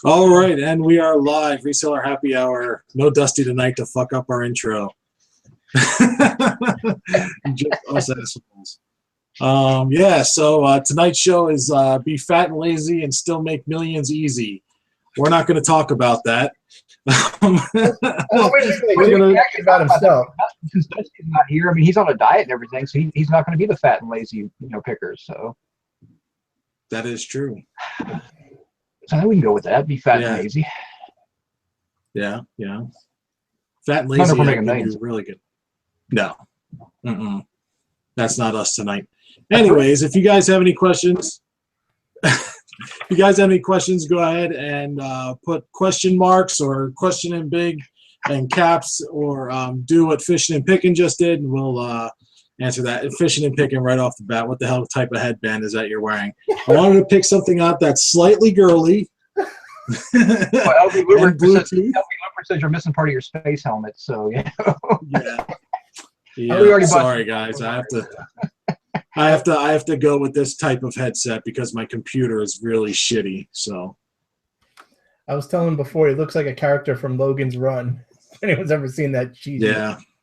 All right, and we are live. Reseller Happy Hour. No Dusty tonight to fuck up our intro. Just us assholes. Yeah, so tonight's show is be fat and lazy and still make millions easy. We're not going to talk about that. We're going to talk about himself. Since Dusty's not here, I mean, he's on a diet and everything, so he's not going to be the fat and lazy, picker. So that is true. So we can go with that. Be fat and lazy. Yeah. Fat and lazy. Millions. Really good. No. That's not us tonight. Anyways, if you guys have any questions, go ahead and put question marks or question in big and caps, or do what Fishing and Picking just did, and we'll answer that. Fishing and Picking right off the bat, what the hell type of headband is that you're wearing? I wanted to pick something out that's slightly girly. Well, LB Looper says you're missing part of your space helmet, so yeah. Sorry guys, I have to go with this type of headset because my computer is really shitty. So I was telling him before, he looks like a character from Logan's Run. If anyone's ever seen that cheesy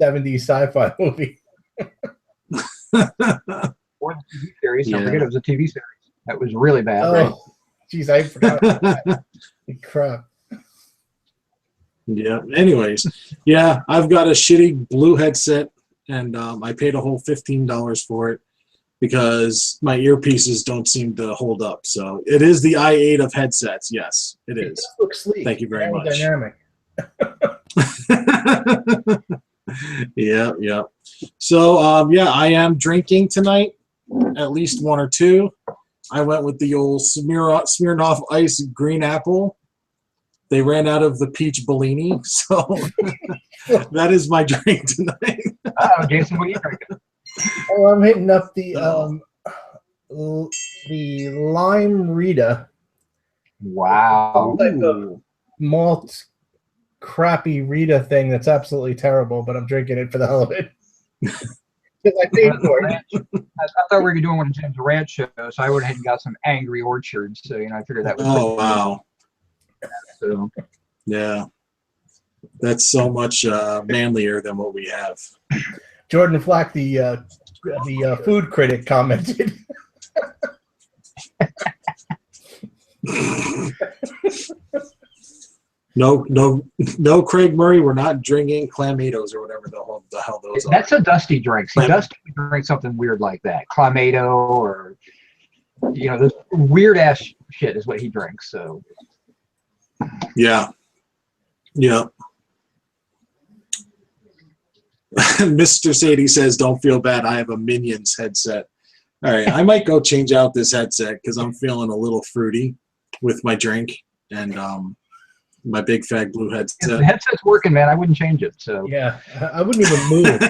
70s sci-fi movie. Or the TV series. Don't forget it was a TV series. That was really bad. Oh, jeez, I forgot about that. Crap. Yeah. Anyways, I've got a shitty blue headset, and I paid a whole $15 for it because my earpieces don't seem to hold up. So it is the i8 of headsets. Yes, it is. It looks sleek. Thank you very much. Dynamic. Yeah. So I am drinking tonight, at least one or two. I went with the old Smirnoff Ice Green Apple. They ran out of the peach Bellini, so that is my drink tonight. Jason, what are you drinking? Oh, I'm hitting up the lime Rita. Wow. Like a malt crappy Rita thing that's absolutely terrible, but I'm drinking it for the hell of it. Because I paid for it. I thought we were doing one of Jim's ranch shows, so I went ahead and got some Angry Orchard. So I figured that was. Oh wow. So. Yeah, that's so much manlier than what we have. Jordan Flack, the food critic, commented. No, Craig Murray. We're not drinking Clamatos or whatever the hell those are. That's a Dusty drink. See, Dusty drinks something weird like that. Clamato or this weird ass shit is what he drinks. So. Yeah. Mr. Sadie says, "Don't feel bad. I have a Minions headset." All right, I might go change out this headset because I'm feeling a little fruity with my drink and my big fat blue headset. If the headset's working, man, I wouldn't change it. So yeah, I wouldn't even move.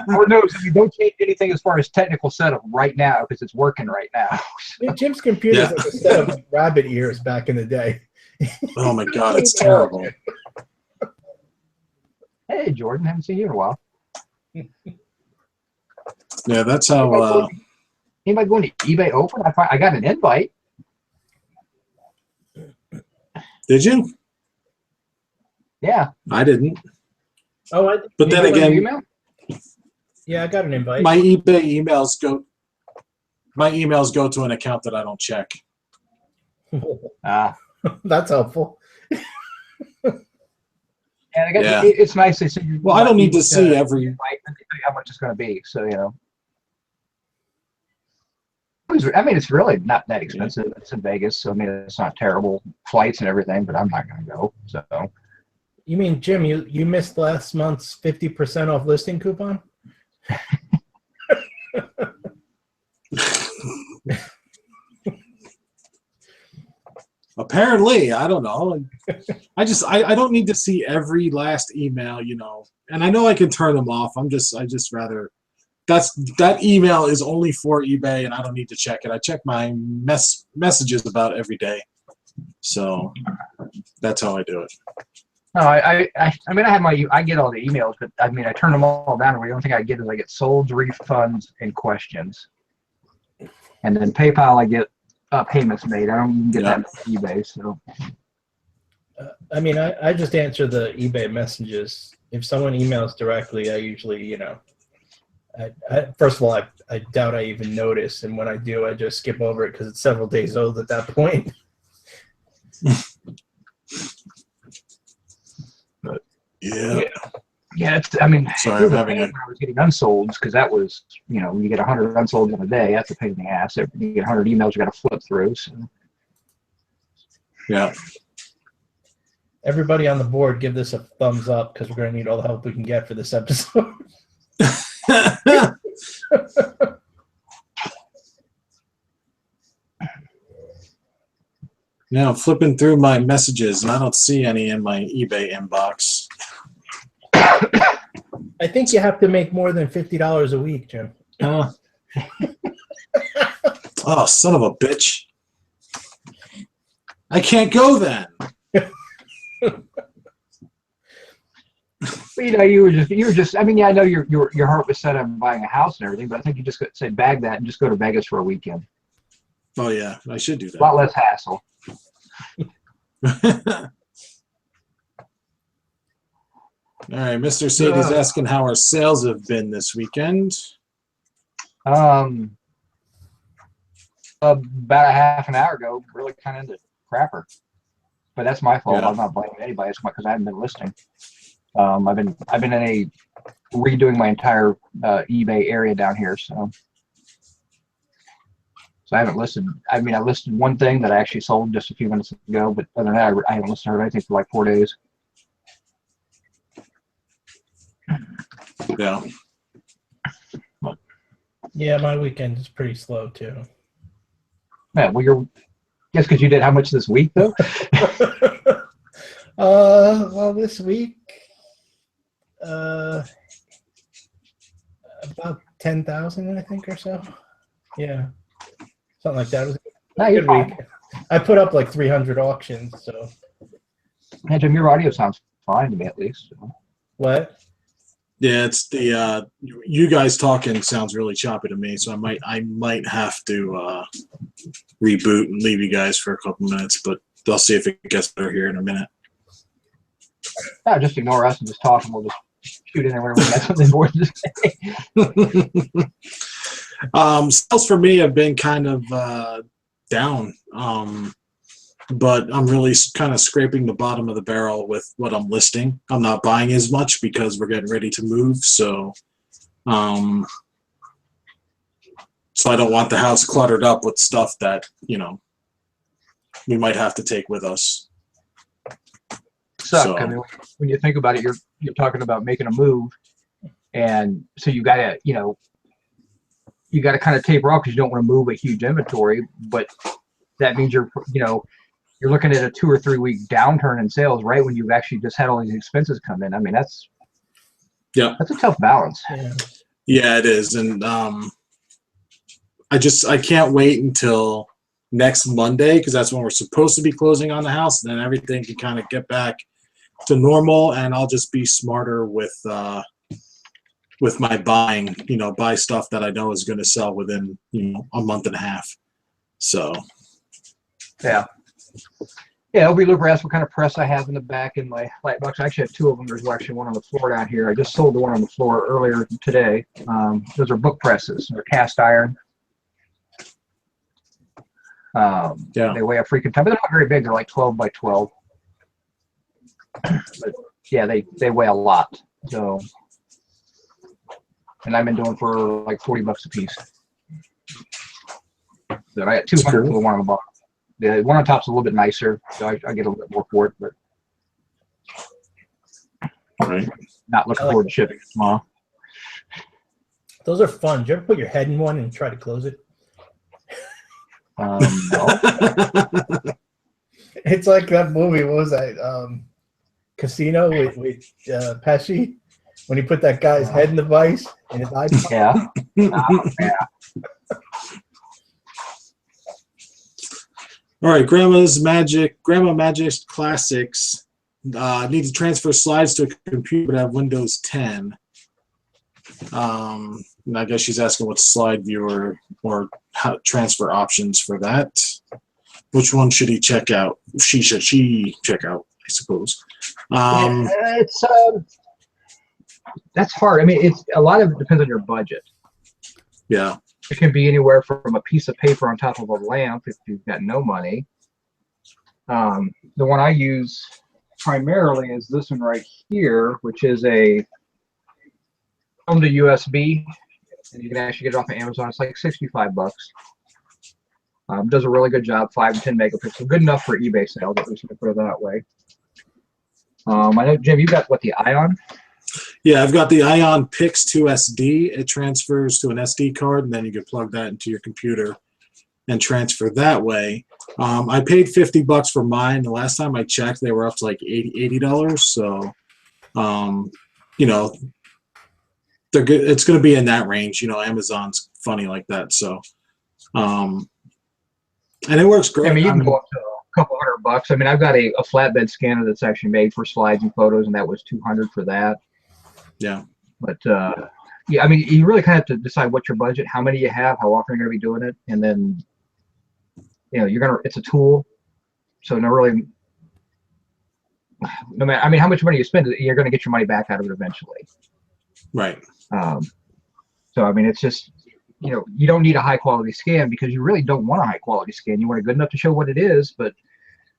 Or no, so you don't change anything as far as technical setup right now because it's working right now. Jim's computer's like a set of rabbit ears back in the day. Oh my God, it's terrible. Hey, Jordan, haven't seen you in a while. Yeah, that's how. Anybody going to eBay Open? I got an invite. Did you? Yeah. I didn't. Oh, but then again, yeah, I got an invite. My eBay emails go. My emails go to an account that I don't check. That's helpful. And I guess it's nice they see you. Well, I don't need to see every. And they tell you how much it's going to be, so I mean, it's really not that expensive. It's in Vegas, so I mean, it's not terrible flights and everything. But I'm not going to go. So. You mean, Jim? You missed last month's 50% off listing coupon? Apparently, I don't know. I don't need to see every last email, and I know I can turn them off. I just rather that email is only for eBay, and I don't need to check it. I check my messages about every day, so that's how I do it. No, I mean, I get all the emails, but I mean, I turn them all down. The only thing I get is I get solds, refunds, and questions, and then PayPal I get payments made. I don't even get that on eBay. So I mean, I just answer the eBay messages. If someone emails directly, I usually, you know, first of all, I doubt I even notice, and when I do, I just skip over it because it's several days old at that point. But Yeah. yeah, it's, I mean, Sorry, it was I'm a having pain when I was getting unsolds, because that was, you know, you get 100 unsolds in a day. That's a pain in the ass. You get 100 emails you got to flip through. So. Yeah. Everybody on the board, give this a thumbs up because we're going to need all the help we can get for this episode. Now I'm flipping through my messages and I don't see any in my eBay inbox. I think you have to make more than $50 a week, Jim. Oh, son of a bitch. I can't go then. But, you know, you were just. I mean, yeah, I know your heart was set on buying a house and everything, but I think you just say bag that and just go to Vegas for a weekend. Oh yeah, I should do that. A lot less hassle. All right, Mr. Sadie's asking how our sales have been this weekend. About a half an hour ago, really kind of into crapper, but that's my fault. Yeah. I'm not blaming anybody. It's because I haven't been listing. I've been in redoing my entire eBay area down here, so I haven't listed. I mean, I listed one thing that I actually sold just a few minutes ago, but other than that, I haven't listed anything for like 4 days. Yeah. Yeah, my weekend is pretty slow too. Yeah, well, guess because you did how much this week though? Well, this week, about 10,000, I think, or so. Yeah, something like that. It was a good week. I put up like 300 auctions. So, yeah, Jim, your audio sounds fine to me at least. So. What? Yeah, it's the you guys talking sounds really choppy to me, so I might have to reboot and leave you guys for a couple minutes, but I'll see if it gets better here in a minute. No, just ignore us and just talk, and we'll just shoot in there whenever we got something important to say. Sales for me have been kind of down, but I'm really kind of scraping the bottom of the barrel with what I'm listing. I'm not buying as much because we're getting ready to move, so I don't want the house cluttered up with stuff that, you know, we might have to take with us. I mean, when you think about it, you're talking about making a move, and so you gotta kind of taper off because you don't want to move a huge inventory, but that means you're looking at a 2 or 3 week downturn in sales right when you've actually just had all these expenses come in. I mean, that's a tough balance. Yeah, it is, and I can't wait until next Monday because that's when we're supposed to be closing on the house, and then everything can kind of get back to normal, and I'll just be smarter with my buying. You know, buy stuff that I know is going to sell within a month and a half. So. Yeah, we look for what kind of press I have in the back in my light box. I actually have 2 of them. There's actually one on the floor down here. I just sold the one on the floor earlier today. Those are book presses. They're cast iron. They weigh a freaking ton, but they're not very big. They're like 12 by 12. But yeah, they weigh a lot. So, and I've been doing for like $40 a piece. So I got 200 for the one on the bottom. The one on top's a little bit nicer, so I get a little bit more for it, but not looking forward to shipping it tomorrow. Those are fun. Did you ever put your head in one and try to close it? No. It's like that movie. What was that? Casino with Pesci, when he put that guy's head in the vice and his eye. Yeah. Yeah. All right, Grandma Magic's Classics need to transfer slides to a computer but have Windows 10. And I guess she's asking what slide viewer or how transfer options for that. Which one should he check out? She check out. I suppose. Yeah, it's that's hard. I mean, it's a lot of it depends on your budget. Yeah. It can be anywhere from a piece of paper on top of a lamp if you've got no money. The one I use primarily is this one right here, which is a phone to USB, and you can actually get it off of Amazon. It's like 65 bucks. Does a really good job, 5 to 10 megapixels, good enough for eBay sales. At least to put it that way. I know, Jim, you got what, the Ion? Yeah, I've got the Ion Pics 2 SD. It transfers to an SD card, and then you can plug that into your computer and transfer that way. I paid 50 bucks for mine. The last time I checked, they were up to like $80. So, you know, they're good. It's going to be in that range. You know, Amazon's funny like that. So, and it works great. I mean, you can go up to a couple $100. I mean, I've got a flatbed scanner that's actually made for slides and photos, and that was $200 for that. Yeah. But yeah, I mean, you really kind of have to decide what's your budget, how many you have, how often you're going to be doing it, and then, you know, it's a tool. So no matter, I mean, how much money you spend, you're going to get your money back out of it eventually. Right. So I mean, it's just, you know, you don't need a high quality scan because you really don't want a high quality scan. You want it good enough to show what it is, but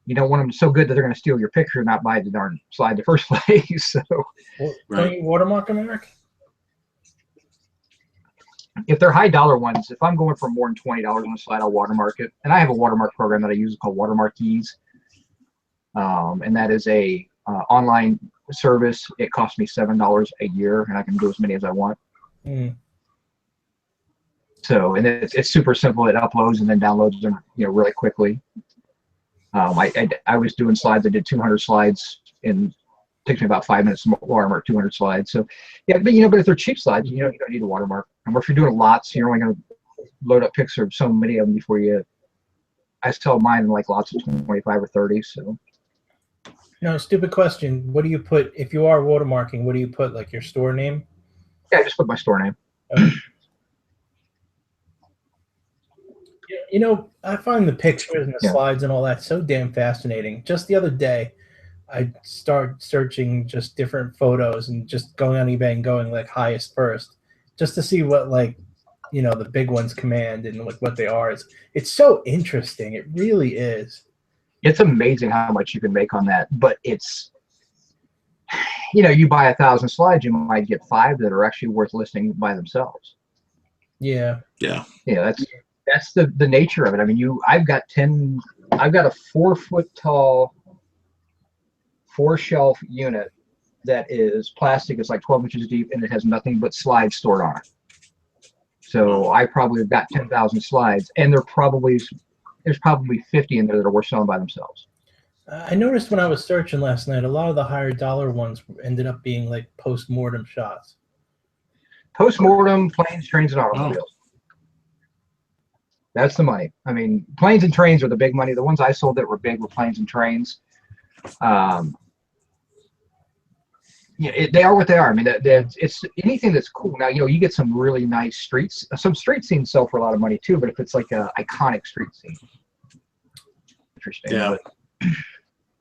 you don't want them so good that they're going to steal your picture and not buy the darn slide in the first place. So, well, don't you watermark them, Eric? if they're high dollar ones, if I'm going for more than $20 on a slide, I'll watermark it. And I have a watermark program that I use called Watermark Keys. And that is a online service. It costs me $7 a year, and I can do as many as I want. Mm. So, and it's super simple. It uploads and then downloads them, you know, really quickly. I was doing slides. I did 200 slides in, takes me about 5 minutes to watermark 200 slides. So, yeah, but you know, but if they're cheap slides, you know, you don't need a watermark. And if you're doing lots, you're only going to load up pics of so many of them before you. I sell mine in like lots of 25 or 30. So. No, stupid question. What do you put if you are watermarking? What do you put, like your store name? Yeah, I just put my store name. Okay. You know, I find the pictures and the slides and all that so damn fascinating. Just the other day, I started searching just different photos and just going on eBay and going like highest first, just to see what, like, you know, the big ones command and like what they are. It's so interesting. It really is. It's amazing how much you can make on that, but it's, you know, you buy 1,000 slides, you might get 5 that are actually worth listing by themselves. Yeah. Yeah. Yeah, that's the nature of it. I mean, I've got a 4 foot tall 4-shelf unit that is plastic. It's like 12 inches deep, and it has nothing but slides stored on it. So I probably have got 10,000 slides, and there's probably 50 in there that are worth selling by themselves. I noticed when I was searching last night, a lot of the higher dollar ones ended up being like post-mortem shots. Post-mortem, planes, trains, and automobiles. That's the money. I mean, planes and trains are the big money. The ones I sold that were big were planes and trains. Yeah, they are what they are. I mean, it's anything that's cool. Now, you know, you get some really nice streets. Some street scenes sell for a lot of money too, but if it's like an iconic street scene, interesting. Yeah.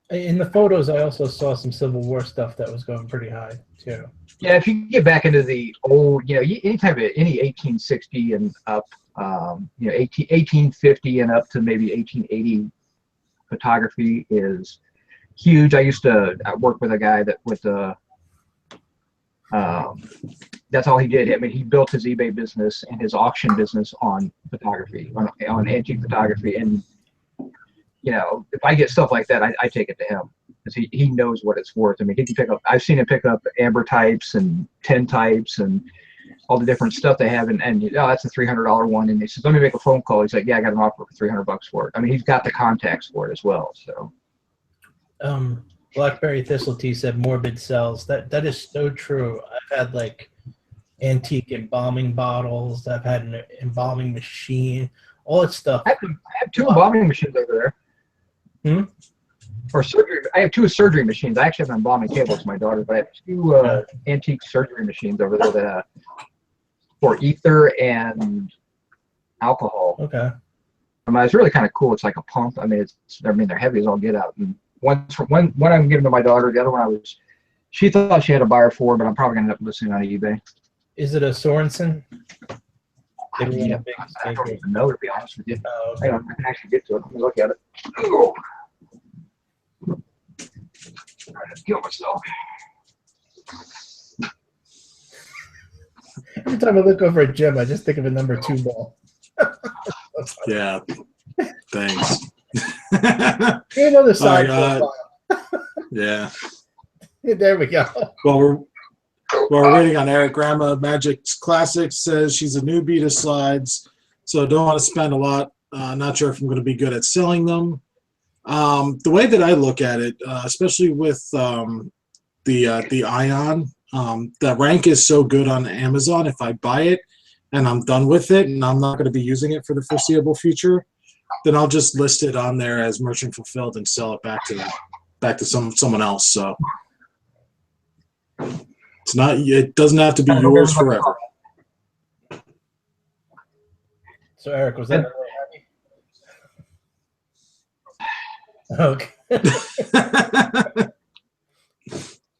In the photos, I also saw some Civil War stuff that was going pretty high too. Yeah, if you get back into the old, you know, any 1860 and up, you know, 1850 and up to maybe 1880 photography is huge. I used to work with a guy that that's all he did. I mean, he built his eBay business and his auction business on photography, on antique photography. And, you know, if I get stuff like that, I take it to him because he knows what it's worth. I mean, he can pick up, I've seen him pick up amber types and 10 types and all the different stuff they have. And oh, that's a $300 one. And he says, let me make a phone call. He's like, yeah, I got an offer for $300 for it. I mean, he's got the contacts for it as well. So. Blackberry Thistle Tea said morbid sells. That is so true. I've had like antique embalming bottles. I've had an embalming machine. All that stuff. I have 2 embalming machines over there. Or surgery. I have 2 surgery machines. I actually have an embalming table for my daughter, but I have 2 antique surgery machines over there that for ether and alcohol. Okay. I mean, it's really kind of cool. It's like a pump. I mean, they're heavy as all get out. And one I'm giving to my daughter. The other one she thought she had a buyer for, but I'm probably gonna end up listing on eBay. Is it a Sorensen? I don't even know, to be honest with you. Oh, I okay. can actually get to it. Let me look at it. Oh. Trying to kill myself. Every time I look over at Jim, I just think of a number 2 ball. Yeah. Thanks. Another side right, profile. Yeah. There we go. Well, we're waiting on Eric. Grandma Magic Classics says she's a newbie to slides, so don't want to spend a lot. Not sure if I'm going to be good at selling them. The way that I look at it, especially with the Ion, the rank is so good on Amazon. If I buy it and I'm done with it and I'm not going to be using it for the foreseeable future, then I'll just list it on there as merchant fulfilled and sell it back to someone else. So it doesn't have to be yours forever. So Eric, was that okay?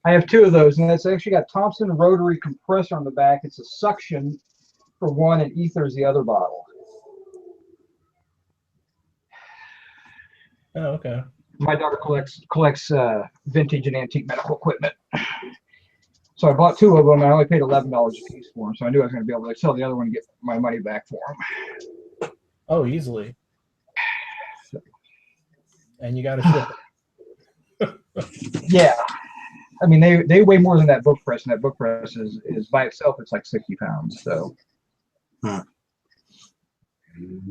I have 2 of those, and it's actually got Thompson rotary compressor on the back. It's a suction for one and ether is the other bottle. Oh, okay. My daughter collects vintage and antique medical equipment. So I bought 2 of them, and I only paid $11 a piece for them. So I knew I was going to be able to sell the other one and get my money back for them. Oh, easily. And you got to ship it. Yeah. I mean, they weigh more than that book press, and that book press is by itself, it's like 60 pounds. So. Huh. You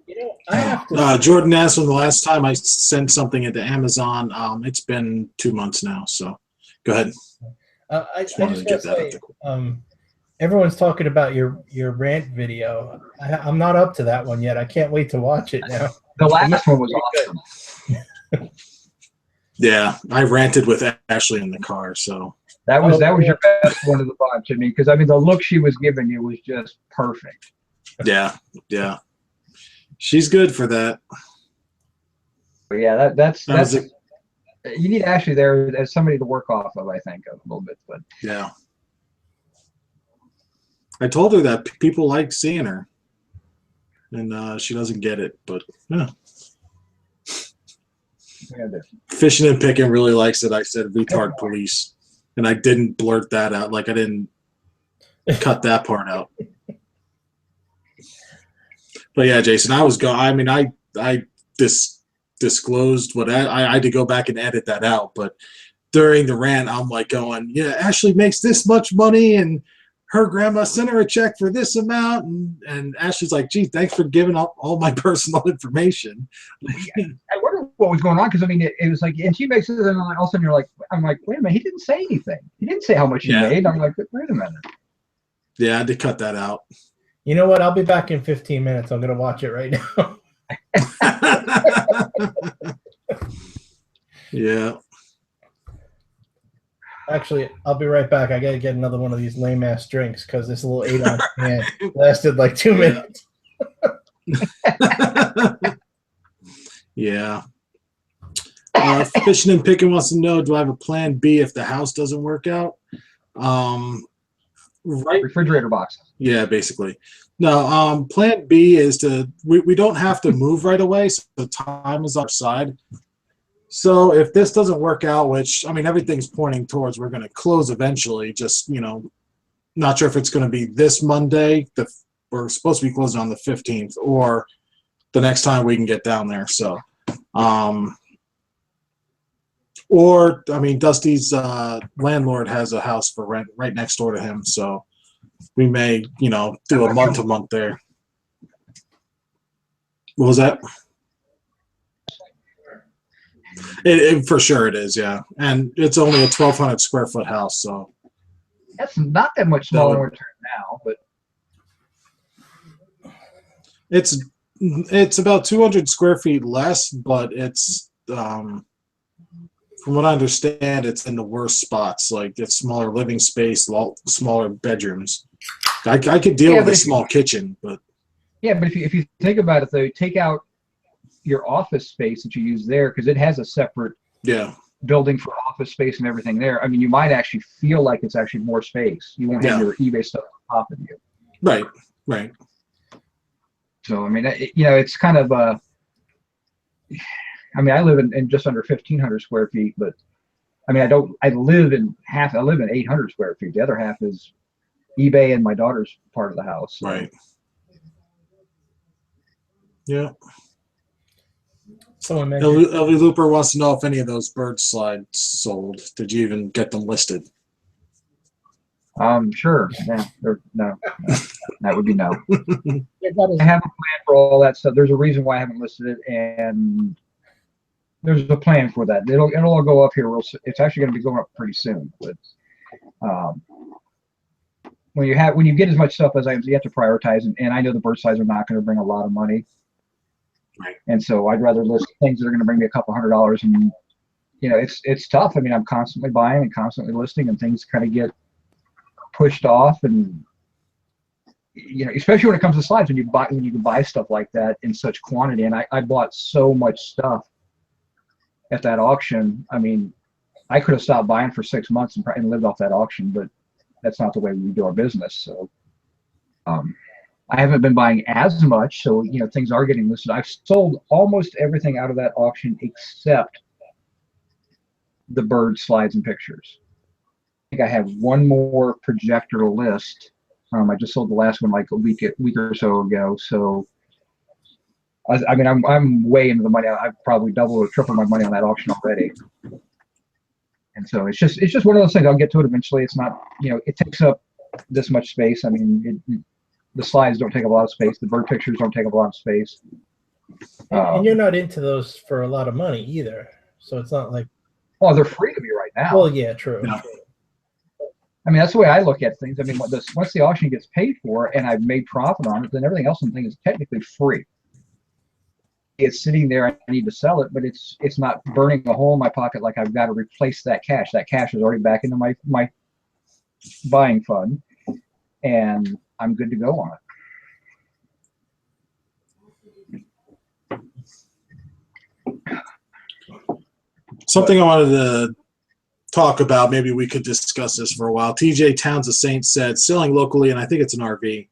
know, I have to. Jordan asked when the last time I sent something into Amazon. It's been 2 months now, so go ahead. I just want to say, everyone's talking about your rant video. I'm not up to that one yet. I can't wait to watch it now. The last one was awesome. Yeah, I ranted with Ashley in the car, so that was your best one of the bunch. I mean, because the look she was giving you was just perfect. Yeah, she's good for that. But yeah, that's you need Ashley there as somebody to work off of. I think a little bit, but yeah. I told her that people like seeing her, and she doesn't get it. But yeah. Fishing and Picking really likes it. I said retard police, and I didn't blurt that out. Like I didn't cut that part out. But yeah, Jason, I was I mean, I disclosed what I had to go back and edit that out. But during the rant, I'm like going, yeah, Ashley makes this much money, and her grandma sent her a check for this amount, and Ashley's like, gee, thanks for giving up all my personal information. I wonder what was going on, because I mean, it was like, and she makes it, and all of a sudden you're like, I'm like, wait a minute, he didn't say anything. He didn't say how much he made. I'm like, wait a minute. Yeah, I had to cut that out. You know what? I'll be back in 15 minutes. I'm going to watch it right now. Yeah. Actually, I'll be right back. I got to get another one of these lame-ass drinks because this little 8-ounce can lasted like 2 minutes. Yeah. Fishing and Picking wants to know, do I have a plan B if the house doesn't work out? Right. Refrigerator box. Yeah, basically. No, plan B is we don't have to move right away, so the time is on our side. So if this doesn't work out, which, I mean, everything's pointing towards we're going to close eventually, just, not sure if it's going to be this Monday, we're supposed to be closing on the 15th, or the next time we can get down there. So, or, I mean, Dusty's landlord has a house for rent right next door to him, so we may, do a month-to-month there. What was that? For sure it is, yeah. And it's only a 1,200 square foot house, so. That's not that much smaller now, but. It's about 200 square feet less, but it's, from what I understand, it's in the worst spots. Like, it's smaller living space, smaller bedrooms. I could deal with a small kitchen, but. Yeah, but if you think about it, though, take out your office space that you use there, because it has a separate building for office space and everything there. I mean, you might actually feel like it's actually more space. You won't have your eBay stuff on top of you. Right. So, I mean, it's kind of I mean, I live in just under 1,500 square feet, but I mean, I live in 800 square feet. The other half is eBay and my daughter's part of the house. So. Right. Yeah. Someone mentioned LV Looper wants to know if any of those bird slides sold. Did you even get them listed? Sure. Yeah. No. That would be no. I haven't planned for all that stuff. There's a reason why I haven't listed it, and there's a plan for that. It'll all go up here. It's actually going to be going up pretty soon. But when you get as much stuff as I am, you have to prioritize, and I know the bird slides are not going to bring a lot of money. Right. And so I'd rather list things that are going to bring me a couple $100, and it's tough. I mean, I'm constantly buying and constantly listing, and things kind of get pushed off, and especially when it comes to slides, when you can buy stuff like that in such quantity. And I bought so much stuff at that auction. I mean, I could have stopped buying for 6 months and lived off that auction, but that's not the way we do our business. So I haven't been buying as much, so things are getting listed. I've sold almost everything out of that auction except the bird slides and pictures. I think I have one more projector to list. I just sold the last one like a week or so ago. So I mean, I'm way into the money. I've probably doubled or tripled my money on that auction already. And so it's just one of those things. I'll get to it eventually. It's not, it takes up this much space. I mean, the slides don't take up a lot of space. The bird pictures don't take up a lot of space. And you're not into those for a lot of money either. So it's not like. Oh, they're free to me right now. Well, yeah, true. Yeah. I mean, that's the way I look at things. I mean, once the auction gets paid for and I've made profit on it, then everything else in the thing is technically free. It's sitting there. I need to sell it, but it's not burning a hole in my pocket like I've got to replace that cash. That cash is already back into my buying fund, and I'm good to go on it. Something I wanted to talk about, maybe we could discuss this for a while. TJ Towns of Saints said, selling locally, and I think it's an RV.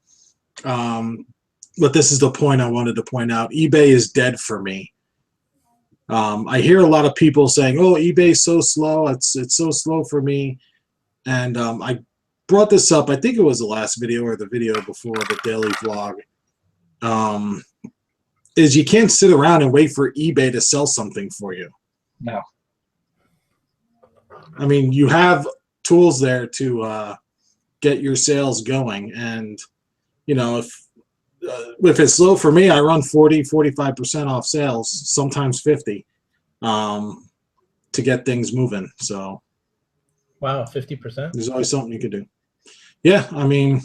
But this is the point I wanted to point out. eBay is dead for me. I hear a lot of people saying, oh, eBay's so slow. It's so slow for me. And I brought this up, I think it was the last video or the video before the daily vlog, is you can't sit around and wait for eBay to sell something for you. No. I mean, you have tools there to get your sales going. And, if it's slow for me, I run 40-45% off sales, sometimes 50, to get things moving. So wow, 50%. There's always something you could do. Yeah, I mean,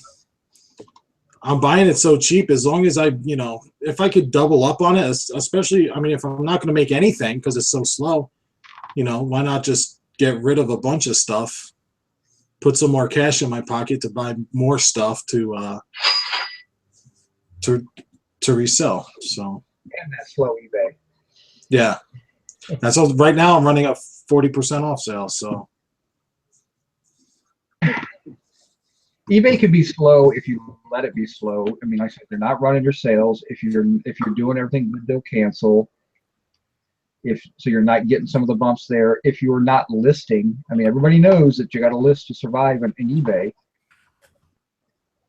I'm buying it so cheap. As long as if I could double up on it, especially, I mean, if I'm not going to make anything because it's so slow, why not just get rid of a bunch of stuff, put some more cash in my pocket to buy more stuff to resell. So And that slow eBay. yeah, that's all. Right now I'm running a 40% off sale. So eBay can be slow if you let it be slow. I mean, like I said, they're not running your sales. If you're doing everything, they'll cancel. So you're not getting some of the bumps there. If you're not listing, I mean, everybody knows that you got to list to survive in eBay.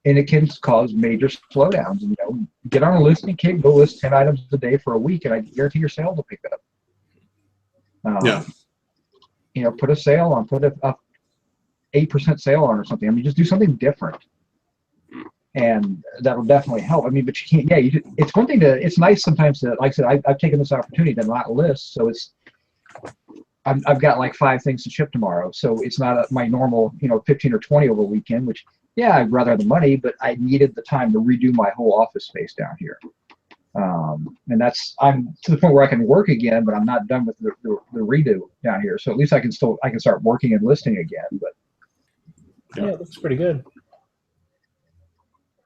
And it can cause major slowdowns. Get on a listing kit, go list 10 items a day for a week, and I guarantee your sales will pick up. Yeah. Put a sale on, put a 8% sale on or something. I mean, just do something different, and that'll definitely help. I mean, but you can't. Yeah, it's one thing it's nice sometimes to, like I said, I've taken this opportunity to not list, so I've got like 5 things to ship tomorrow, so it's not my normal 15 or 20 over the weekend, which. Yeah, I'd rather have the money, but I needed the time to redo my whole office space down here. And I'm to the point where I can work again, but I'm not done with the redo down here. So at least I can start working and listing again. But yeah, it looks pretty good.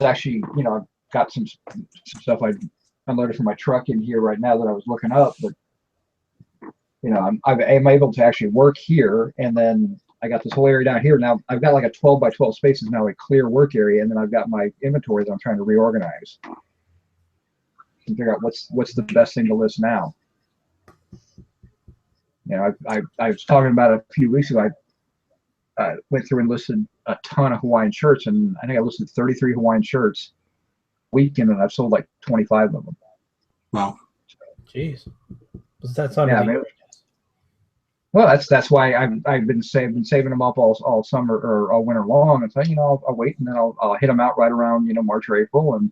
actually, I've got some stuff I unloaded from my truck in here right now that I was looking up, but you know, I'm able to actually work here, and then I got this whole area down here. Now I've got like a 12 by 12 spaces now, a clear work area, and then I've got my inventory that I'm trying to reorganize and figure out what's the best thing to list now. You know, I was talking about it a few weeks ago. I went through and listed a ton of Hawaiian shirts, and I think I listed 33 Hawaiian shirts weekend, and I've sold like 25 of them. Wow. Jeez. Was that time Yeah, of the man. year? Well, that's why I've been saving them up all summer or all winter long. And so, you know, I'll wait, and then I'll hit them out right around, you know, March or April, and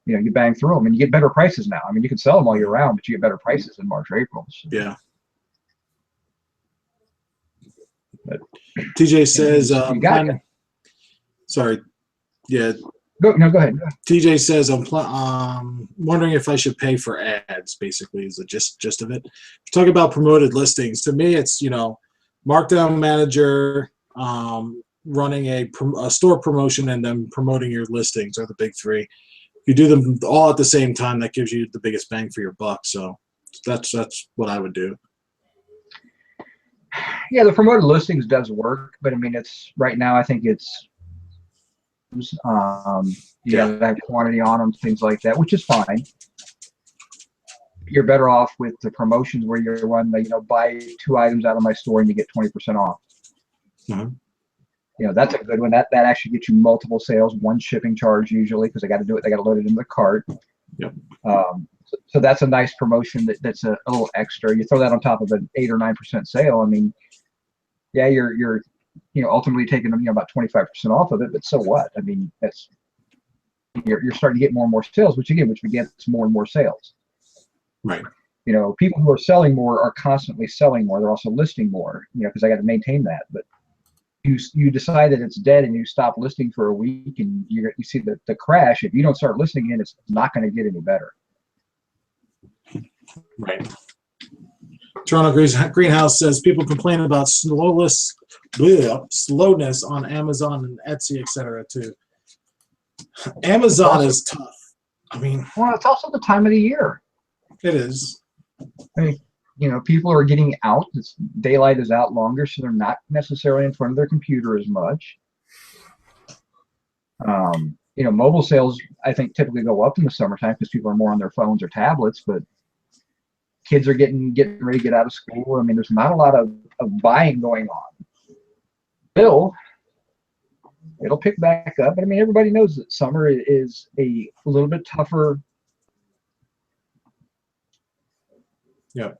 you know, you bang through them, and you get better prices now. I mean, you can sell them all year round, but you get better prices in March or April. So. Yeah. But, TJ says, you got it. sorry. Yeah. Go ahead. TJ says, I'm wondering if I should pay for ads, basically, is the gist of it. Talk about promoted listings. To me, it's, you know, markdown manager, running a store promotion, and then promoting your listings are the big three. If you do them all at the same time, that gives you the biggest bang for your buck. So that's what I would do. Yeah, the promoted listings does work, but I mean, it's right now, I think it's, you know, that quantity on them, things like that, which is fine. You're better off with the promotions where you're one that, you know, buy 2 items out of my store and you get 20% off. Mm-hmm. You know, that's a good one. That actually gets you multiple sales, one shipping charge usually, because they got to do it. They got to load it into the cart. Yep. So that's a nice promotion that's a little extra. You throw that on top of an 8 or 9% sale. I mean, yeah, you're you know, ultimately taking, you know, about 25% off of it, but so what? I mean, that's you're starting to get more and more sales, which begets more and more sales. Right. You know, people who are selling more are constantly selling more. They're also listing more, you know, because I got to maintain that. But you decide that it's dead and you stop listing for a week, and you see the crash. If you don't start listing again, it's not going to get any better. Right. Toronto Greenhouse says people complain about slowness on Amazon and Etsy, etc. too. Amazon is tough. I mean, well, it's also the time of the year. It is. I mean, you know, people are getting out. Daylight is out longer, so they're not necessarily in front of their computer as much. You know, mobile sales, I think, typically go up in the summertime because people are more on their phones or tablets, but kids are getting ready to get out of school. I mean, there's not a lot of buying going on. It'll pick back up. But I mean, everybody knows that summer is a little bit tougher. Yeah.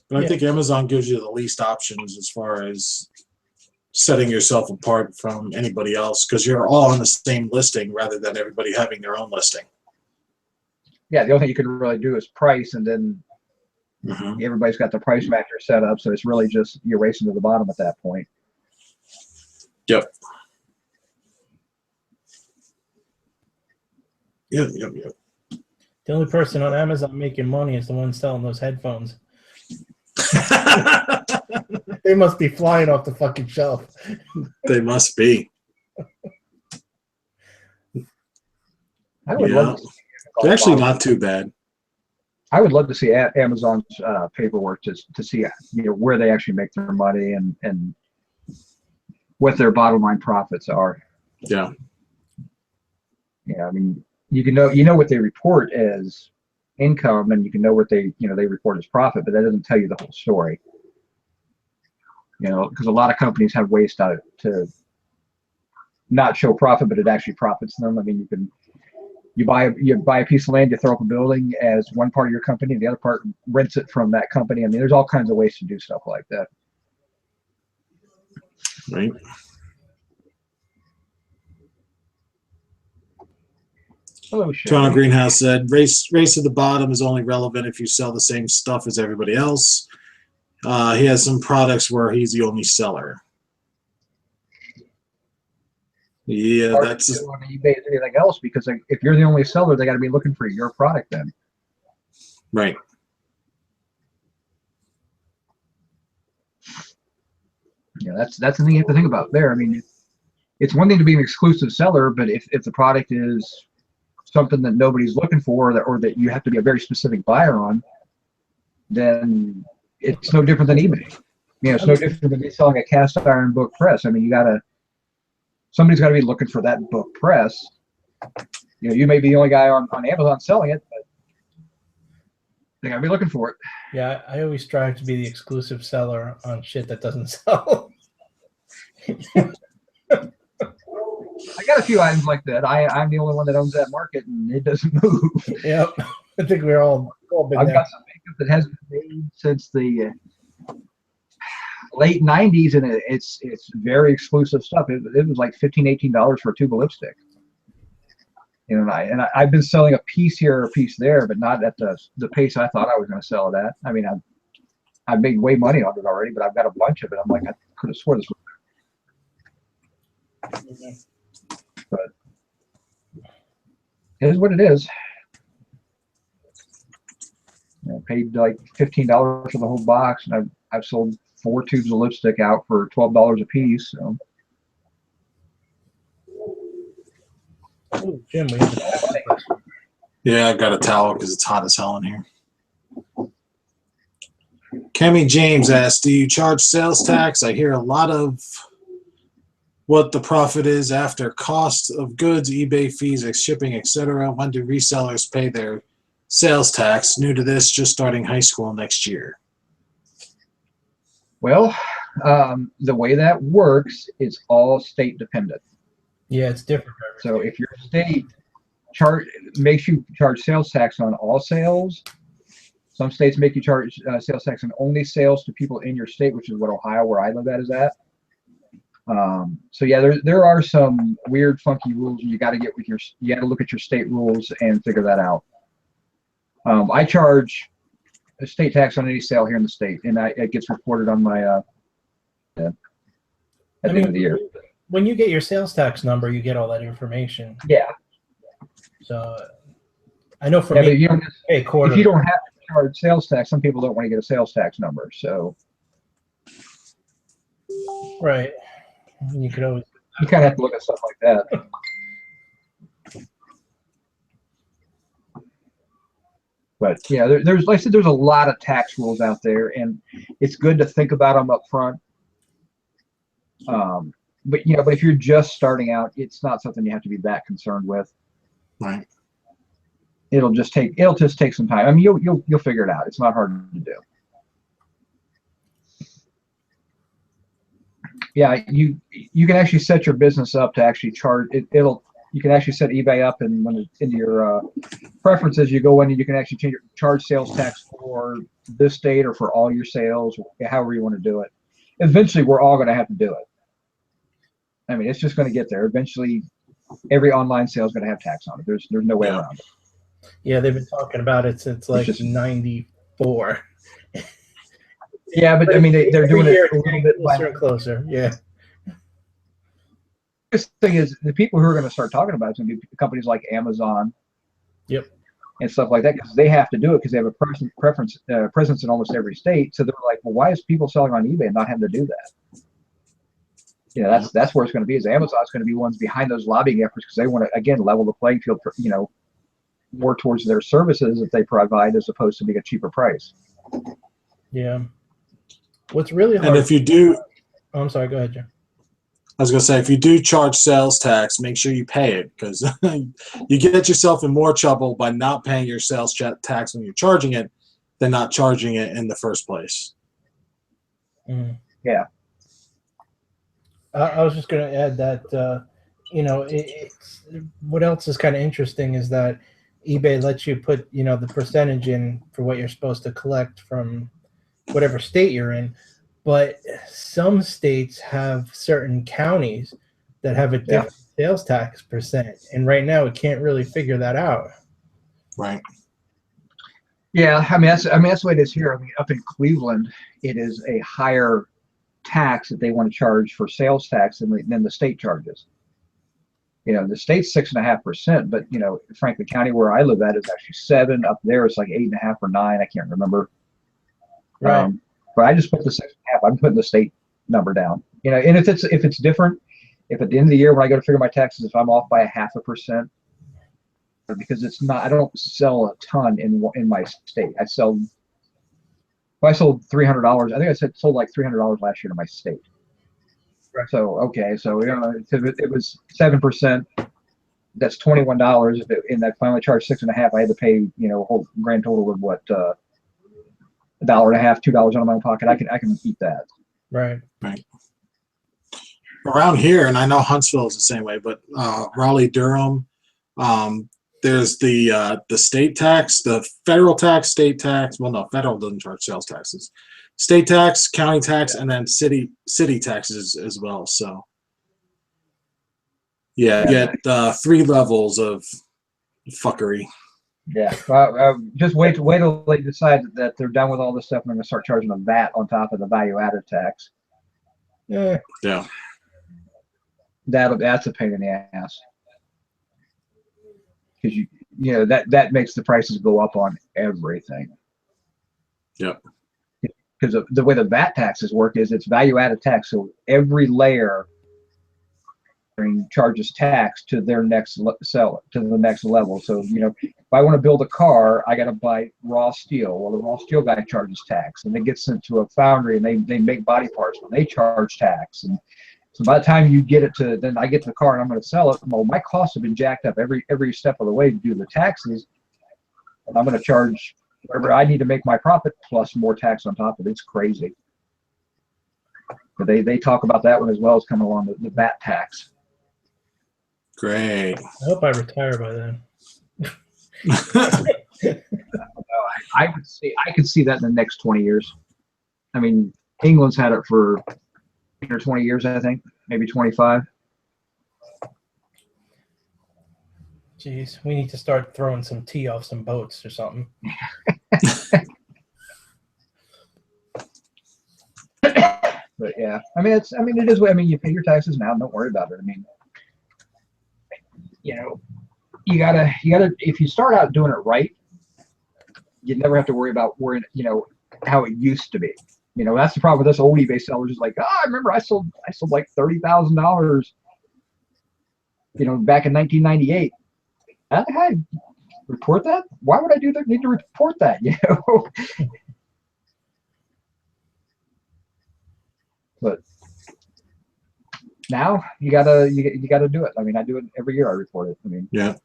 But I think Amazon gives you the least options as far as setting yourself apart from anybody else, because you're all on the same listing rather than everybody having their own listing. Yeah, the only thing you can really do is price, and then everybody's got the price matcher set up, so it's really just you're racing to the bottom at that point. Yep. Yep. The only person on Amazon making money is the one selling those headphones. They must be flying off the fucking shelf. They must be. I would love to see they're actually not too bad. I would love to see Amazon's paperwork to see, you know, where they actually make their money and what their bottom line profits are. Yeah. Yeah, I mean, you know what they report as income, and you can know what they report as profit, but that doesn't tell you the whole story. You know, because a lot of companies have ways to not show profit, but it actually profits them. I mean, you buy a piece of land, you throw up a building as one part of your company, and the other part rents it from that company. I mean, there's all kinds of ways to do stuff like that. Right. Hello, Toronto Greenhouse said, race to the bottom is only relevant if you sell the same stuff as everybody else. He has some products where he's the only seller. Yeah, that's on eBay and anything else, because if you're the only seller, they got to be looking for your product then. right. Yeah, that's the thing you have to think about there. I mean, it's one thing to be an exclusive seller, but if the product is something that nobody's looking for, or that you have to be a very specific buyer on, then it's no different than eBay. You know, it's no different than selling a cast iron book press. I mean, somebody's got to be looking for that book press. You know, you may be the only guy on Amazon selling it, but they got to be looking for it. Yeah, I always strive to be the exclusive seller on shit that doesn't sell. I got a few items like that. I'm the only one that owns that market, and it doesn't move. Yep, I think we're all been I've there. got some makeup that hasn't been made since the late 90s, and it's very exclusive stuff. It was like $15-18 for a tube of lipstick. You know, and I've been selling a piece here or a piece there, but not at the pace I thought I was going to sell it at. I mean, I've made way money on it already, but I've got a bunch of it. I'm like, I could have swore this was. But it is what it is. I paid like $15 for the whole box, and I've sold 4 tubes of lipstick out for $12 a piece. So. Ooh, Jim, we have a question. Yeah, I got a towel because it's hot as hell in here. Kemi James asks, do you charge sales tax? I hear a lot of what the profit is after cost of goods, eBay fees, shipping, etc. When do resellers pay their sales tax? New to this, just starting high school next year. Well, the way that works is all state dependent. Yeah, it's different. So if your state makes you charge sales tax on all sales, some states make you charge sales tax on only sales to people in your state, which is what Ohio, where I live at, is at. So yeah, there are some weird, funky rules, and you got to look at your state rules and figure that out. I charge a state tax on any sale here in the state, and it gets reported on my at the end of the year. When you get your sales tax number, you get all that information. Yeah. So I know for me, if you don't have to charge sales tax, some people don't want to get a sales tax number. So. Right. You could always. You kind of have to look at stuff like that. But yeah, there's like I said, there's a lot of tax rules out there, and it's good to think about them up front. But if you're just starting out, it's not something you have to be that concerned with. Right. It'll just take some time. I mean, you'll figure it out. It's not hard to do. Yeah, you can actually set your business up to actually charge it. You can actually set eBay up, and when it's into your preferences, you go in and you can actually charge sales tax for this state or for all your sales, however you want to do it. Eventually, we're all going to have to do it. I mean, it's just going to get there. Eventually, every online sale is going to have tax on it. There's no way around it. Yeah, they've been talking about it since like '94. Yeah, but I mean, they're doing it a little bit closer and closer. Yeah. This thing is, the people who are going to start talking about it is going to be companies like Amazon. Yep. And stuff like that, because they have to do it because they have a presence in almost every state. So they're like, well, why is people selling on eBay and not having to do that? That's where it's going to be. Is Amazon's going to be ones behind those lobbying efforts because they want to, again, level the playing field for, more towards their services that they provide as opposed to being a cheaper price. Yeah. What's really hard. And if you do, oh, I'm sorry. Go ahead, Jim. I was going to say, if you do charge sales tax, make sure you pay it, because you get yourself in more trouble by not paying your sales tax when you're charging it than not charging it in the first place. Yeah. I was just going to add that, what else is kind of interesting is that eBay lets you put, the percentage in for what you're supposed to collect from whatever state you're in. But some states have certain counties that have a different sales tax percent. And right now we can't really figure that out. Right. Yeah, I mean that's the way it is here. I mean, up in Cleveland, it is a higher tax that they want to charge for sales tax than the state charges. The state's 6.5%, but Franklin County, where I live at, is actually 7. Up there, it's like 8.5 or 9. I can't remember. Right. But I just put the 6.5. I'm putting the state number down. And if it's different, if at the end of the year when I go to figure my taxes, if I'm off by 0.5%, because it's not, I don't sell a ton in my state. I sold $300. I think I sold like $300 last year to my state. Right. So okay, so it was 7%. That's $21. And I finally charged 6.5. I had to pay, a whole grand total of what, $1.50, $2 out of my own pocket. I can eat that. Right. Right. Around here, and I know Huntsville is the same way, but Raleigh, Durham, there's the state tax, the federal tax, state tax. Well, no, federal doesn't charge sales taxes. State tax, county tax, and then city taxes as well. So, yeah, you get 3 levels of fuckery. Yeah, just wait till they decide that they're done with all this stuff and they're going to start charging a VAT on top of the value-added tax. Yeah. Yeah. That's a pain in the ass. Because that makes the prices go up on everything. Yep. Because the way the VAT taxes work is it's value-added tax, so every layer charges tax to their next to the next level. So if I want to build a car, I got to buy raw steel. Well, the raw steel guy charges tax, and it gets sent to a foundry, and they make body parts, and they charge tax. And so by the time you get it to, then I get to the car and I'm going to sell it. Well, my costs have been jacked up every step of the way to do the taxes, and I'm going to charge whatever I need to make my profit plus more tax on top of it. It's crazy. But they talk about that one as well as coming along, the VAT tax. Great. I hope I retire by then. I could see that in the next 20 years. I mean, England's had it for 20 years, I think, maybe 25. Jeez, we need to start throwing some tea off some boats or something. But yeah, it is. You pay your taxes now. Don't worry about it. You gotta. If you start out doing it right, you never have to worry about how it used to be. That's the problem with us old eBay sellers. Is like, I remember I sold like $30,000. Back in 1998. How the heck? Report that? Why would I need to report that? But now you gotta do it. I do it every year. I report it. Yeah.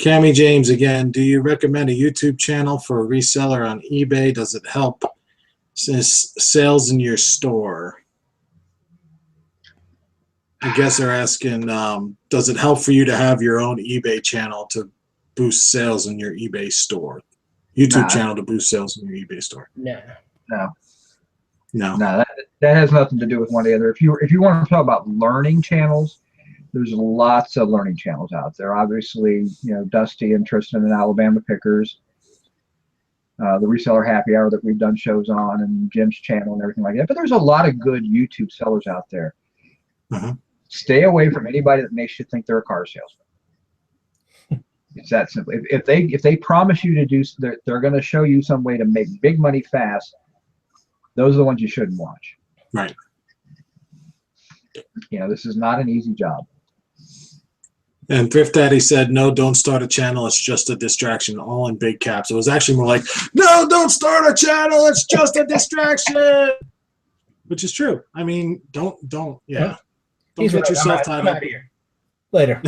Cammie James again. Do you recommend a YouTube channel for a reseller on eBay? Does it help sales in your store? I guess they're asking, does it help for you to have your own eBay channel to boost sales in your eBay store? YouTube channel to boost sales in your eBay store? No. That has nothing to do with one or the other. If you want to talk about learning channels, there's lots of learning channels out there. Obviously, Dusty and Tristan and Alabama Pickers, the Reseller Happy Hour that we've done shows on, and Jim's channel and everything like that. But there's a lot of good YouTube sellers out there. Stay away from anybody that makes you think they're a car salesman. It's that simple. If they promise you to do, they're going to show you some way to make big money fast. Those are the ones you shouldn't watch. Right. This is not an easy job. And Thrift Daddy said, no, don't start a channel. It's just a distraction, all in big caps. It was actually more like, no, don't start a channel. It's just a distraction. Which is true. Don't get yourself tied up here. Later.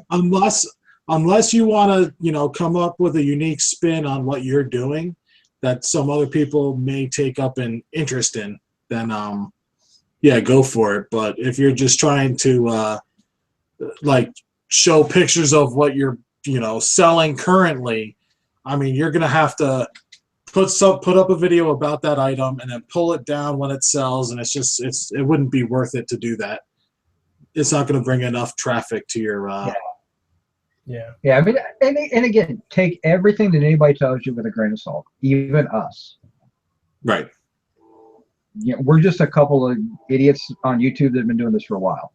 unless you want to, come up with a unique spin on what you're doing that some other people may take up an interest in, then go for it. But if you're just trying to show pictures of what you're selling currently, you're gonna have to put up a video about that item and then pull it down when it sells, and it wouldn't be worth it to do that. It's not going to bring enough traffic to your Yeah, and again, take everything that anybody tells you with a grain of salt, even us. Right. We're just a couple of idiots on YouTube that have been doing this for a while.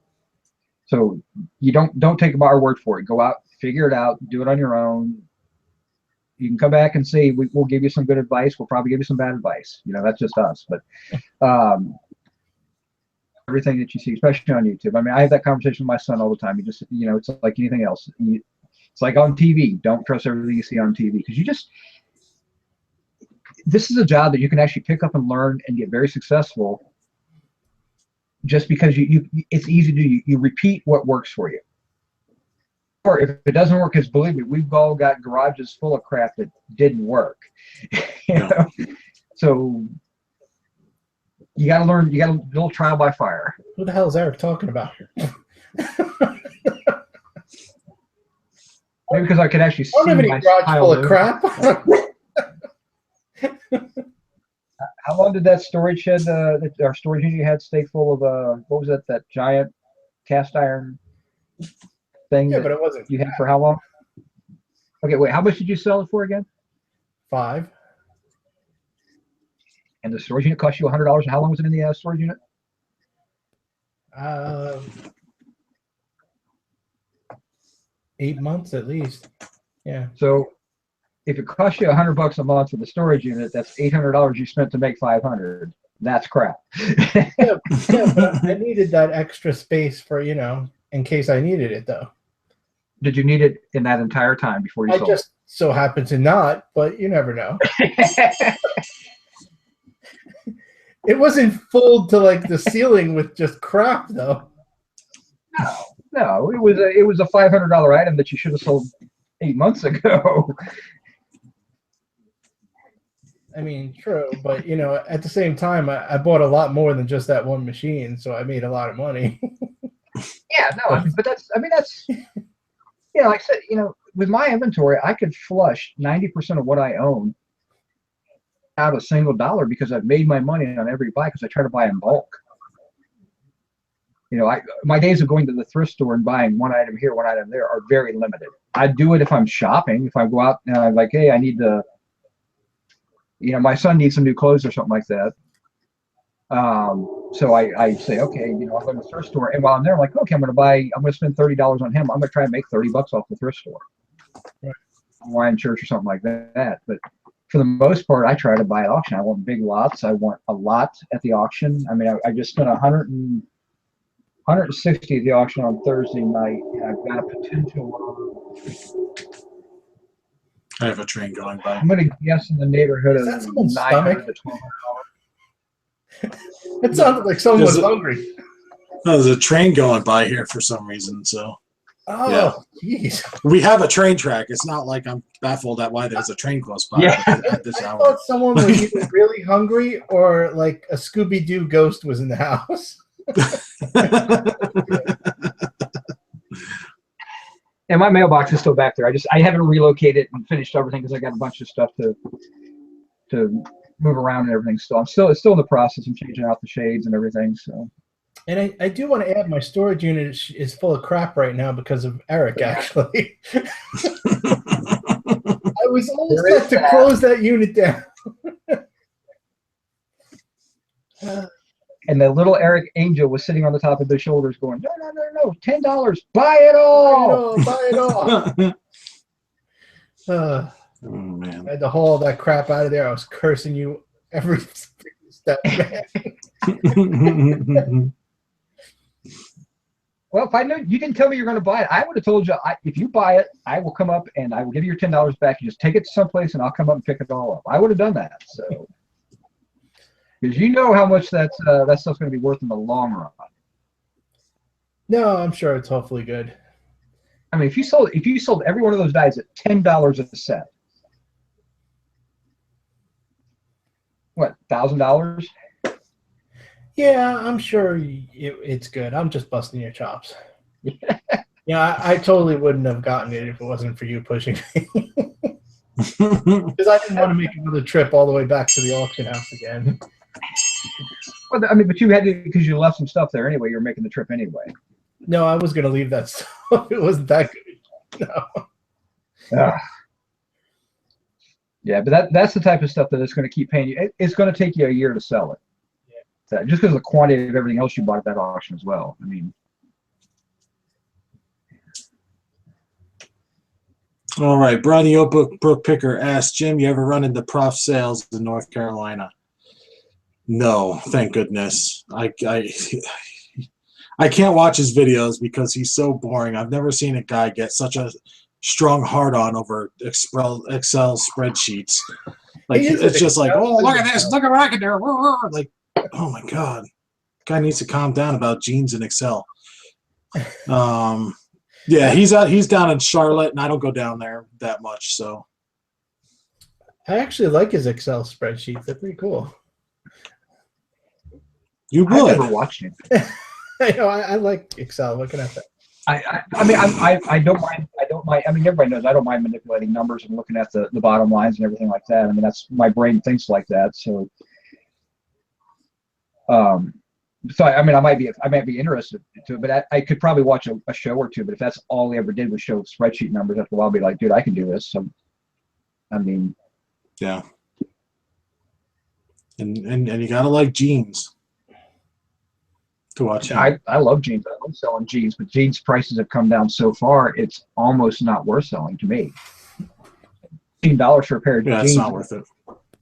So you don't take our word for it. Go out, figure it out, do it on your own. You can come back and say we'll give you some good advice. We'll probably give you some bad advice. That's just us. But everything that you see, especially on YouTube. I mean, I have that conversation with my son all the time. You just, it's like anything else. It's like on TV. Don't trust everything you see on TV, because this is a job that you can actually pick up and learn and get very successful just because it's easy to do. You repeat what works for you. Or if it doesn't work, because believe me, we've all got garages full of crap that didn't work. you know? So you got to learn. You got to do a little trial by fire. Who the hell is Eric talking about? Maybe because I could actually see I don't have any my garage style full of there. crap. How long did that storage shed, our storage unit had, stay full of what was that giant cast iron thing? Yeah, but it wasn't. You had for how long? Okay, wait. How much did you sell it for again? $5. And the storage unit cost you $100. And how long was it in the storage unit? 8 months at least. Yeah. So if it costs you $100 a month for the storage unit, that's $800 you spent to make 500. That's crap. yeah, but I needed that extra space for, in case I needed it, though. Did you need it in that entire time before you I sold just so happened to not, but you never know. it? It wasn't full to like the ceiling with just crap, though. No, it was a $500 item that you should have sold 8 months ago. I mean, true, but at the same time, I bought a lot more than just that one machine, so I made a lot of money. Yeah, no, but that's like I said, with my inventory, I could flush 90% of what I own out a single dollar because I've made my money on every buy because I try to buy in bulk. My days of going to the thrift store and buying one item here, one item there are very limited. I do it if I'm shopping. If I go out and I'm like, hey, I need to, my son needs some new clothes or something like that. So I say, okay, I'll go to the thrift store. And while I'm there, I'm like, okay, I'm going to spend $30 on him. I'm going to try and make $30 off the thrift store. Right. Wine church or something like that. But for the most part, I try to buy at auction. I want big lots. I want a lot at the auction. I mean, I just spent 160 at the auction on Thursday night, and I've got a potential. I have a train going by. I'm going to guess in the neighborhood of Is that someone's $900 stomach? to $1,200. It sounded like someone was hungry. No, there's a train going by here for some reason. So Oh, jeez. we have a train track. It's not like I'm baffled at why there's a train close by at this I hour. thought someone was either really hungry or like a Scooby-Doo ghost was in the house. And my mailbox is still back there. I haven't relocated and finished everything because I got a bunch of stuff to move around and everything. Still, it's still in the process of changing out the shades and everything. So. And I do want to add, my storage unit is full of crap right now because of Eric, actually. I was almost set to close that unit down. And the little Eric Angel was sitting on the top of their shoulders going, no, $10, buy it all. Buy it all. Oh, man. I had to haul that crap out of there. I was cursing you every step, man. Well, if I knew you didn't tell me you're going to buy it, I would have told you, if you buy it, I will come up and I will give you your $10 back. You just take it to someplace and I'll come up and pick it all up. I would have done that. So, because you know how much that stuff's going to be worth in the long run. No, I'm sure it's hopefully good. I mean, if you sold every one of those dies at $10 a set, what, $1,000? Yeah, I'm sure it's good. I'm just busting your chops. Yeah, I totally wouldn't have gotten it if it wasn't for you pushing me. Because I didn't want to make another trip all the way back to the auction house again. Well, I mean, but you had to, because you left some stuff there anyway. You're making the trip anyway. No, I was going to leave that stuff. It wasn't that good. No. Yeah, but that's the type of stuff that it's going to keep paying you. It's going to take you a year to sell it. Yeah. Just because of the quantity of everything else you bought at that auction as well. I mean. All right, Bronny Brook Picker asked, Jim, you ever run into Prof Sales in North Carolina? No, thank goodness. I can't watch his videos because he's so boring. I've never seen a guy get such a strong hard on over Excel spreadsheets. Like it's just like, oh, look at this, look at what I can do. Like, oh my god, guy needs to calm down about jeans and Excel. Yeah, he's down in Charlotte, and I don't go down there that much. So I actually like his Excel spreadsheets. They're pretty cool. You I've would. never watched him. I like Excel. Looking at that. I mean, I don't mind. I don't mind. I mean, everybody knows I don't mind manipulating numbers and looking at the bottom lines and everything like that. I mean, that's my brain thinks like that. So, I mean, I might be interested to it, but I could probably watch a show or two. But if that's all he ever did was show spreadsheet numbers, after a while, I'll be like, dude, I can do this. So, I mean, Yeah. And you gotta like jeans to watch him. I love jeans. I love selling jeans, but jeans prices have come down so far, it's almost not worth selling to me. $15 for a pair of Yeah, jeans. it's not worth it.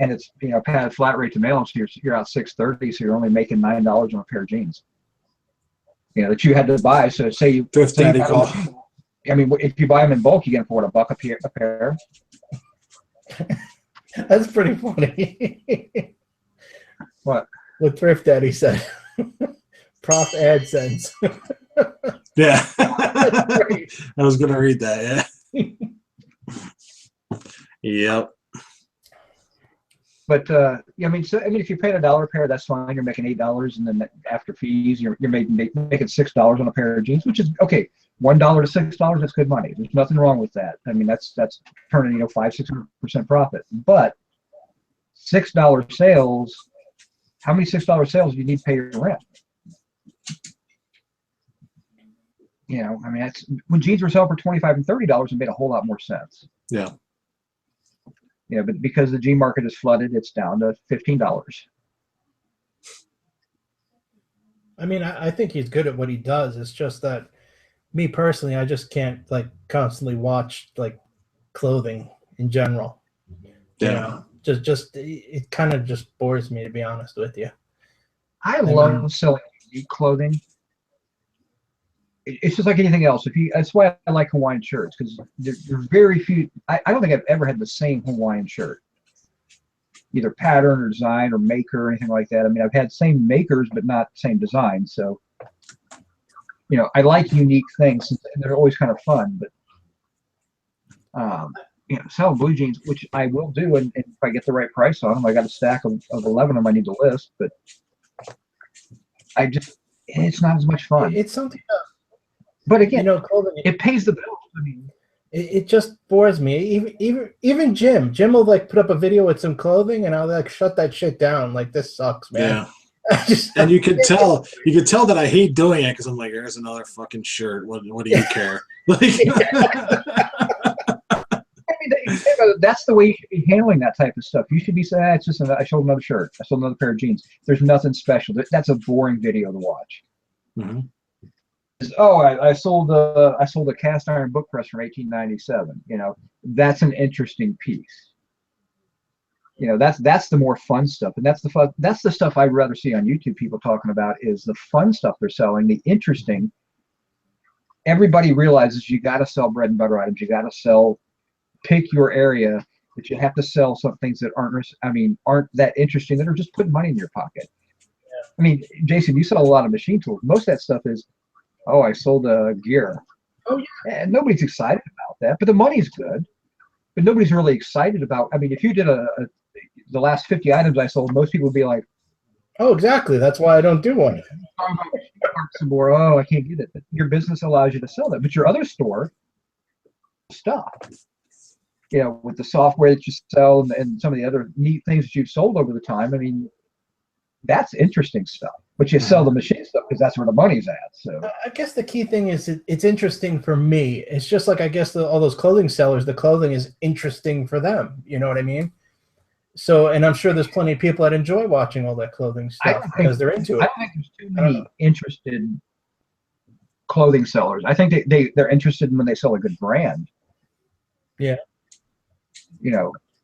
And it's padded flat rate to mail, so you're out $6.30, so you're only making $9 on a pair of jeans. That you had to buy. So say you Thrift daddy call. I mean, if you buy them in bulk, you get them for what, $1 a pair. That's pretty funny. What? What Thrift Daddy said. Prof AdSense. Yeah. I was gonna read that. Yeah. Yep. But I mean, if you paid $1 a pair, that's fine. You're making $8, and then after fees, you're making $6 on a pair of jeans, which is okay. $1 to $6, that's good money. There's nothing wrong with that. I mean, that's turning 500-600% profit. But $6 sales, how many $6 sales do you need to pay your rent? I mean, that's when jeans were selling for $25 and $30, it made a whole lot more sense. Yeah. But because the jean market is flooded, it's down to $15. I mean, I think he's good at what he does. It's just that me personally, I just can't constantly watch clothing in general. Yeah. Just it kind of just bores me, to be honest with you. I love selling unique clothing. It's just like anything else. That's why I like Hawaiian shirts, because there's very few. I don't think I've ever had the same Hawaiian shirt, either pattern or design or maker or anything like that. I mean, I've had same makers, but not same design. So, I like unique things, and they're always kind of fun. But selling blue jeans, which I will do, and if I get the right price on them, I got a stack of 11 of them I need to list. But it's not as much fun. It's something. But again, clothing, it pays the bills. I mean, it just bores me. Even Jim will put up a video with some clothing, and I'll shut that shit down. This sucks, man. Yeah. And you could tell that I hate doing it because I'm like, here's another fucking shirt. What do you care? That's the way you should be handling that type of stuff. You should be saying, it's just I sold another shirt. I sold another pair of jeans. There's nothing special. That's a boring video to watch. Mm-hmm. I sold a cast iron book press from 1897. That's an interesting piece. That's the more fun stuff, and that's the stuff I'd rather see on YouTube. People talking about is the fun stuff they're selling, the interesting. Everybody realizes you got to sell bread and butter items. You got to pick your area, but you have to sell some things that aren't that interesting, that are just putting money in your pocket. Yeah. I mean, Jason, you sell a lot of machine tools. Most of that stuff is, I sold a gear. Oh yeah. And nobody's excited about that, but the money's good. But nobody's really excited about. I mean, if you did the last 50 items I sold, most people would be like, "Oh, exactly. That's why I don't do one." Some more. I can't get it. But your business allows you to sell that, but your other store, stop. With the software that you sell and some of the other neat things that you've sold over the time. I mean, that's interesting stuff. But you sell the machine stuff because that's where the money's at. So I guess the key thing is it's interesting for me. It's just I guess all those clothing sellers, the clothing is interesting for them. You know what I mean? So, and I'm sure there's plenty of people that enjoy watching all that clothing stuff because they're into it. I don't think there's too many interested clothing sellers. I think they're interested in when they sell a good brand. Yeah.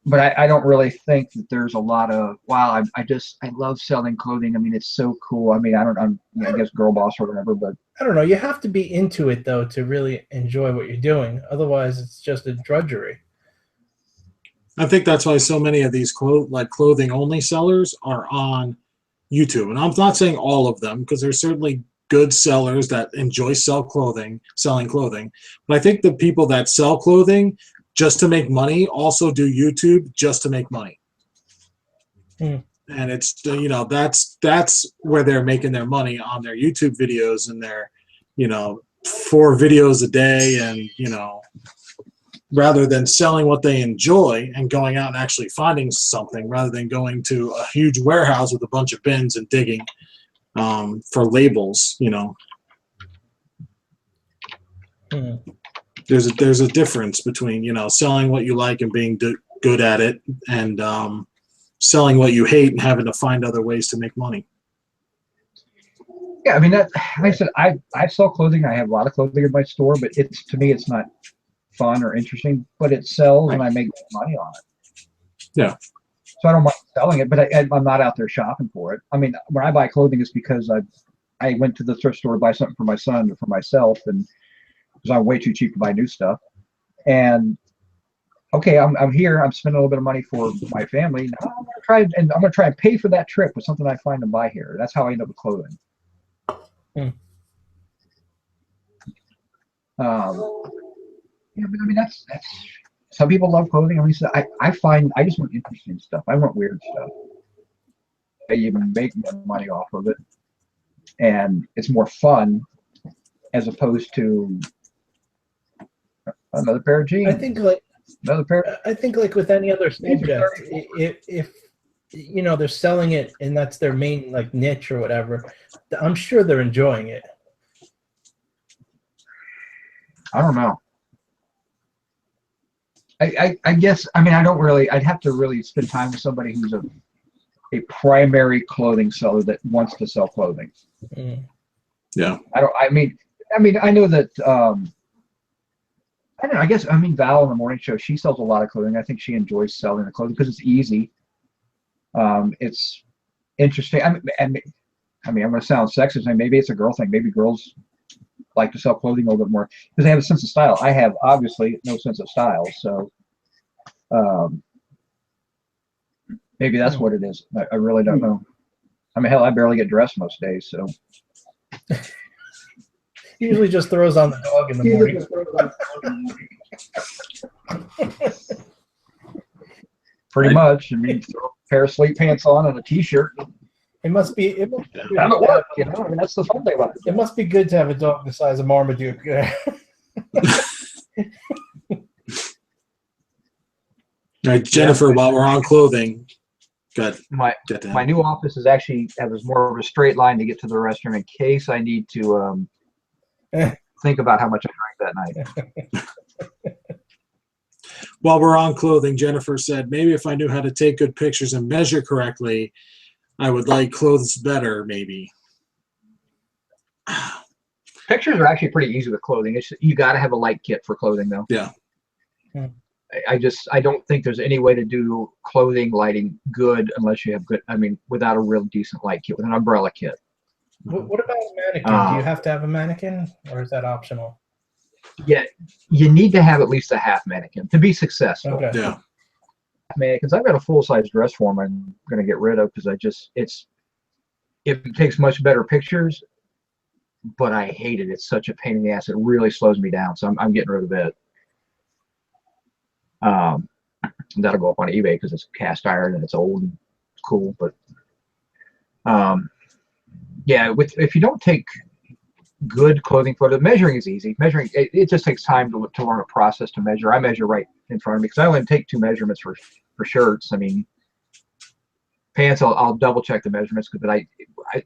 But I don't really think that there's a lot of, I love selling clothing. I mean, it's so cool. I mean, I guess girl boss or whatever, but I don't know. You have to be into it though to really enjoy what you're doing. Otherwise, it's just a drudgery. I think that's why so many of these clothing only sellers are on YouTube. And I'm not saying all of them, because there's certainly good sellers that enjoy selling clothing. But I think the people that sell clothing just to make money also do YouTube just to make money. And it's, that's where they're making their money, on their YouTube videos and their, 4 videos a day, and, rather than selling what they enjoy and going out and actually finding something, rather than going to a huge warehouse with a bunch of bins and digging for labels. There's a difference between selling what you like and being good at it, and selling what you hate and having to find other ways to make money. Yeah, I mean, like I said, I sell clothing. I have a lot of clothing in my store, but to me it's not fun or interesting, but it sells and I make money on it. Yeah. So I don't mind selling it, but I'm not out there shopping for it. I mean, when I buy clothing, it's because I went to the thrift store to buy something for my son or for myself, and because I'm way too cheap to buy new stuff. And okay, I'm here. I'm spending a little bit of money for my family. Now I'm gonna try and pay for that trip with something I find to buy here. That's how I end up with clothing. Yeah, but I mean that's some people love clothing. I mean, I find I just want interesting stuff. I want weird stuff. I even make money off of it, and it's more fun as opposed to another pair of jeans. I think like with any other subject, if they're selling it and that's their main like niche or whatever, I'm sure they're enjoying it. I don't know. I guess, I mean, I'd have to really spend time with somebody who's a primary clothing seller that wants to sell clothing. Yeah. I mean, I know that, I don't know, I guess, Val on the morning show, she sells a lot of clothing. I think she enjoys selling the clothing because it's easy. It's interesting. I'm going to sound sexist, and maybe it's a girl thing. Maybe girls like to sell clothing a little bit more because they have a sense of style. I have obviously no sense of style, so maybe that's what it is. I really don't know. I mean, hell, I barely get dressed most days, so. He usually just throws on the dog in the morning. Pretty much. I mean, throw a pair of sleep pants on and a t-shirt. It must be I'm at work, I mean, that's the fun thing about it. It must be good to have a dog the size of Marmaduke. All right, Jennifer, while we're on clothing, good. My new office is actually has more of a straight line to get to the restroom in case I need to think about how much I drank that night. While we're on clothing, Jennifer said, maybe if I knew how to take good pictures and measure correctly, I would like clothes better, maybe. Pictures are actually pretty easy with clothing. You got to have a light kit for clothing, though. Yeah. I don't think there's any way to do clothing lighting good unless you have good, without a real decent light kit, with an umbrella kit. What about a mannequin? Do you have to have a mannequin, or is that optional? Yeah, you need to have at least a half mannequin to be successful. Okay. Yeah. Mannequins. I've got a full-size dress form I'm going to get rid of because it takes much better pictures, but I hate it. It's such a pain in the ass. It really slows me down, so I'm getting rid of it. That'll go up on eBay because it's cast iron and it's old and it's cool. But yeah, if you don't take good clothing photos, measuring is easy. Measuring it just takes time to learn a process to measure. I measure right in front of me because I only take 2 measurements for shirts. I mean, pants I'll double check the measurements, but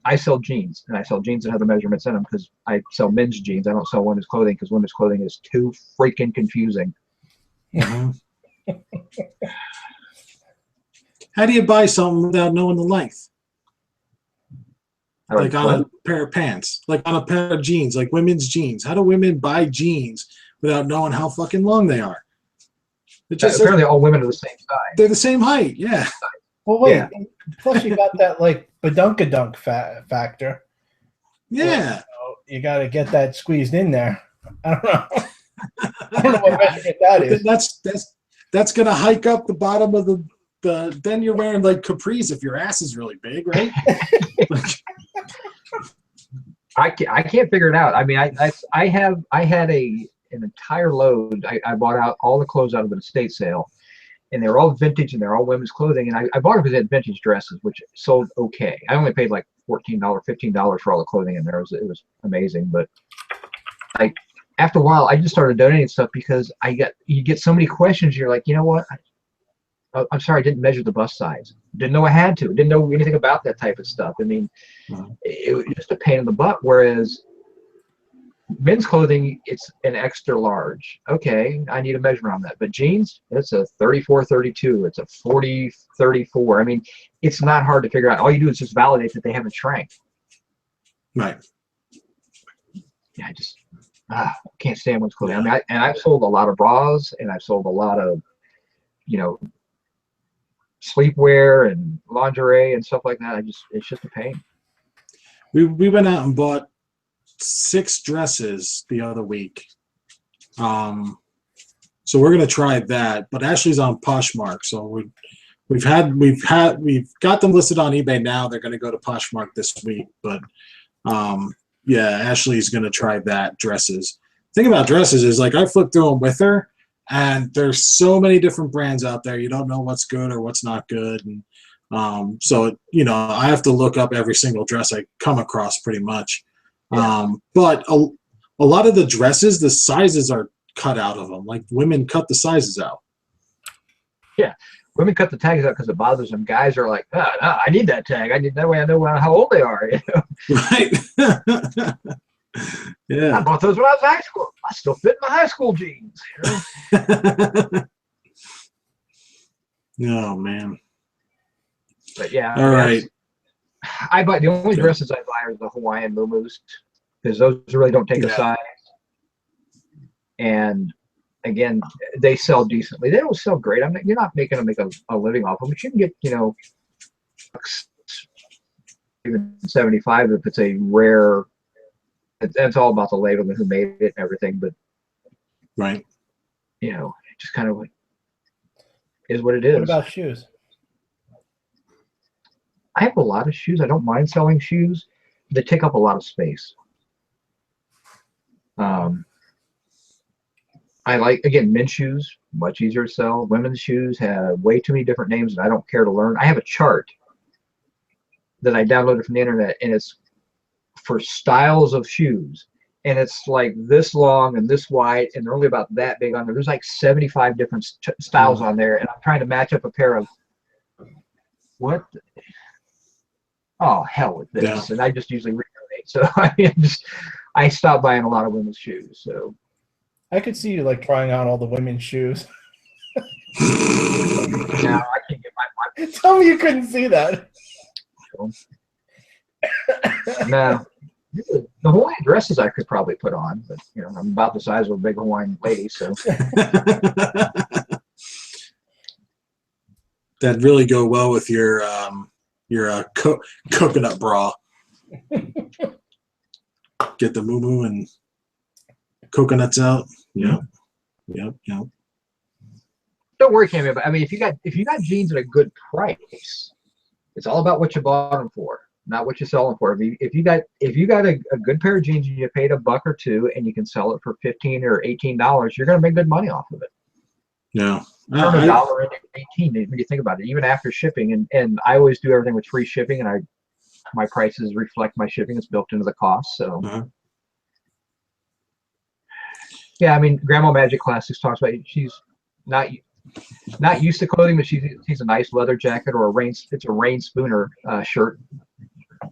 I sell jeans, and I sell jeans that have the measurements in them because I sell men's jeans. I don't sell women's clothing because women's clothing is too freaking confusing. How do you buy something without knowing the length? Like on a pair of pants, like on a pair of jeans, like women's jeans. How do women buy jeans without knowing how fucking long they are? Apparently all women are the same size. They're the same height, yeah. Well, wait. Yeah. Plus, you got that like badunkadunk factor. Yeah. you got to get that squeezed in there. I don't know. I don't know what measurement that is. That's gonna hike up the bottom of the. Then you're wearing like capris if your ass is really big, right? I can't figure it out. I mean, I had an entire load. I bought out all the clothes out of an estate sale, and they were all vintage and they're all women's clothing. And I bought it because they had vintage dresses, which sold okay. I only paid like $14, $15 for all the clothing in there. It was amazing. But after a while, I just started donating stuff because you get so many questions. You're like, you know what? I'm sorry, I didn't measure the bust size. Didn't know I had to. Didn't know anything about that type of stuff. I mean, it was just a pain in the butt. Whereas men's clothing, it's an extra large. Okay, I need a measurement on that. But jeans, it's a 34-32. It's a 40-34. I mean, it's not hard to figure out. All you do is just validate that they haven't shrank. Right. Yeah, I just can't stand men's clothing. I mean, I've sold a lot of bras, and I've sold a lot of, sleepwear and lingerie and stuff like that. It's just a pain. We went out and bought 6 dresses the other week. So we're gonna try that. But Ashley's on Poshmark, so we've got them listed on eBay now. They're gonna go to Poshmark this week. But yeah, Ashley's gonna try that dresses. The thing about dresses is like I flipped through them with her. And there's so many different brands out there. You don't know what's good or what's not good. And so, I have to look up every single dress I come across pretty much. Yeah. But a lot of the dresses, the sizes are cut out of them. Like women cut the sizes out. Yeah. Women cut the tags out because it bothers them. Guys are like, no, I need that tag. I need that way I know how old they are. Right. Yeah. I bought those when I was in high school. I still fit my high school jeans. Oh man. But yeah. All right. I buy the only dresses I buy are the Hawaiian muumuus because those really don't take a size. And again, they sell decently. They don't sell great. You're not making them make a living off them, but you can get even 75 if it's a rare. It's all about the label and who made it and everything, but right, it just kind of is what it is. What about shoes? I have a lot of shoes. I don't mind selling shoes. They take up a lot of space. I like, again, men's shoes, much easier to sell. Women's shoes have way too many different names that I don't care to learn. I have a chart that I downloaded from the internet, and it's for styles of shoes, and it's like this long and this wide, and they're only about that big on there. There's like 75 different styles on there, and I'm trying to match up a pair of oh hell with this. And I just usually redonate. So I stopped buying a lot of women's shoes. So I could see you like trying on all the women's shoes. Now I can't get my Tell me you couldn't see that. No. The Hawaiian dresses I could probably put on, but I'm about the size of a big Hawaiian lady, so that'd really go well with your coconut bra. Get the muumuu and coconuts out. Yep. Don't worry, Cammy. But I mean, if you got jeans at a good price, it's all about what you bought them for, not what you sell them for. If you got a good pair of jeans and you paid $1 or $2 and you can sell it for $15 or $18, you're going to make good money off of it. Yeah. Turn $1 into 18 when you think about it, even after shipping. And I always do everything with free shipping, and my prices reflect my shipping. It's built into the cost. So yeah, I mean, Grandma Magic Classics talks about she's not used to clothing, but she sees a nice leather jacket or it's a Rain Spooner shirt.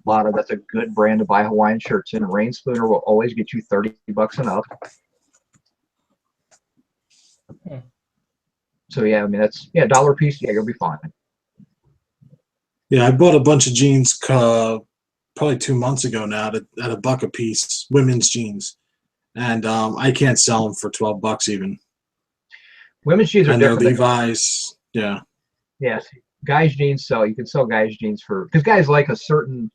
That's a good brand to buy Hawaiian shirts in. A Rain Spooner will always get you $30 and up. So yeah, I mean $1 a piece. Yeah, you'll be fine. Yeah, I bought a bunch of jeans probably 2 months ago now at $1 a piece, women's jeans, and I can't sell them for $12 even. Women's jeans are different. Levi's, yeah. Yes, guys' jeans sell. You can sell guys' jeans because guys like a certain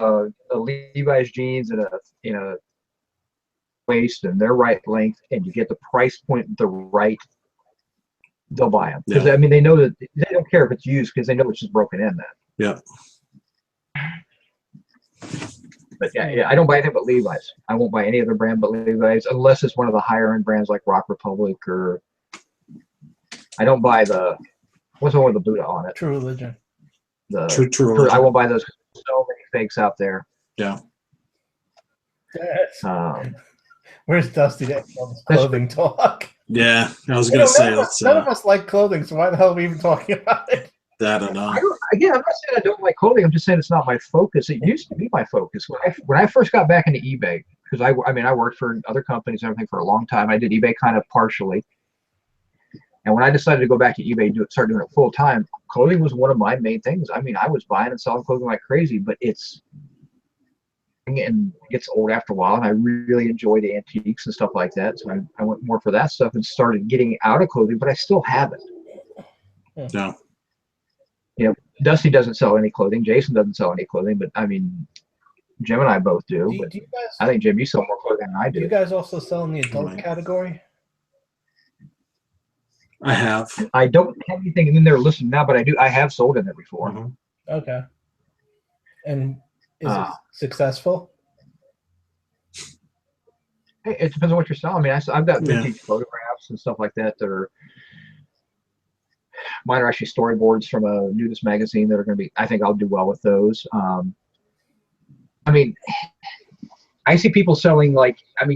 a Levi's jeans and a waist and their right length, and you get the price point the right, they'll buy them because Yeah. I mean they know that they don't care if it's used because they know it's just broken in then. Yeah. But yeah, I don't buy anything but Levi's. I won't buy any other brand but Levi's unless it's one of the higher end brands like Rock Republic, or I don't buy what's the one with the Buddha on it? True Religion. True Religion. I won't buy those. So many fakes out there. Yeah. Where's Dusty to end all this clothing talk? Yeah, I was gonna say none of us like clothing, so why the hell are we even talking about it? I don't know. Again, I'm not saying I don't like clothing. I'm just saying it's not my focus. It used to be my focus when I first got back into eBay, because I mean I worked for other companies and everything for a long time. I did eBay kind of partially, and when I decided to go back to eBay and start doing it full time, clothing was one of my main things. I mean, I was buying and selling clothing like crazy, but it's old after a while, and I really enjoy the antiques and stuff like that. So I went more for that stuff and started getting out of clothing, but I still haven't. No. You know, Dusty doesn't sell any clothing. Jason doesn't sell any clothing, but I mean, Jim and I both do. But you guys, I think Jim, you sell more clothing than I do. you guys also sell in the adult category? I have. I don't have anything in there listed now, but I do. I have sold in there before. Mhm. Okay. And is it successful? It depends on what you're selling. I mean, I've got vintage photographs and stuff like that mine are actually storyboards from a nudist magazine that are going to be, I think I'll do well with those. I mean, I see people selling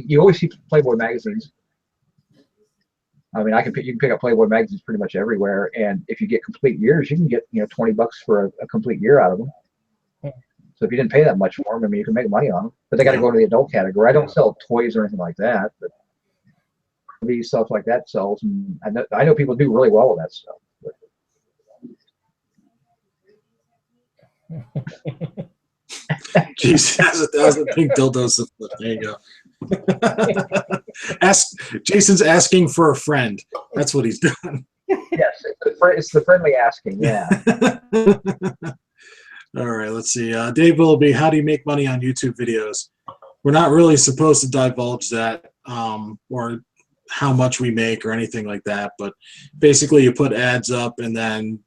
you always see Playboy magazines. I mean, you can pick up Playboy magazines pretty much everywhere. And if you get complete years, you can get, $20 for a complete year out of them. So if you didn't pay that much for them, I mean, you can make money on them, but they got to go to the adult category. I don't sell toys or anything like that, but stuff like that sells. And I know people do really well with that stuff. Jeez, has 1,000 pink dildos to flip. There you go. Jason's asking for a friend. That's what he's doing. Yes, it's the friendly asking. Yeah. All right, let's see. Dave Willoughby, how do you make money on YouTube videos? We're not really supposed to divulge that or how much we make or anything like that, but basically you put ads up, and then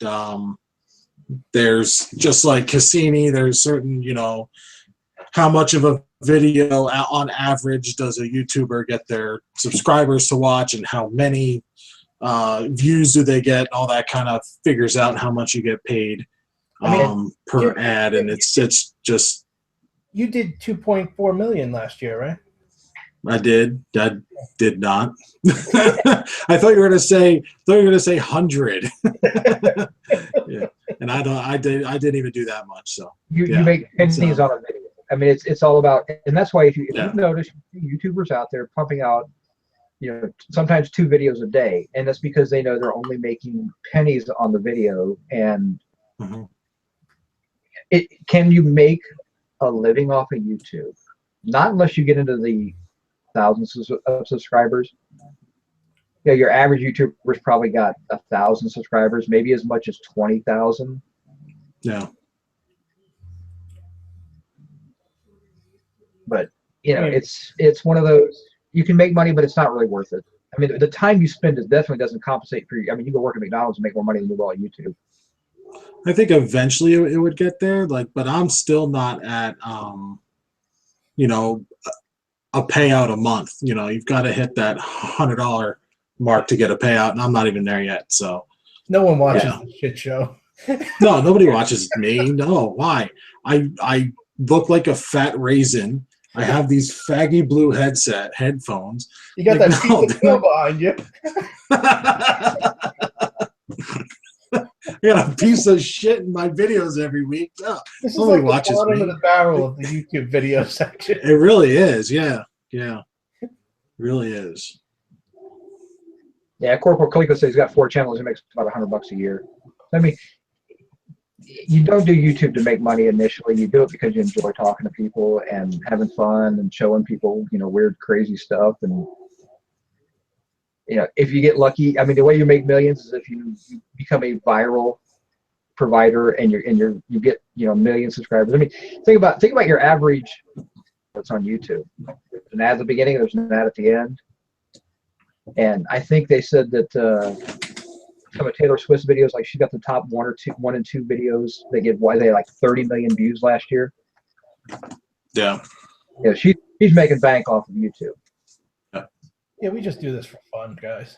there's, just like Cassini, there's certain, how much of a video on average does a YouTuber get their subscribers to watch, and how many views do they get, all that kind of figures out how much you get paid per ad, and it's just. You did 2.4 million last year, right? I did not. I thought you were going to say 100. Yeah, and I didn't even do that much. So you make pennies on a video. I mean, it's all about, and that's why if you've noticed, YouTubers out there pumping out, sometimes 2 videos a day, and that's because they know they're only making pennies on the video. And can you make a living off of YouTube? Not unless you get into the thousands of subscribers. Your average YouTuber's probably got 1,000 subscribers, maybe as much as 20,000. Yeah. But it's one of those, you can make money, but it's not really worth it. I mean, the time you spend definitely doesn't compensate for you. I mean, you go work at McDonald's and make more money than you will at YouTube. I think eventually it would get there, but I'm still not at a payout a month. You've got to hit that $100 mark to get a payout, and I'm not even there yet. So no one watches the shit show. No, nobody watches me. No, why? I look like a fat raisin. I have these faggy blue headphones. You got that piece of tail behind you. I got a piece of shit in my videos every week. Oh, this is nobody like watches the bottom me. of the barrel of the YouTube video section. It really is. Yeah. Really is. Yeah, Corporal Coleco says he's got 4 channels. He makes about $100 a year. I mean, you don't do YouTube to make money initially. You do it because you enjoy talking to people and having fun and showing people, weird, crazy stuff. And if you get lucky, I mean, the way you make millions is if you become a viral provider and you get, you know, a million subscribers. I mean, think about your average what's on YouTube. There's an ad at the beginning, there's an ad at the end. And I think they said that some of Taylor Swift's videos, like she got the top one and two videos. They had like 30 million views last year. Yeah. Yeah, she's making bank off of YouTube. Yeah, we just do this for fun, guys.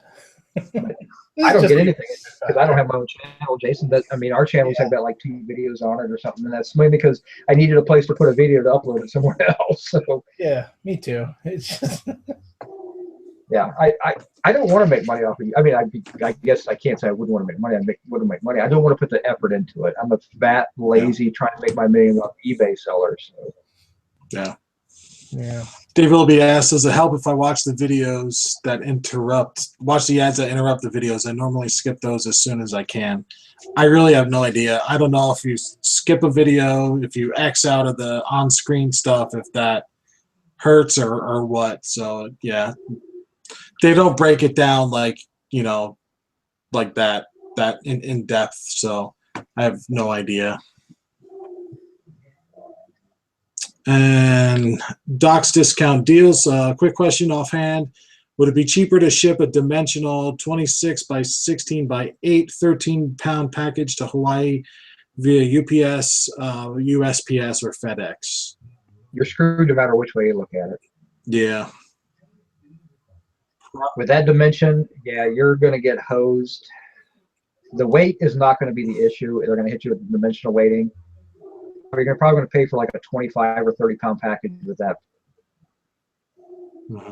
I don't get anything because I don't have my own channel. Jason does. I mean, our channel's have got like 2 videos on it or something, and that's mainly because I needed a place to put a video to upload it somewhere else. So yeah, me too. It's just yeah, I don't want to make money off of you. I mean, I guess I can't say I wouldn't want to make money. Wouldn't make money. I don't want to put the effort into it. I'm a fat, lazy, trying to make my millions off eBay sellers. So. Yeah. yeah. Dave Willoughby asks, does it help if I watch the videos that watch the ads that interrupt the videos? I normally skip those as soon as I can. I really have no idea. I don't know if you skip a video, if you X out of the on-screen stuff, if that hurts or what. So, yeah. They don't break it down like, you know, like that in depth. So I have no idea. And Doc's Discount Deals, quick question offhand. Would it be cheaper to ship a dimensional 26 by 16 by 8 13-pound package to Hawaii via UPS, USPS, or FedEx? You're screwed no matter which way you look at it. Yeah. With that dimension, yeah, you're going to get hosed. The weight is not going to be the issue. They're going to hit you with the dimensional weighting. You're probably going to pay for like a 25 or 30-pound package with that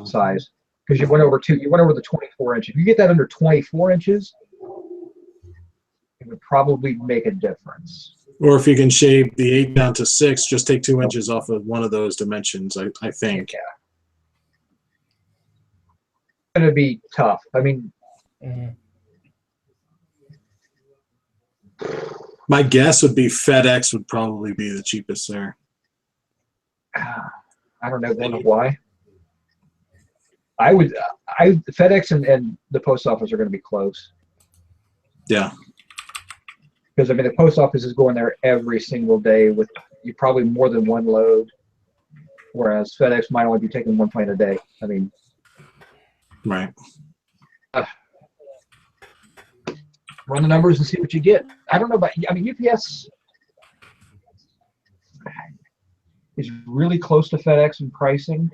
size because you went over the 24 inch. If you get that under 24 inches, it would probably make a difference. Or if you can shave the 8 down to 6, just take 2 inches off of one of those dimensions, I think. Yeah. It's going to be tough. I mean, my guess would be FedEx would probably be the cheapest there. I don't know why. FedEx and the post office are going to be close. Yeah. Because I mean, the post office is going there every single day with you probably more than one load, whereas FedEx might only be taking one plane a day. I mean, right. Run the numbers and see what you get. I don't know about. I mean, UPS is really close to FedEx in pricing,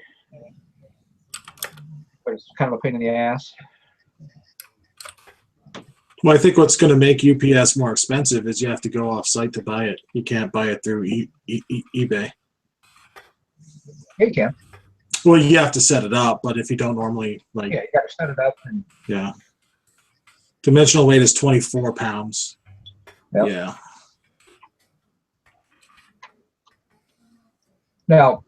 but it's kind of a pain in the ass. Well, I think what's going to make UPS more expensive is you have to go off-site to buy it. You can't buy it through eBay. Yeah, you can. Well, you have to set it up, but if you don't normally, like... Yeah, you got to set it up. And yeah. Dimensional weight is 24 pounds. Yep. Yeah. Now,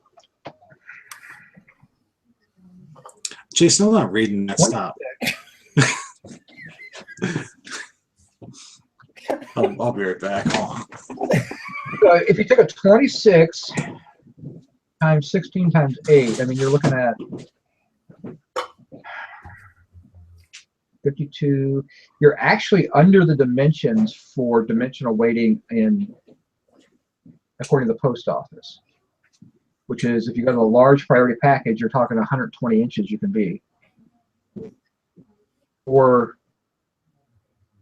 Jason, I'm not reading that. Stop. I'll be right back. Hold on. If you took a 26 times 16 times 8, I mean, you're looking at 52. You're actually under the dimensions for dimensional weighting according to the post office, which is if you go to a large priority package, you're talking 120 inches you can be. Or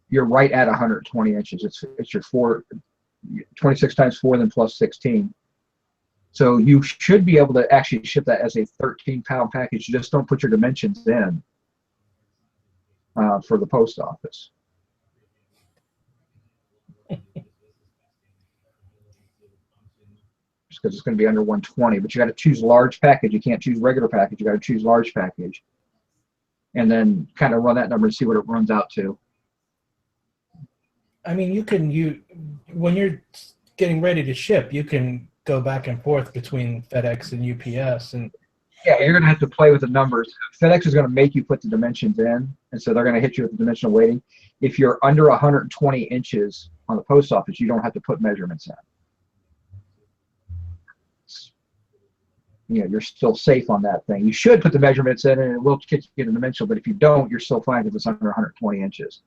you're right at 120 inches. It's your 26 times 4 then plus 16. So you should be able to actually ship that as a 13-pound package. You just don't put your dimensions in for the post office. Just because it's going to be under 120, but you got to choose large package. You can't choose regular package. You got to choose large package, and then kind of run that number and see what it runs out to. I mean, when you're getting ready to ship, you can go back and forth between FedEx and UPS, and yeah, you're going to have to play with the numbers. FedEx is going to make you put the dimensions in, and so they're going to hit you with the dimensional weighting. If you're under 120 inches on the post office, you don't have to put measurements in. You're still safe on that thing. You should put the measurements in, and it will kick you in the dimensional, but if you don't, you're still fine because it's under 120 inches.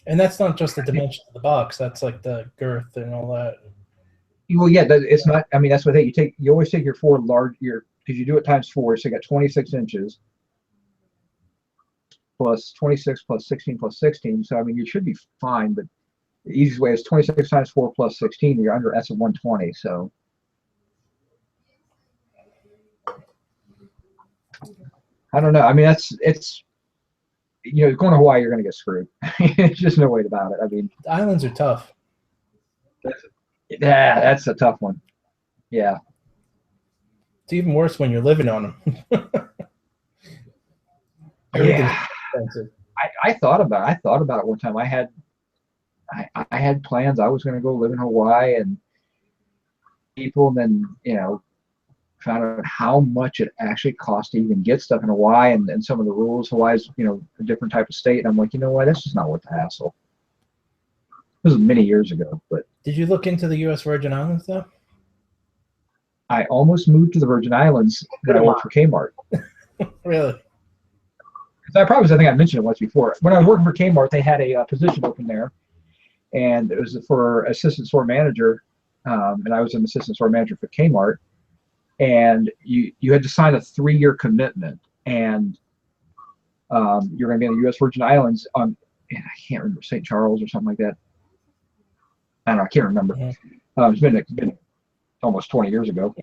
And that's not just the dimension of the box. That's like the girth and all that. Well, yeah, it's not. I mean, that's what you always take your because you do it times 4, so you got 26 inches plus 26 plus 16 plus 16. So I mean, you should be fine. But the easiest way is 26 times 4 plus 16. You're under S of 120. So I don't know. I mean, it's going to Hawaii, you're going to get screwed. There's just no way about it. I mean, The islands are tough. Yeah, that's a tough one. Yeah. It's even worse when you're living on them. Everything's Yeah. expensive. I thought about it one time. I had plans. I was going to go live in Hawaii and people, and then found out how much it actually costs to even get stuff in Hawaii, and some of the rules. Hawaii's a different type of state, and I'm like, you know what? That's just not worth the hassle. This was many years ago, but Did you look into the U.S. Virgin Islands though? I almost moved to the Virgin Islands when I worked for Kmart. Really? I think I mentioned it once before. When I was working for Kmart, they had a position open there, and it was for assistant store manager, and I was an assistant store manager for Kmart. And you had to sign a 3-year commitment, and you're going to be in the U.S. Virgin Islands I can't remember, St. Charles or something like that. I don't know, I can't remember. Mm-hmm. It's been almost 20 years ago.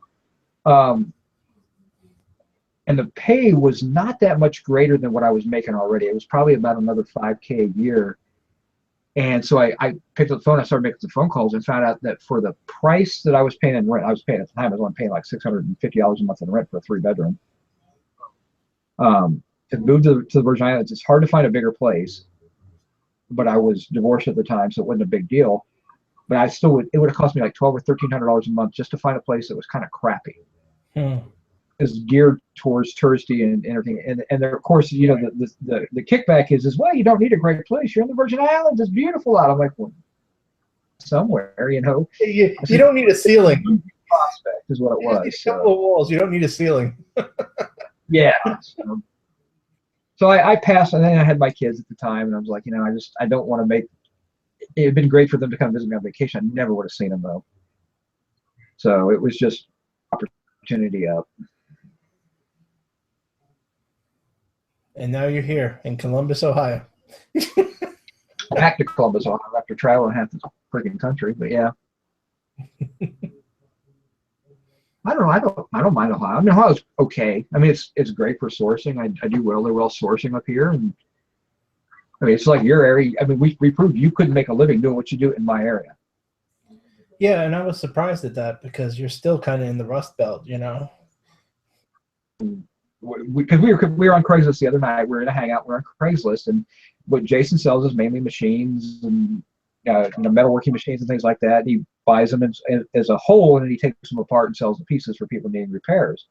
And the pay was not that much greater than what I was making already. It was probably about another $5K a year. And so I picked up the phone. I started making some phone calls and found out that for the price that I was paying in rent, I was paying at the time, I was only paying like $650 a month in rent for a 3-bedroom. To move to the Virgin Islands, it's hard to find a bigger place. But I was divorced at the time, so it wasn't a big deal. But it would have cost me like $1,200 or $1,300 a month just to find a place that was kind of crappy. Is geared towards touristy and everything, and there, of course, the kickback is well, you don't need a great place. You're in the Virgin Islands. It's beautiful out. I'm like, well, somewhere, You don't need a ceiling. Prospect is what it was. A couple of walls. You don't need a ceiling. Yeah. So I passed, and then I had my kids at the time, and I was like, I don't want to make. It had been great for them to come visit me on vacation. I never would have seen them though. So it was just opportunity up. And now you're here in Columbus, Ohio. Back to Columbus, Ohio after traveling half the freaking country, but yeah. I don't mind Ohio. I mean, Ohio's okay. I mean, it's great for sourcing. I do really well sourcing up here, and I mean, it's like your area. I mean, we proved you couldn't make a living doing what you do in my area. Yeah, and I was surprised at that because you're still kind of in the Rust Belt, Because we were on Craigslist the other night. We were in a hangout. We're on Craigslist, and what Jason sells is mainly machines and metalworking machines and things like that. He buys them as a whole, and then he takes them apart and sells the pieces for people needing repairs.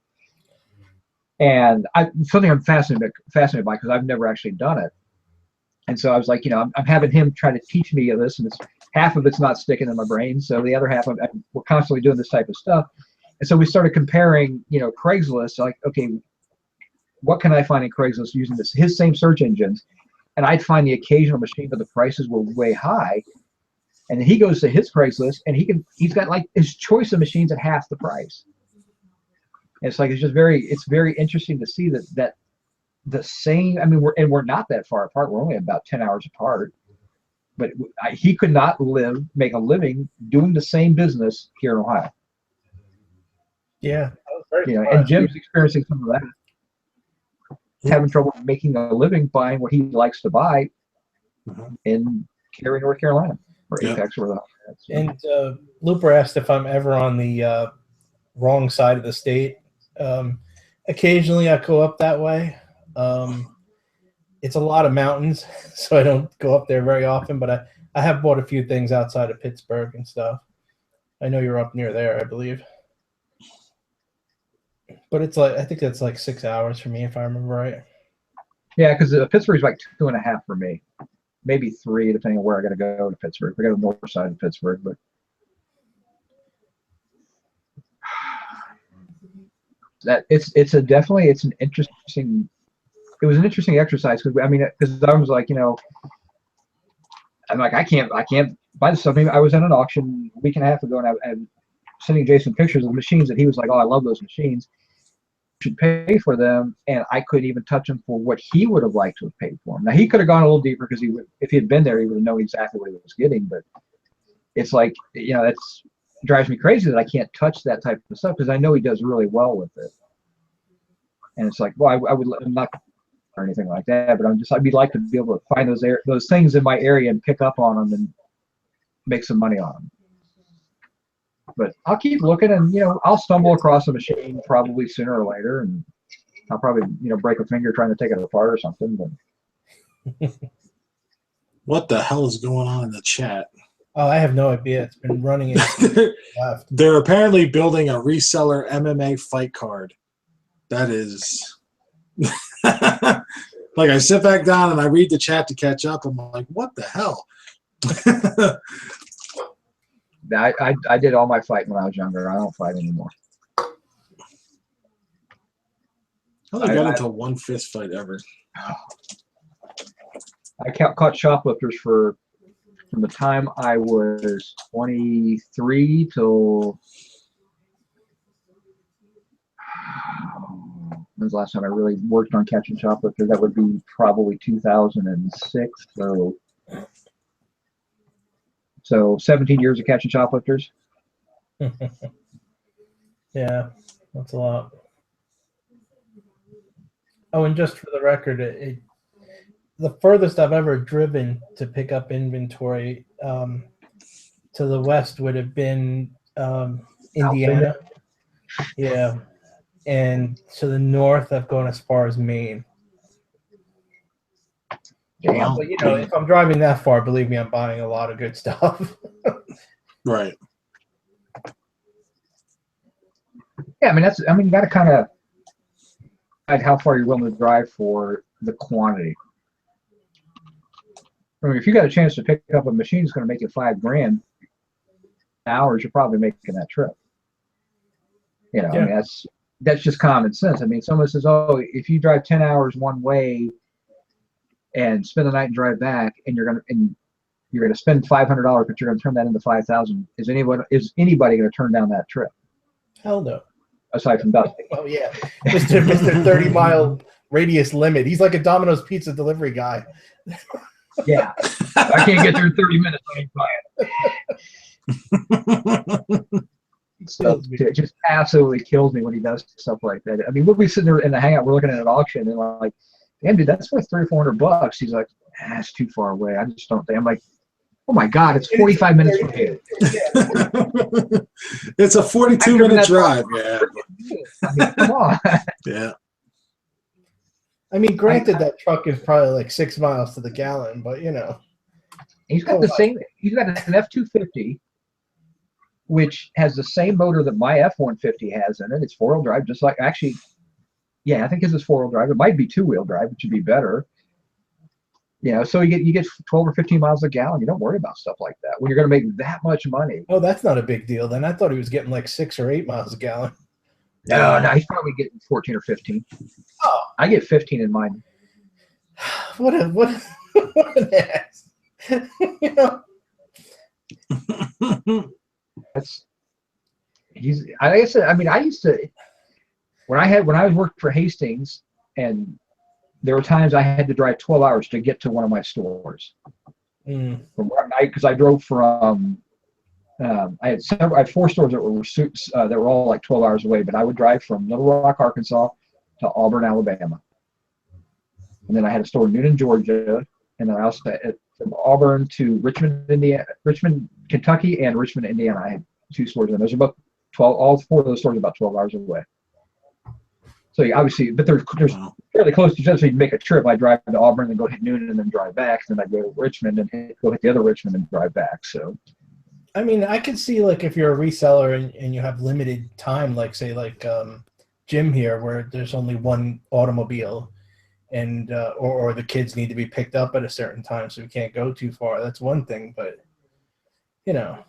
And something I'm fascinated by because I've never actually done it. And so I was like, I'm having him try to teach me this, and half of it's not sticking in my brain. So the other half, we're constantly doing this type of stuff. And so we started comparing, Craigslist, like, okay, what can I find in Craigslist using his same search engines? And I'd find the occasional machine, but the prices were way high. And then he goes to his Craigslist, and he's got like his choice of machines at half the price. And it's like, it's very interesting to see that the same, I mean, we're not that far apart. We're only about 10 hours apart, but he could not make a living doing the same business here in Ohio. Yeah. And Jim's experiencing some of that. He's having trouble making a living buying what he likes to buy in Cary, North Carolina, or Apex, or that. And Looper asked if I'm ever on the wrong side of the state. Occasionally I go up that way. It's a lot of mountains, so I don't go up there very often, but I have bought a few things outside of Pittsburgh and stuff. I know you're up near there, I believe. But I think that's like 6 hours for me, if I remember right. Yeah, because Pittsburgh's like 2.5 for me, maybe 3, depending on where I got to go to Pittsburgh. I got to the north side of Pittsburgh, but it's an interesting. It was an interesting exercise because I was like, I'm like, I can't buy this stuff. Maybe I was at an auction a week and a half ago, and I'm sending Jason pictures of the machines that he was like, oh, I love those machines. Should pay for them, and I couldn't even touch them for what he would have liked to have paid for them. Now he could have gone a little deeper because if he had been there, he would have known exactly what he was getting. But it's like, you know, that's drives me crazy that I can't touch that type of stuff because I know he does really well with it. And it's like, well, I'm not or anything like that, but I'd be like to be able to find those things in my area and pick up on them and make some money on them. But I'll keep looking, and I'll stumble across a machine probably sooner or later, and I'll probably break a finger trying to take it apart or something. But what the hell is going on in the chat? Oh, I have no idea. It's been running in left. They're apparently building a reseller MMA fight card. That is like I sit back down and I read the chat to catch up. I'm like, what the hell? I did all my fighting when I was younger. I don't fight anymore. I only got into one fist fight ever. I caught shoplifters from the time I was 23 till when was the last time I really worked on catching shoplifters? That would be probably 2006. So 17 years of catching shoplifters. Yeah, that's a lot. Oh, and just for the record, the furthest I've ever driven to pick up inventory to the west would have been Indiana. Yeah. And to the north, I've gone as far as Maine. Damn. But if I'm driving that far, believe me, I'm buying a lot of good stuff. Right. Yeah, you got to kind of decide how far you're willing to drive for the quantity. I mean, if you got a chance to pick up a machine that's going to make you $5,000 hours, you're probably making that trip. Yeah. I mean, that's just common sense. I mean, someone says, "Oh, if you drive 10 hours one way and spend the night and drive back, and you're gonna spend $500, but you're gonna turn that into $5,000, is anybody gonna turn down that trip?" Hell no. Aside from Dusty. Oh yeah, Mr. 30-mile radius limit. He's like a Domino's pizza delivery guy. Yeah, I can't get there in 30 minutes. I ain't buying it. It just absolutely kills me when he does stuff like that. I mean, we'll be sitting there in the hangout, we're looking at an auction, and I'm like, "Damn, dude, that's worth $300 or $400." He's like, "It's too far away. I just don't think." I'm like, "Oh my God, it's 45 minutes from here." It's a 42-minute drive. Yeah. I mean, come on. Yeah. I mean, granted, that truck is probably like 6 miles to the gallon, but He's got he's got an F-250, which has the same motor that my F-150 has in it. It's 4-wheel drive, just like, actually, yeah, I think his is 4-wheel drive. It might be 2-wheel drive, which would be better. So you get 12 or 15 miles a gallon. You don't worry about stuff like that when you're going to make that much money. Oh, that's not a big deal. Then I thought he was getting like 6 or 8 miles a gallon. No, he's probably getting 14 or 15. Oh, I get 15 in mine. What an ass. Like I said, I mean, I used to, when I was working for Hastings, and there were times I had to drive 12 hours to get to one of my stores. Because I drove from, I had 4 stores that were all like 12 hours away, but I would drive from Little Rock, Arkansas to Auburn, Alabama. And then I had a store in Newnan, Georgia, and then I also had from Auburn to Richmond, Kentucky, and Richmond, Indiana. I had 2 stores, and there's about 12. All 4 of those stores are about 12 hours away. So obviously, but they're fairly close to each other. So you make a trip. I drive to Auburn, then go hit Newnan, and then drive back. Then I go to Richmond and go hit the other Richmond and drive back. So, I mean, I could see like if you're a reseller and you have limited time, like say like Jim here, where there's only one automobile, and or the kids need to be picked up at a certain time, so we can't go too far. That's one thing, but I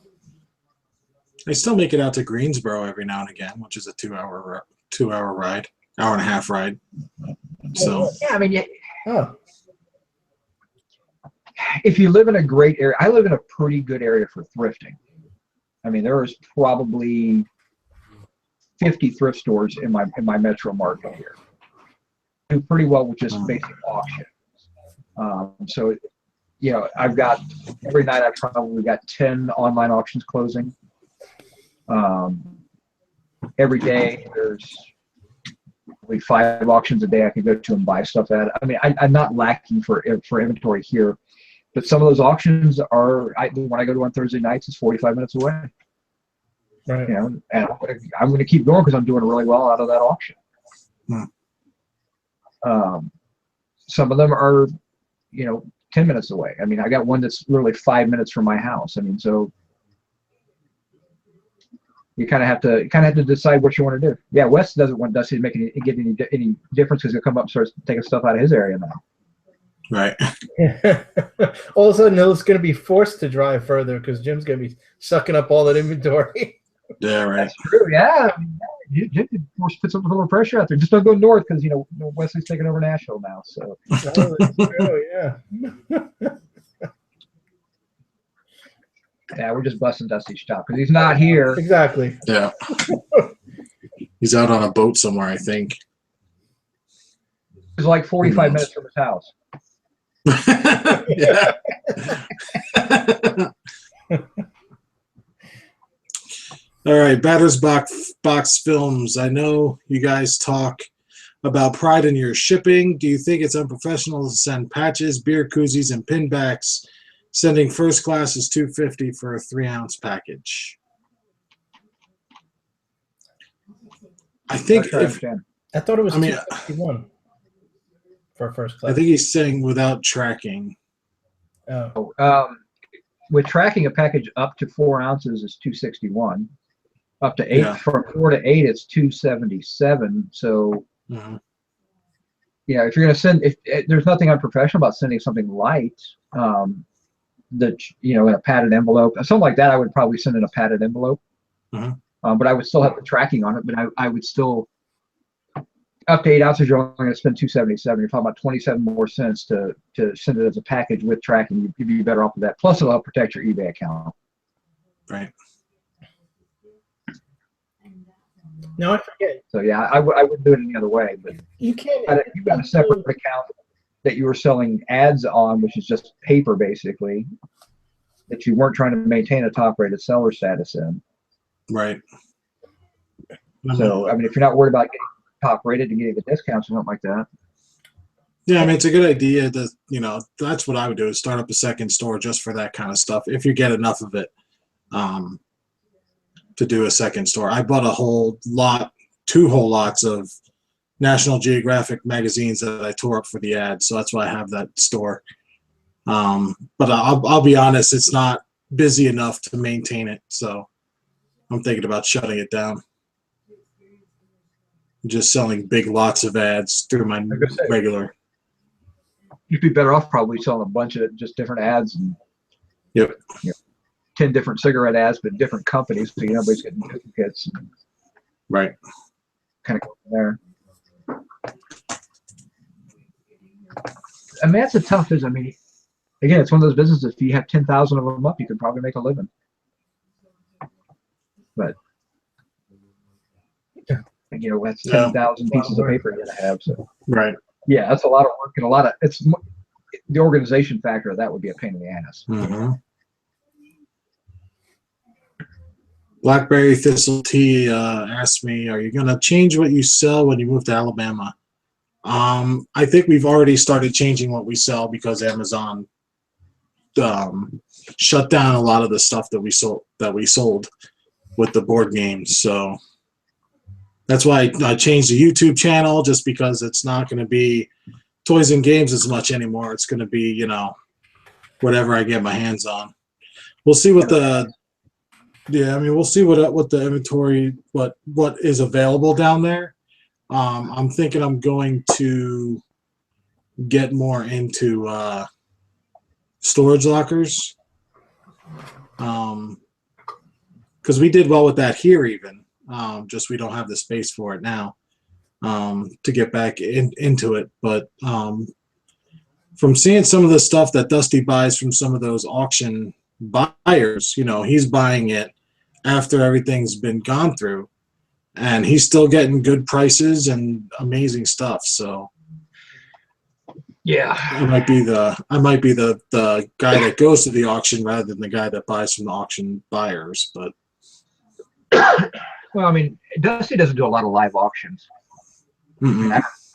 still make it out to Greensboro every now and again, which is a 2-hour ride, hour and a half ride. So yeah, I mean, if you live in a great area, I live in a pretty good area for thrifting. I mean, there is probably 50 thrift stores in my metro market here. Do pretty well with just basic auctions. So, you know, I've got every night I've probably got 10 online auctions closing. Every day there's probably 5 auctions a day I can go to and buy stuff at. I mean, I'm not lacking for inventory here, but some of those auctions are, when I go to on Thursday nights, it's 45 minutes away. Right. You know, and I'm going to keep going because I'm doing really well out of that auction. Some of them are, you know, 10 minutes away. I mean, I got one that's literally 5 minutes from my house. I mean, so you kind of have to decide what you want to do. Yeah, Wes doesn't want Dusty to make any difference because he'll come up and start taking stuff out of his area now. Right. All of a sudden, it's going to be forced to drive further because Jim's going to be sucking up all that inventory. Yeah, right. That's true. Yeah, I mean, Jim could put some little pressure out there. Just don't go north because you know Wesley's taking over Nashville now. So. Oh, that's true, yeah. Yeah, we're just busting Dusty's shop because he's not here. Exactly. Yeah. He's out on a boat somewhere, I think. He's like 45 minutes from his house. Yeah. All right, Batter's Box Films. I know you guys talk about pride in your shipping. Do you think it's unprofessional to send patches, beer koozies, and pinbacks? Sending first class is $250 for a 3-ounce package. I think I thought it was $251 for first class. I think he's saying without tracking. Oh. With tracking a package up to 4 ounces is $261. Up to 8, Yeah. from 4 to 8, it's $277. So, Mhm. yeah, if you're going to send, if there's nothing unprofessional about sending something light, that in a padded envelope, something like that, I would probably send in a padded envelope. Mhm. But I would still have the tracking on it. But I would still, up to 8 ounces, you're only going to spend $277. You're talking about 27 more cents to send it as a package with tracking. You'd be better off with that. Plus, it'll help protect your eBay account. Right. No, I forget. So yeah, I wouldn't do it any other way. But You can't. you've got a separate account that you were selling ads on, which is just paper basically, that you weren't trying to maintain a top-rated seller status in. Right. So I mean, if you're not worried about getting top-rated and getting the discounts or something like that. Yeah, I mean, it's a good idea to, that's what I would do, is start up a second store just for that kind of stuff, if you get enough of it, to do a second store. I bought two whole lots of National Geographic magazines that I tore up for the ads, so that's why I have that store. But I'll be honest, it's not busy enough to maintain it, so I'm thinking about shutting it down. Just selling big lots of ads through my regular. You'd be better off probably selling a bunch of just different ads and 10 different cigarette ads, but different companies, so nobody's getting duplicates. Right. Kind of go from there. I mean, that's a tough business. I mean, again, it's one of those businesses. If you have 10,000 of them up, you could probably make a living. But that's 10,000 pieces of paper you're gonna have. So Right. yeah, that's a lot of work and it's the organization factor of that would be a pain in the ass. Mm-hmm. Blackberry Thistle Tea asked me, are you going to change what you sell when you move to Alabama? I think we've already started changing what we sell because Amazon shut down a lot of the stuff that we sold with the board games. So that's why I changed the YouTube channel, just because it's not going to be toys and games as much anymore. It's going to be, whatever I get my hands on. We'll see what we'll see what the inventory, what is available down there. I'm thinking I'm going to get more into storage lockers, because we did well with that here even. Just we don't have the space for it now to get back into it. But from seeing some of the stuff that Dusty buys from some of those auction buyers, you know, he's buying it after everything's been gone through, and he's still getting good prices and amazing stuff. So Yeah. I might be the guy that goes to the auction rather than the guy that buys from the auction buyers. But Well, I mean, Dusty doesn't do a lot of live auctions. I mean,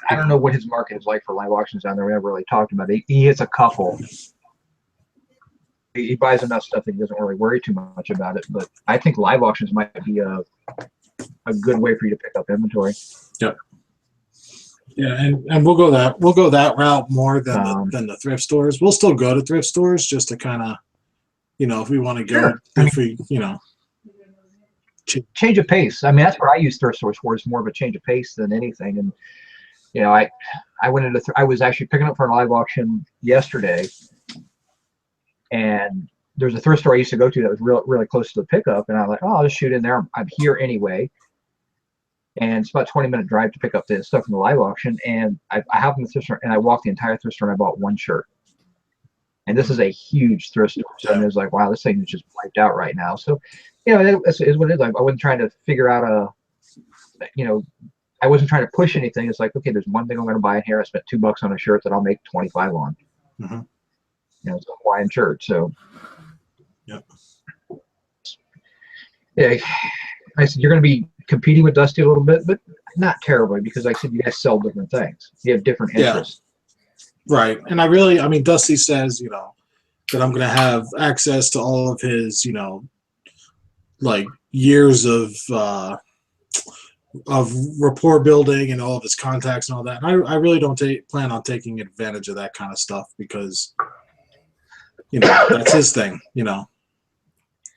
I don't know what his market is like for live auctions down there. We never really talked about it. He hits a couple. He buys enough stuff that he doesn't really worry too much about it. But I think live auctions might be a good way for you to pick up inventory. Yep. Yeah, and we'll go that route more than the thrift stores. We'll still go to thrift stores just to kind of, you know, if we want to go, change of pace. I mean, that's what I use thrift stores for, is more of a change of pace than anything. And you know, I went into I was actually picking up for a live auction yesterday, and there's a thrift store I used to go to that was really close to the pickup, and I'm like, oh, I'll just shoot in there. I'm here anyway, and it's about a 20-minute drive to pick up the stuff from the live auction. And I hop in the thrift store and I walked the entire thrift store and I bought one shirt. And this is a huge thrift store, so I was like, wow, this thing is just wiped out right now. So, you know, it is what it is. I wasn't trying to figure out I wasn't trying to push anything. It's like, okay, there's one thing I'm going to buy in here. I spent $2 on a shirt that I'll make 25 on. Mm-hmm. You know, it's a Hawaiian shirt. So, yep. Yeah, I said you're going to be competing with Dusty a little bit, but not terribly, because like I said, you guys sell different things. You have different interests. Right. And I mean, Dusty says, you know, that I'm going to have access to all of his, you know, like years of rapport building and all of his contacts and all that. And I really don't plan on taking advantage of that kind of stuff, because, you know, that's his thing, you know.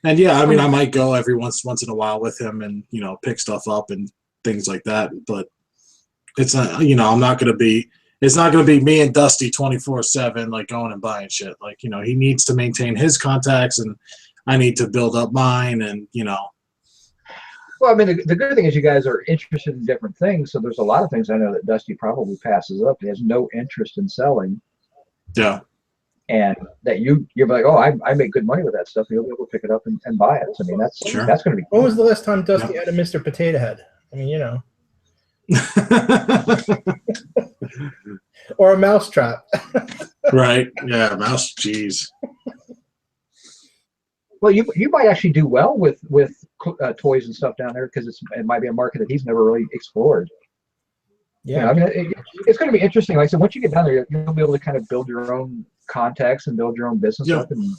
And yeah, I mean, I might go every once in a while with him and, you know, pick stuff up and things like that. But it's not, you know, it's not going to be me and Dusty 24/7, like going and buying shit. Like, you know, he needs to maintain his contacts and I need to build up mine, and, you know. Well, I mean, the good thing is you guys are interested in different things. So there's a lot of things I know that Dusty probably passes up. He has no interest in selling. Yeah. And that you're like, oh, I make good money with that stuff. You'll be able to pick it up and buy it. So, I mean, that's going to be cool. When was the last time Dusty had a Mr. Potato Head? I mean, you know. Or a mousetrap. Right. Yeah, mouse. Jeez. Well, you might actually do well with toys and stuff down there, because it might be a market that he's never really explored. Yeah, you know, I mean, it's going to be interesting. Like I said, once you get down there, you'll be able to kind of build your own contacts and build your own business up, and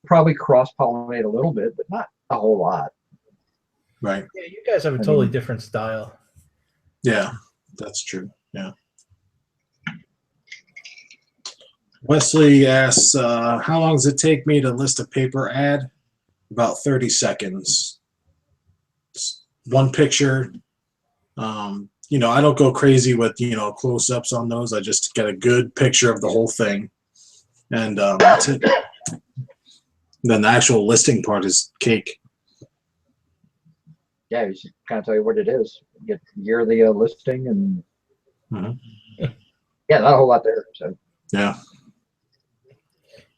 probably cross-pollinate a little bit, but not a whole lot. Right. Yeah, you guys have a totally different style. Yeah, that's true. Yeah. Wesley asks, how long does it take me to list a paper ad? About 30 seconds. It's one picture. You know, I don't go crazy with, you know, close-ups on those. I just get a good picture of the whole thing. And that's it. Then the actual listing part is cake. Yeah, you should kind of tell you what it is. Get year of the listing, and yeah, not a whole lot there. So yeah.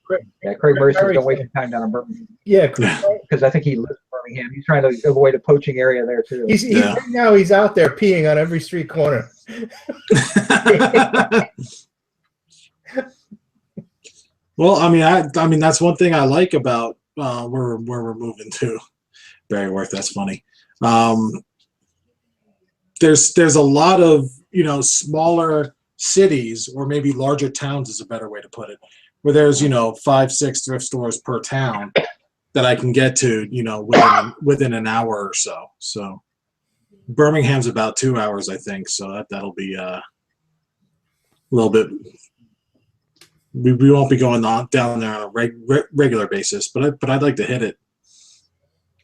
Craig Murray says don't waste your time down in Birmingham. Yeah, because I think he lives in Birmingham. He's trying to avoid a poaching area there too. Right now he's out there peeing on every street corner. Well, I mean that's one thing I like about where we're moving to. Barryworth, that's funny. There's a lot of, you know, smaller cities, or maybe larger towns is a better way to put it, where there's, you know, 5-6 thrift stores per town that I can get to, you know, within an hour or so. So Birmingham's about 2 hours, I think. So that'll be a little bit. We won't be going down there on a regular basis, but I'd like to hit it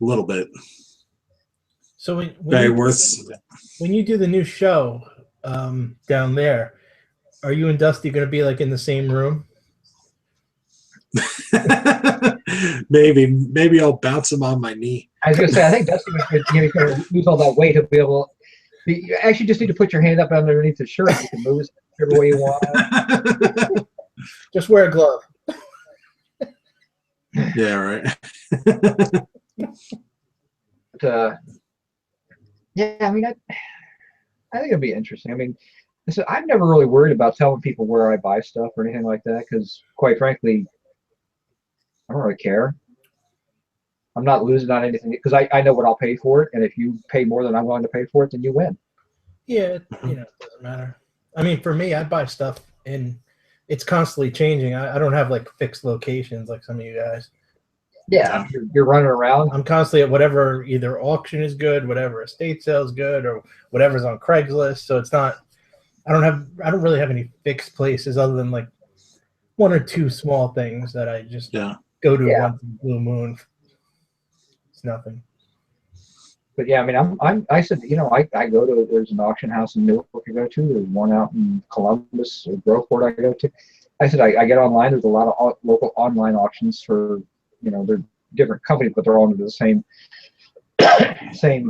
a little bit. So when you do the new show down there, are you and Dusty going to be like in the same room? Maybe I'll bounce him on my knee. I was going to say, I think Dusty was going to lose all that weight to be able. You actually just need to put your hand up underneath the shirt. You can move it. whichever way you want. Just wear a glove. Yeah, right. But, yeah, I mean, I think it'd be interesting. I mean, so I've never really worried about telling people where I buy stuff or anything like that because, quite frankly, I don't really care. I'm not losing on anything because I know what I'll pay for it, and if you pay more than I'm willing to pay for it, then you win. Yeah, it doesn't matter. I mean, for me, I buy stuff and it's constantly changing. I don't have like fixed locations like some of you guys. Yeah, you're running around. I'm constantly at whatever either auction is good, whatever estate sale is good, or whatever's on Craigslist. So it's not. I don't really have any fixed places other than like one or two small things that I just go to once in a blue moon. It's nothing. But yeah, I mean, I said, I go to, there's an auction house in Newark I go to, there's one out in Columbus or Groveport I go to. I said, I get online, there's a lot of local online auctions for, they're different companies, but they're all under the same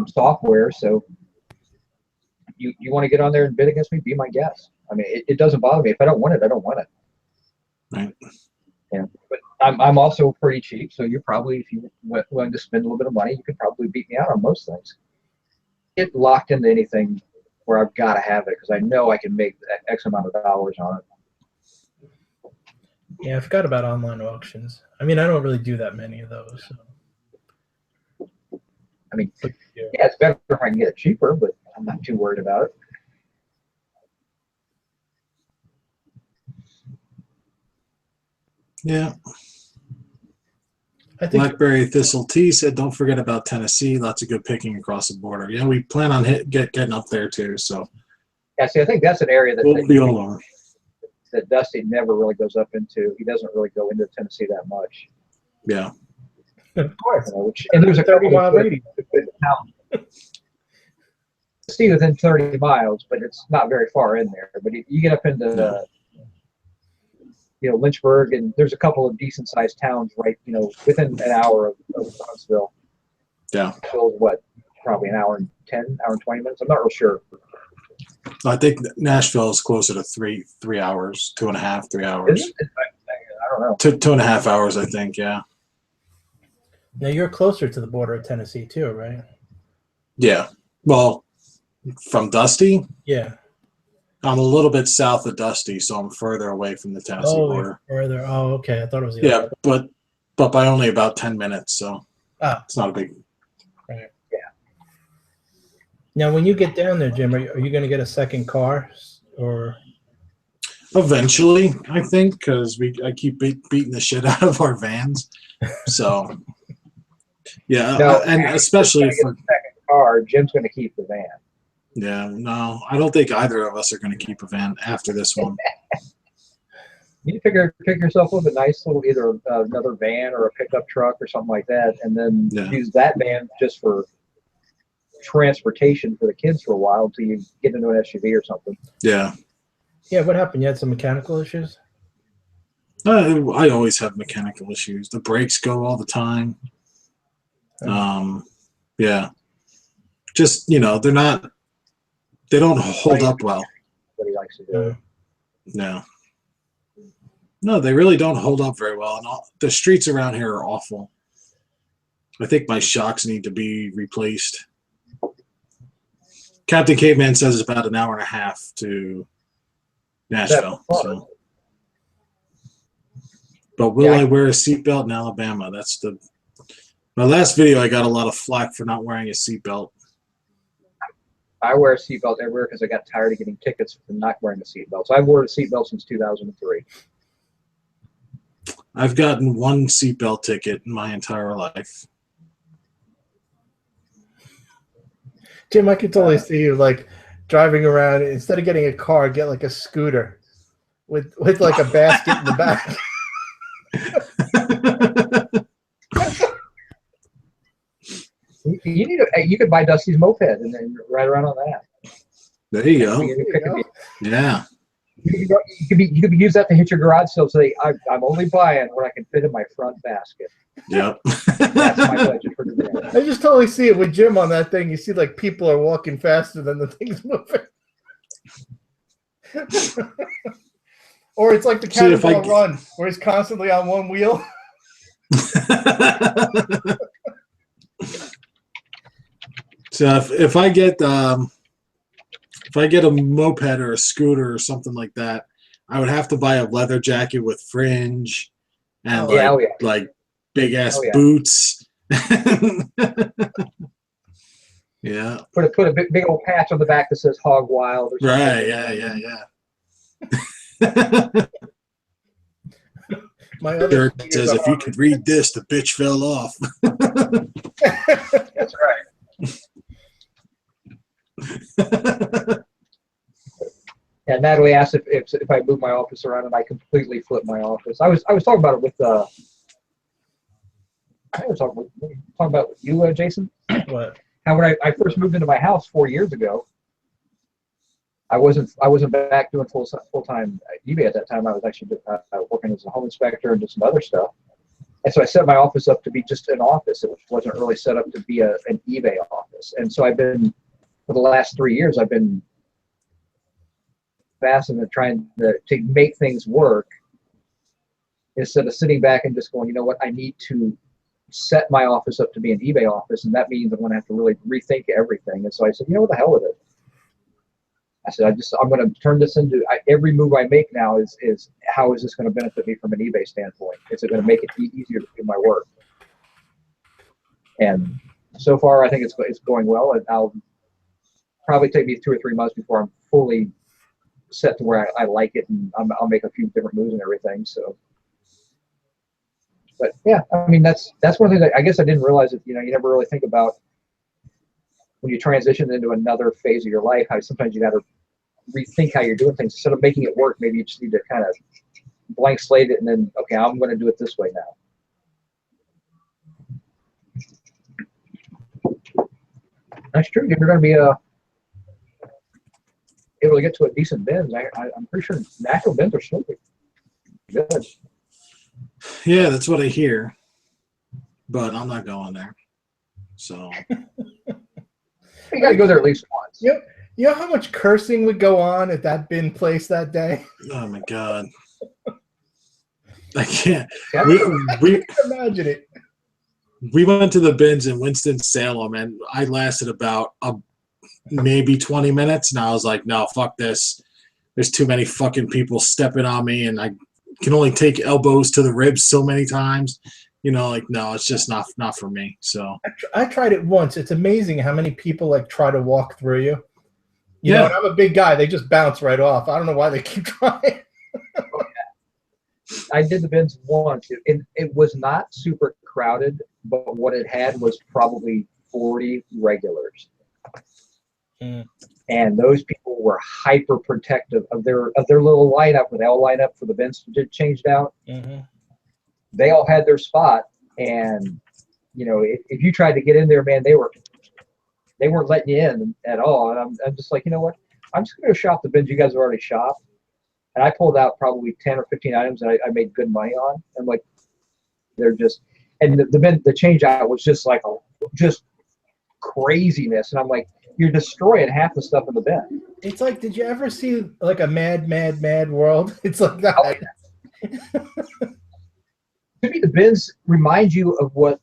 software. So you want to get on there and bid against me, be my guest. I mean, it doesn't bother me. If I don't want it, I don't want it. Right. Yeah, but I'm also pretty cheap, so you're probably, if you were willing to spend a little bit of money, you could probably beat me out on most things. Get locked into anything where I've got to have it because I know I can make X amount of dollars on it. Yeah, I forgot about online auctions. I mean, I don't really do that many of those. So. I mean, yeah, it's better if I can get it cheaper, but I'm not too worried about it. Yeah. Blackberry Thistle T said, "Don't forget about Tennessee. Lots of good picking across the border." Yeah, we plan on getting up there too. So. Yeah, see, I think that's an area that we'll be all on. That Dusty never really goes up into. He doesn't really go into Tennessee that much. Yeah. Of course. And there's a 30-mile radius. See within 30 miles, but it's not very far in there. But you get up into Lynchburg, and there's a couple of decent sized towns right, within an hour of Huntsville. Yeah. So what? Probably an hour and 20 minutes. I'm not real sure. I think Nashville is closer to 3 hours, 2.5, 3 hours. Is it? I don't know. 2.5 hours, I think. Yeah. Now you're closer to the border of Tennessee too, right? Yeah. Well, from Dusty. Yeah. I'm a little bit south of Dusty, so I'm further away from the Tennessee border. Further. Oh, okay. I thought it was the other. but by only about 10 minutes, so it's not a big. Right. Yeah. Now, when you get down there, Jim, are you going to get a second car, or? Eventually, I think, because I keep beating the shit out of our vans, so yeah, No, and especially for the second car, Jim's going to keep the van. Yeah, no, I don't think either of us are going to keep a van after this one. You pick yourself up a nice little either another van or a pickup truck or something like that, and then use that van just for transportation for the kids for a while until you get into an SUV or something. Yeah. Yeah, what happened? You had some mechanical issues? I always have mechanical issues. The brakes go all the time. Yeah. Just, they don't hold up well. What he likes to do. No. No, they really don't hold up very well. And the streets around here are awful. I think my shocks need to be replaced. Captain Caveman says it's about an hour and a half to Nashville. So. But will I wear a seatbelt in Alabama? That's my last video. I got a lot of flack for not wearing a seatbelt. I wear a seatbelt everywhere because I got tired of getting tickets for not wearing a seatbelt. So I've worn a seatbelt since 2003. I've gotten one seatbelt ticket in my entire life. Jim, I could totally see you like driving around. Instead of getting a car, get like a scooter with like a basket in the back. You could buy Dusty's moped and then ride around on that. There you go. Yeah. You could use that to hit your garage sale. Say, I'm only buying what I can fit in my front basket. Yep. That's my budget for today. I just totally see it with Jim on that thing. You see, like people are walking faster than the thing's moving. Or it's like the See, if I Cannonball Run, where he's constantly on one wheel. So if I get a moped or a scooter or something like that, I would have to buy a leather jacket with fringe and like big ass boots. Yeah. Put a big old patch on the back that says Hog Wild. Or something. Right. Yeah. My other Shirt says, "If you could read this, the bitch fell off." That's right. Yeah, Natalie asked if I move my office around, and I completely flip my office. I was talking about it with I was talking about with you, Jason. What? How when I first moved into my house 4 years ago, I wasn't back doing full time eBay at that time. I was actually working as a home inspector and just some other stuff. And so I set my office up to be just an office. It wasn't really set up to be an eBay office. And so I've been, for the last 3 years, I've been fascinated trying to make things work instead of sitting back and just going, you know what, I need to set my office up to be an eBay office, and that means I'm going to have to really rethink everything. And so I said, you know what, the hell with it. I said, I'm going to turn this into, every move I make now is how is this going to benefit me from an eBay standpoint? Is it going to make it easier to do my work? And so far, I think it's going well. And I'll probably take me 2 or 3 months before I'm fully set to where I like it, and I'll make a few different moves and everything. So, but yeah, I mean, that's one thing that I guess I didn't realize that, you never really think about when you transition into another phase of your life, how sometimes you got to rethink how you're doing things. Instead of making it work, maybe you just need to kind of blank slate it and then, okay, I'm going to do it this way now. That's true. If you're going to be able to get to a decent bins, I'm pretty sure natural bins are still good. Yeah, that's what I hear, but I'm not going there. So you got to go there at least once. Yep. You know how much cursing would go on at that bin place that day? Oh my God. I can't. We imagine it. We went to the bins in Winston-Salem, and I lasted about maybe 20 minutes, and I was like, no, fuck this. There's too many fucking people stepping on me, and I can only take elbows to the ribs so many times. No, it's just not for me. So I tried it once. It's amazing how many people try to walk through you. You know, and I'm a big guy. They just bounce right off. I don't know why they keep trying. I did the bins once. It was not super crowded, but what it had was probably 40 regulars. Mm. And those people were hyper protective of their little lineup where they all line up for the bins to get changed out. Mm-hmm. They all had their spot, and if you tried to get in there, man, they weren't letting you in at all. And I'm just like, you know what? I'm just going to shop the bins you guys have already shopped. And I pulled out probably 10 or 15 items that I made good money on. And like, they're just, and the change out was just like just craziness. And I'm like, you're destroying half the stuff in the bin. It's like, did you ever see like a Mad World? It's like that. Oh, yeah. To me, the bins remind you of what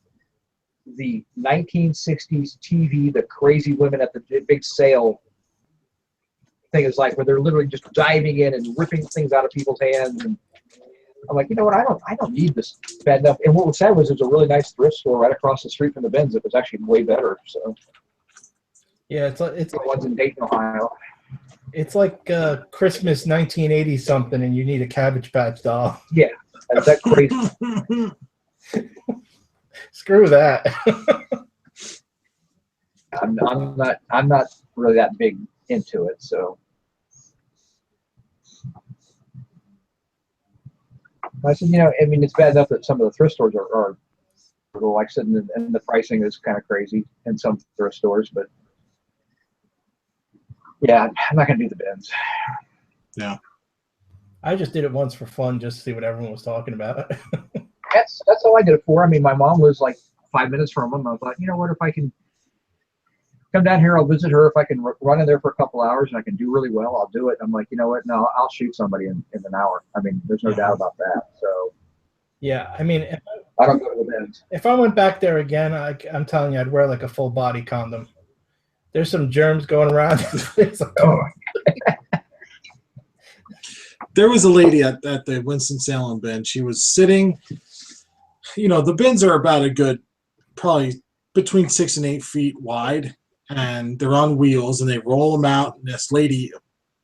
the 1960s TV, the crazy women at the big sale thing is like, where they're literally just diving in and ripping things out of people's hands. And I'm like, you know what? I don't need this bad enough. And what was sad was there's a really nice thrift store right across the street from the bins that was actually way better. So yeah, it's the ones in Dayton, Ohio. It's like Christmas 1980 something, and you need a Cabbage Patch doll. Yeah, that's that crazy. Screw that. I'm not really that big into it, so I said, I mean, it's bad enough that some of the thrift stores are like sitting, and the pricing is kind of crazy in some thrift stores, but yeah, I'm not gonna do the bins. Yeah, I just did it once for fun, just to see what everyone was talking about. That's all I did it for. I mean, my mom was like 5 minutes from them. I was like, you know what, if I can come down here, I'll visit her. If I can run in there for a couple hours and I can do really well, I'll do it. I'm like, you know what? No, I'll shoot somebody in an hour. I mean, there's no doubt about that. So Yeah, I mean, I don't go to the bins. if I went back there again, I'm telling you, I'd wear like a full body condom. There's some germs going around. It's like, Oh, There was a lady at the Winston-Salem bin. She was sitting, the bins are about a good, probably between 6 and 8 feet wide, and they're on wheels, and they roll them out. And this lady,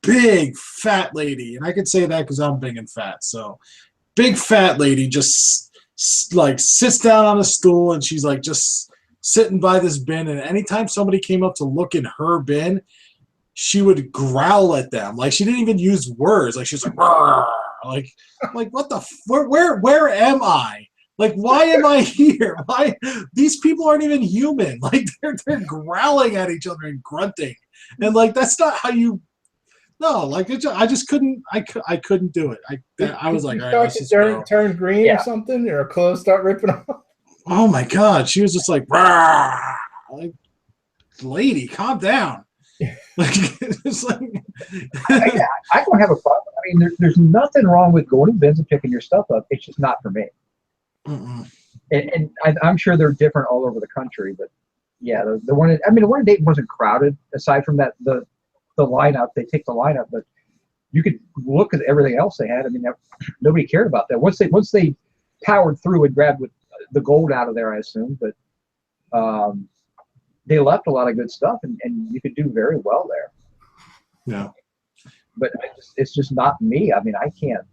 big fat lady, and I could say that because I'm big and fat. So, big fat lady just like sits down on a stool, and she's like just sitting by this bin. And anytime somebody came up to look in her bin, she would growl at them. Like she didn't even use words. Like she was like, "Rrr." like what the where am I? Like, why am I here? Why these people aren't even human? Like they're growling at each other and grunting, and like that's not how you. No, like I just couldn't. I couldn't do it. I was like, all right, let's just go. Turn green or something, or clothes start ripping off. Oh my god, she was just like, "Rrr." Like, lady, calm down. Like, it's like I don't have a problem. I mean, there's nothing wrong with going to bins and picking your stuff up. It's just not for me. And I'm sure they're different all over the country, but yeah, the one in Dayton wasn't crowded. Aside from that, the lineup, they take the lineup, but you could look at everything else they had. I mean, nobody cared about that. Once they powered through and grabbed the gold out of there, I assume, but they left a lot of good stuff, and you could do very well there. Yeah. But it's just not me. I mean, I can't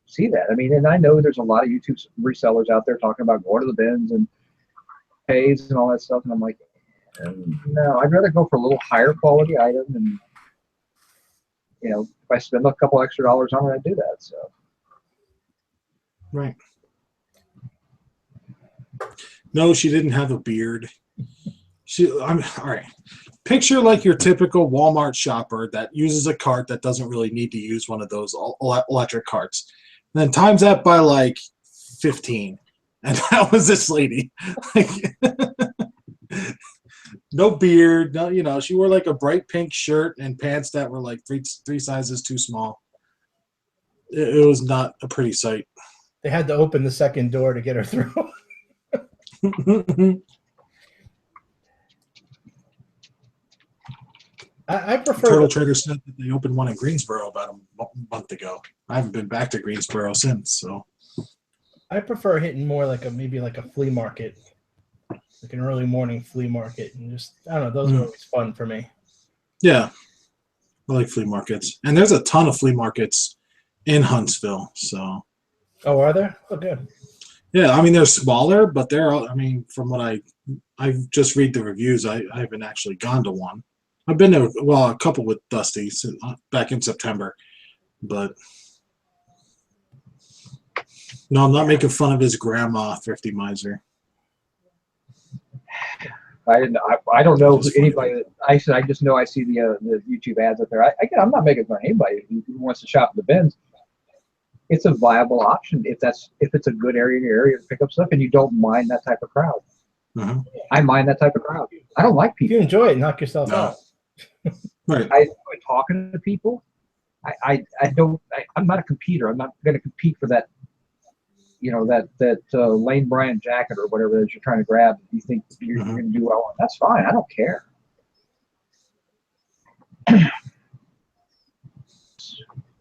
see that. I mean, and I know there's a lot of YouTube resellers out there talking about going to the bins and pays and all that stuff, and I'm like, no, I'd rather go for a little higher quality item, and if I spend a couple extra dollars on it, I'd do that. So. Right. No, she didn't have a beard. All right. Picture like your typical Walmart shopper that uses a cart that doesn't really need to use one of those electric carts. And then times that by like 15. And that was this lady. Like, no beard. No, she wore like a bright pink shirt and pants that were like three sizes too small. It was not a pretty sight. They had to open the second door to get her through. I prefer. Turtle Trader said that they opened one in Greensboro about a month ago. I haven't been back to Greensboro since. So I prefer hitting more like maybe like a flea market, like an early morning flea market, and just I don't know. Those are always fun for me. Yeah, I like flea markets, and there's a ton of flea markets in Huntsville. So. Oh, are there? Oh, good. Yeah, I mean they're smaller, but they're. I mean, from what I just read the reviews. I haven't actually gone to one. I've been to a couple with Dusty back in September, but no, I'm not making fun of his grandma, Thrifty Miser. I don't know anybody that I just know I see the YouTube ads up there. I'm not making fun of anybody who wants to shop in the bins. It's a viable option if it's a good area in your area to pick up stuff and you don't mind that type of crowd. Uh-huh. I mind that type of crowd. I don't like people. If you enjoy it, knock yourself out. Right. I enjoy talking to people. I'm not a competitor. I'm not going to compete for that. That Lane Bryant jacket or whatever it is you're trying to grab. You think you're going to do well on. That's fine. I don't care.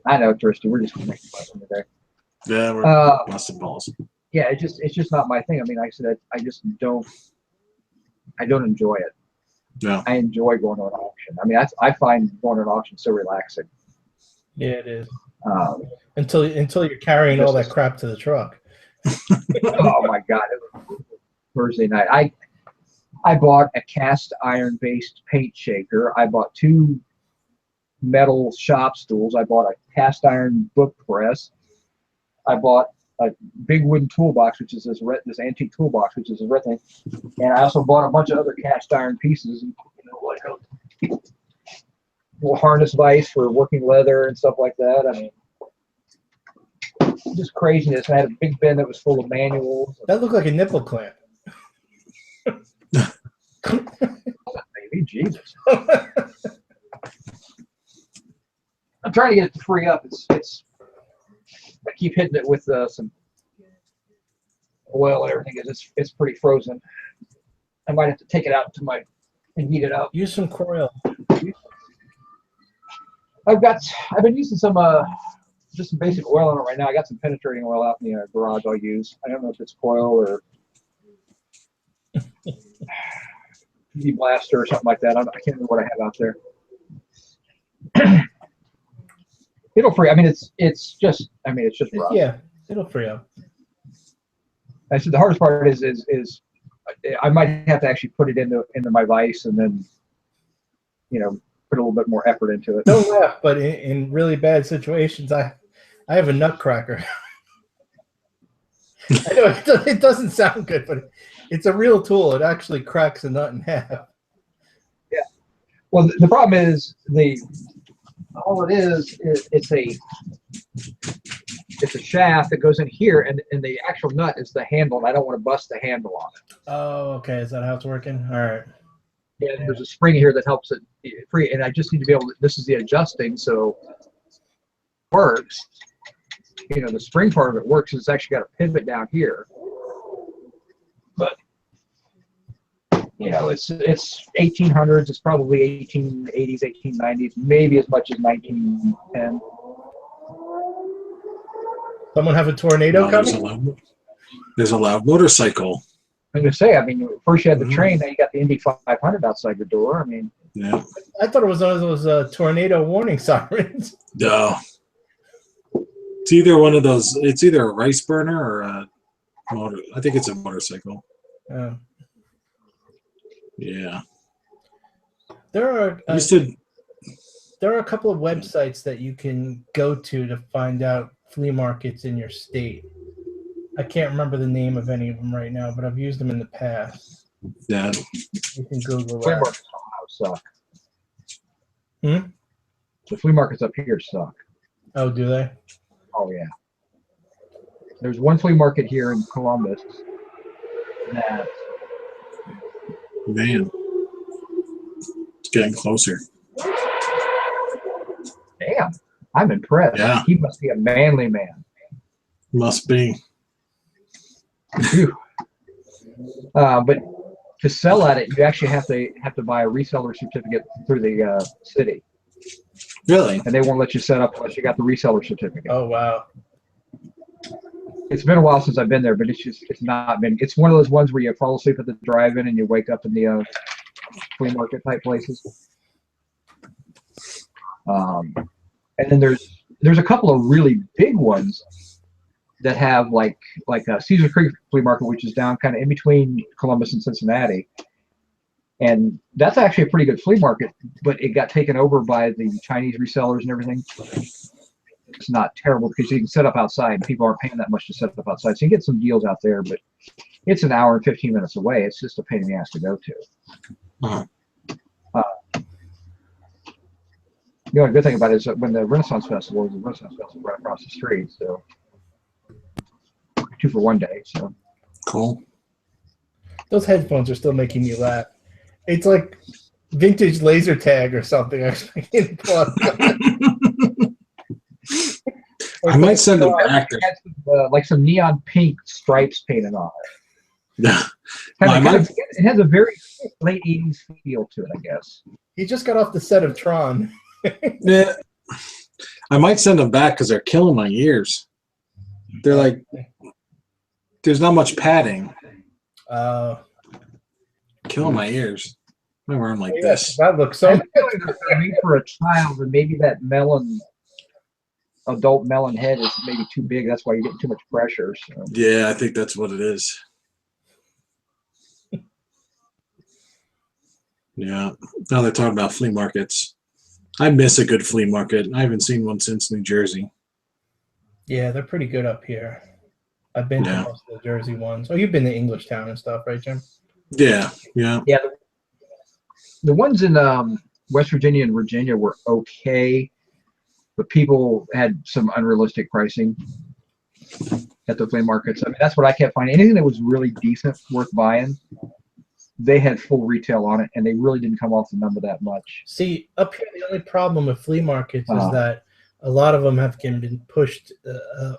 I know, Tristan. We're just making fun today. Yeah, we're busting balls. Yeah, it's just not my thing. I mean, like I said, I just don't enjoy it. Yeah. I enjoy going to an auction. I mean, I find going to an auction so relaxing. Yeah, it is. Until you're carrying all that crap to the truck. Oh my God! Thursday night, I bought a cast iron based paint shaker. I bought 2 metal shop stools. I bought a cast iron book press. I bought a big wooden toolbox, which is this antique toolbox, which is a red thing. And I also bought a bunch of other cast iron pieces, like a little harness vise for working leather and stuff like that. I mean, just craziness. And I had a big bin that was full of manuals. That looked like a nipple clamp. Maybe Jesus. I'm trying to get it to free up. It's I keep hitting it with some oil and everything. It's pretty frozen. I might have to take it out and heat it up. Use some coil. I've been using some just some basic oil on it right now. I got some penetrating oil out in the garage I'll use. I don't know if it's coil or PV blaster or something like that. I can't remember what I have out there. It'll free. I mean, it's just rough. Yeah, it'll free up. I said the hardest part is I might have to actually put it into my vise and then, put a little bit more effort into it. Don't laugh, but in really bad situations, I have a nutcracker. I know it doesn't sound good, but it's a real tool. It actually cracks a nut in half. Yeah. Well, the problem is all it is it's a shaft that goes in here, and the actual nut is the handle, and I don't want to bust the handle on it. Oh, okay. Is that how it's working? All right. Yeah, there's a spring here that helps it free, and I just need to be able to, this is the adjusting, so it works. The spring part of it works. It's actually got a pivot down here. But, it's 1800s. It's probably 1880s, 1890s, maybe as much as 1910. Someone have a tornado coming? There's a loud motorcycle. I'm going to say, first you had the train, now you got the Indy 500 outside your door. Yeah. I thought it was one of those tornado warning sirens. No. It's either one of those. It's either a rice burner or a motor. I think it's a motorcycle. Oh. Yeah. There are there are a couple of websites that you can go to find out flea markets in your state. I can't remember the name of any of them right now, but I've used them in the past. Yeah. You can Google Flea that. markets suck. Hmm? The flea markets up here suck. Oh, do they? Oh, yeah. There's one flea market here in Columbus that... Man. It's getting closer. Damn. I'm impressed. Yeah. He must be a manly man. Must be. But to sell at it, you actually have to buy a reseller certificate through the city. Really? And they won't let you set up unless you got the reseller certificate. Oh, wow. It's been a while since I've been there, but it's not been. It's one of those ones where you fall asleep at the drive-in and you wake up in the flea market type places. And then there's a couple of really big ones that have like Cedar Creek Flea Market, which is down kind of in between Columbus and Cincinnati. And that's actually a pretty good flea market, but it got taken over by the Chinese resellers and everything. It's not terrible because you can set up outside. People aren't paying that much to set up outside. So you get some deals out there, but it's an hour and 15 minutes away. It's just a pain in the ass to go to. Uh-huh. The only good thing about it is that when the Renaissance Festival is right across the street, so 2 for 1 day. So Cool. Those headphones are still making me laugh. It's like vintage laser tag or something. I might send them back. It has like some neon pink stripes painted on it. Yeah. It has a very late 80s feel to it, I guess. He just got off the set of Tron. Yeah. I might send them back because they're killing my ears. They're like, there's not much padding. Killing my ears. I wear them like this. That looks so I feel like they're made for a child, and maybe that adult melon head is maybe too big. That's why you're getting too much pressure. So. Yeah, I think that's what it is. Yeah. Now they're talking about flea markets. I miss a good flea market. I haven't seen one since New Jersey. Yeah, they're pretty good up here. I've been to most of the Jersey ones. Oh, you've been to Englishtown and stuff, right, Jim? Yeah, yeah. Yeah, the ones in West Virginia and Virginia were okay, but people had some unrealistic pricing at the flea markets. I mean, that's what I kept finding. Anything that was really decent, worth buying, they had full retail on it, and they really didn't come off the number that much. See, up here, the only problem with flea markets is that a lot of them have been pushed,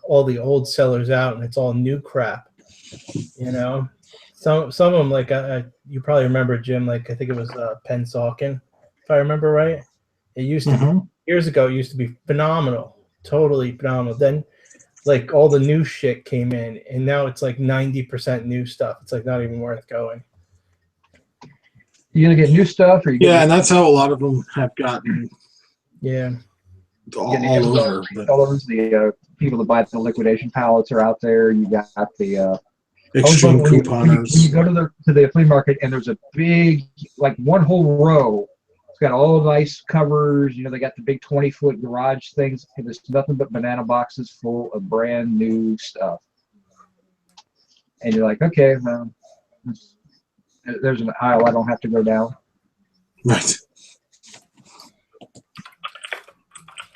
all the old sellers out, and it's all new crap. You know, some of them, like you probably remember, Jim. Like I think it was Pensauken, if I remember right. It used to be, years ago. It used to be phenomenal, totally phenomenal. Then, like all the new shit came in, and now it's like 90% new stuff. It's like not even worth going. You gonna get new stuff, or you Yeah, and that's how a lot of them have gotten. Yeah. All over. The people that buy the liquidation pallets are out there. You got the extreme when couponers. you go to the flea market, and there's a big, like one whole row. It's got all nice covers. You know, they got the big 20-foot garage things, and there's nothing but banana boxes full of brand new stuff. And you're like, okay, well, there's an aisle I don't have to go down. Right.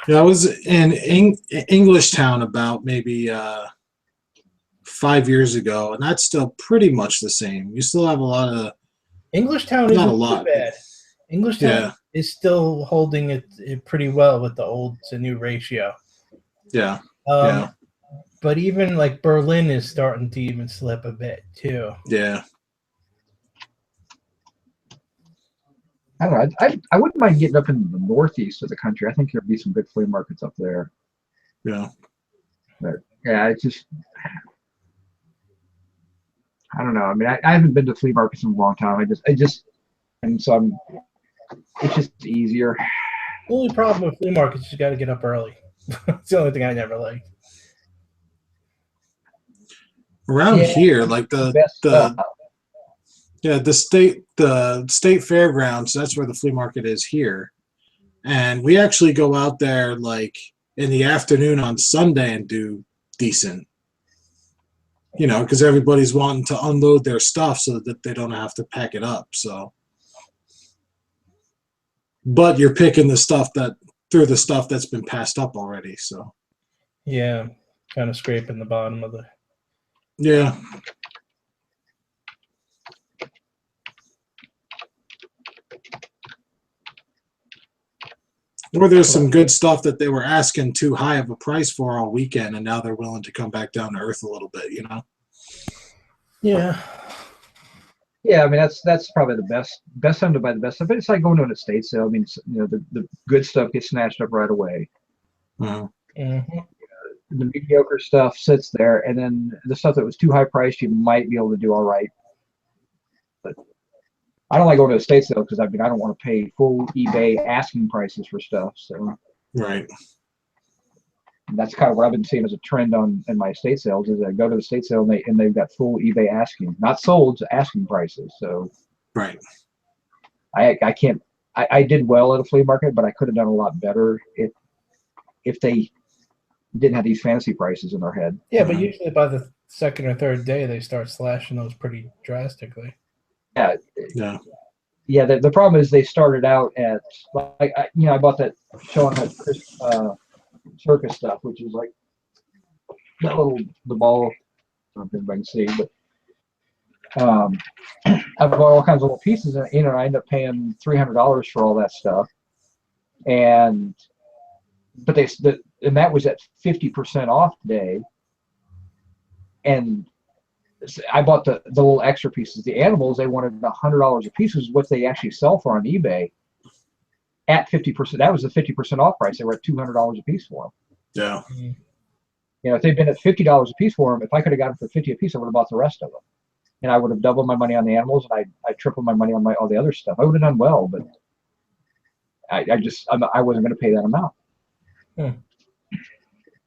Yeah, I was in English Town about maybe 5 years ago, and that's still pretty much the same. You still have a lot of English Town isn't too bad. English Town is still holding it pretty well with the old to new ratio. Yeah. But even like Berlin is starting to even slip a bit too. Yeah. I don't know. I wouldn't mind getting up in the northeast of the country. I think there'd be some good flea markets up there. Yeah. But yeah, it's just, I don't know. I mean, I haven't been to flea markets in a long time. And so it's just easier. The only problem with flea markets is you got to get up early. It's the only thing I never liked. Around here, like the state fairgrounds, that's where the flea market is here. And we actually go out there like in the afternoon on Sunday and do decent. You know, because everybody's wanting to unload their stuff so that they don't have to pack it up. So, but you're picking the stuff through the stuff that's been passed up already. So, yeah, kind of scraping the bottom of the. Yeah. Or there's some good stuff that they were asking too high of a price for all weekend, and now they're willing to come back down to earth a little bit, you know? Yeah. Yeah, I mean, that's probably the best time to buy the best stuff. But it's like going to an estate sale. I mean, you know, the good stuff gets snatched up right away. The mediocre stuff sits there, and then the stuff that was too high priced, you might be able to do all right. But I don't like going to a estate sale because I don't want to pay full eBay asking prices for stuff. So right, that's kind of what I've been seeing as a trend in my estate sales is I go to the estate sale and they've got full eBay asking, not sold, asking prices. So right, I can't. I did well at a flea market, but I could have done a lot better if they didn't have these fantasy prices in their head. Yeah, but usually by the second or third day they start slashing those pretty drastically. Yeah. Yeah. The problem is they started out at like I bought that showing that circus stuff, which is like that the ball. I don't know if anybody can see, but I bought all kinds of little pieces, and I ended up paying $300 for all that stuff, and that was at 50% off day, and I bought the little extra pieces. The animals, they wanted $100 a piece, which is what they actually sell for on eBay at 50%. That was the 50% off price. They were at $200 a piece for them. Yeah. You know, if they'd been at $50 a piece for them, if I could have got them for $50 a piece, I would have bought the rest of them, and I would have doubled my money on the animals, and I tripled my money on all the other stuff. I would have done well, but I wasn't going to pay that amount.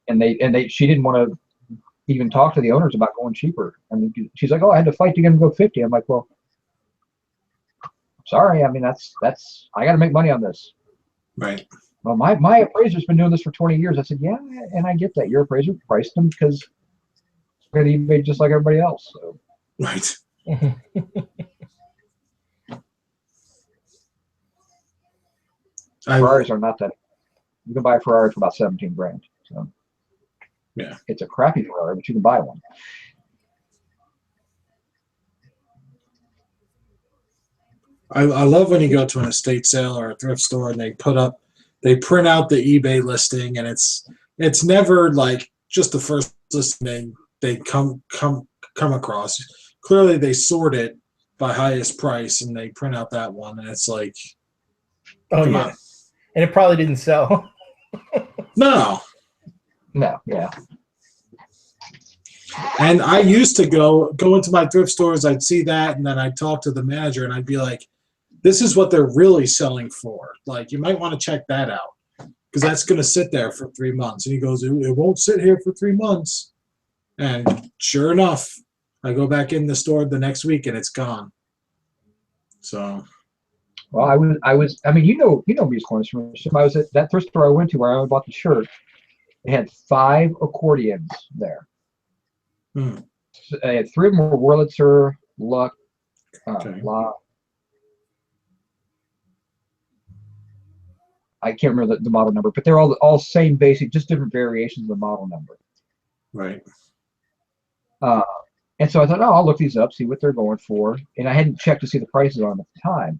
And she didn't want to even talk to the owners about going cheaper. I mean, she's like, "Oh, I had to fight to get them to go 50." I'm like, "Well, sorry. I mean, that's I got to make money on this." Right. Well, my appraiser's been doing this for 20 years. I said, "Yeah, and I get that. Your appraiser priced them because they're going to eBay just like everybody else." So. Right. Ferraris are not that. You can buy a Ferrari for about 17 grand. So. Yeah. It's a crappy Ferrari, but you can buy one. I love when you go to an estate sale or a thrift store and they print out the eBay listing, and it's never like just the first listing they come across. Clearly, they sort it by highest price, and they print out that one, and it's like, Oh come yeah, on. and it probably didn't sell. No. Yeah. And I used to go into my thrift stores, I'd see that, and then I'd talk to the manager, and I'd be like, this is what they're really selling for. Like, you might want to check that out, because that's going to sit there for 3 months. And he goes, it won't sit here for 3 months. And sure enough, I go back in the store the next week, and it's gone. So, Well, I mean, you know me, Slowness. I was at that thrift store I went to where I bought the shirt. They had 5 accordions there. They had 3 of them were Wurlitzer, Luck, okay. La. I can't remember the model number, but they're all same basic, just different variations of the model number. Right. And so I thought, oh, I'll look these up, see what they're going for. And I hadn't checked to see the prices on them at the time.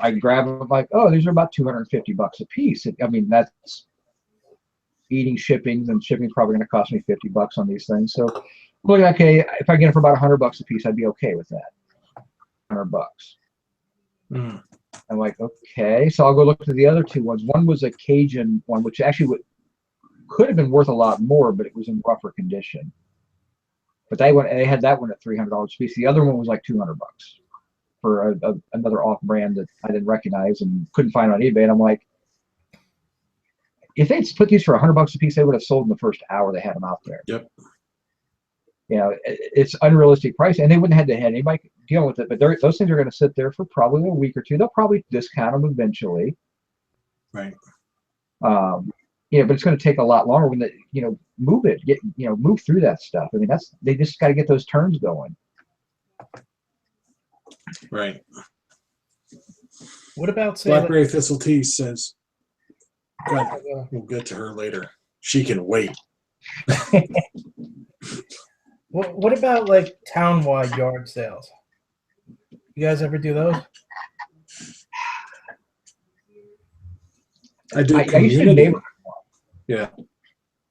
I grab them like, oh, these are about $250 a piece. I mean, that's eating shippings, and shipping's probably going to cost me $50 on these things. So I'm looking, okay, if I get them for about $100 a piece, I'd be okay with that. $100. I'm like, okay, so I'll go look at the other 2 ones. One was a Cajun one, which actually could have been worth a lot more, but it was in rougher condition. But they had that one at $300 a piece. The other one was like $200 for another off brand that I didn't recognize and couldn't find on eBay. And I'm like, if they'd put these for $100 a piece, they would have sold in the first hour they had them out there. Yep. You know, it's unrealistic price, and they wouldn't have had anybody dealing with it. But those things are going to sit there for probably a week or 2. They'll probably discount them eventually. Right. Yeah, but it's going to take a lot longer when they, move it, move through that stuff. I mean, they just got to get those turns going. Right. What about say Blackberry Thistle Tea says, God, we'll get to her later. She can wait. what about like town-wide yard sales? You guys ever do those? I do. I used to neighborhood Yeah.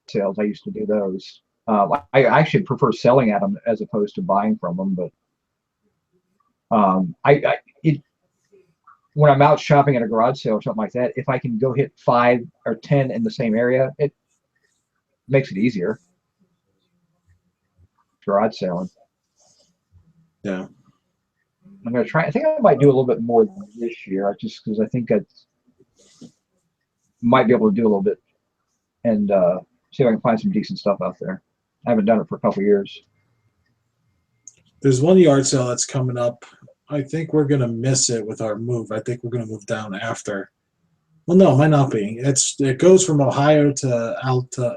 sales. I used to do those. I actually prefer selling at them as opposed to buying from them. But when I'm out shopping at a garage sale or something like that, if I can go hit 5 or 10 in the same area, it makes it easier. Garage selling. Yeah. I'm gonna try. I think I might do a little bit more this year, just because I think I might be able to do a little bit and see if I can find some decent stuff out there. I haven't done it for a couple of years. There's one yard sale that's coming up. I think we're gonna miss it with our move. I think we're gonna move down after. Well, no, it might not be. It goes from Ohio to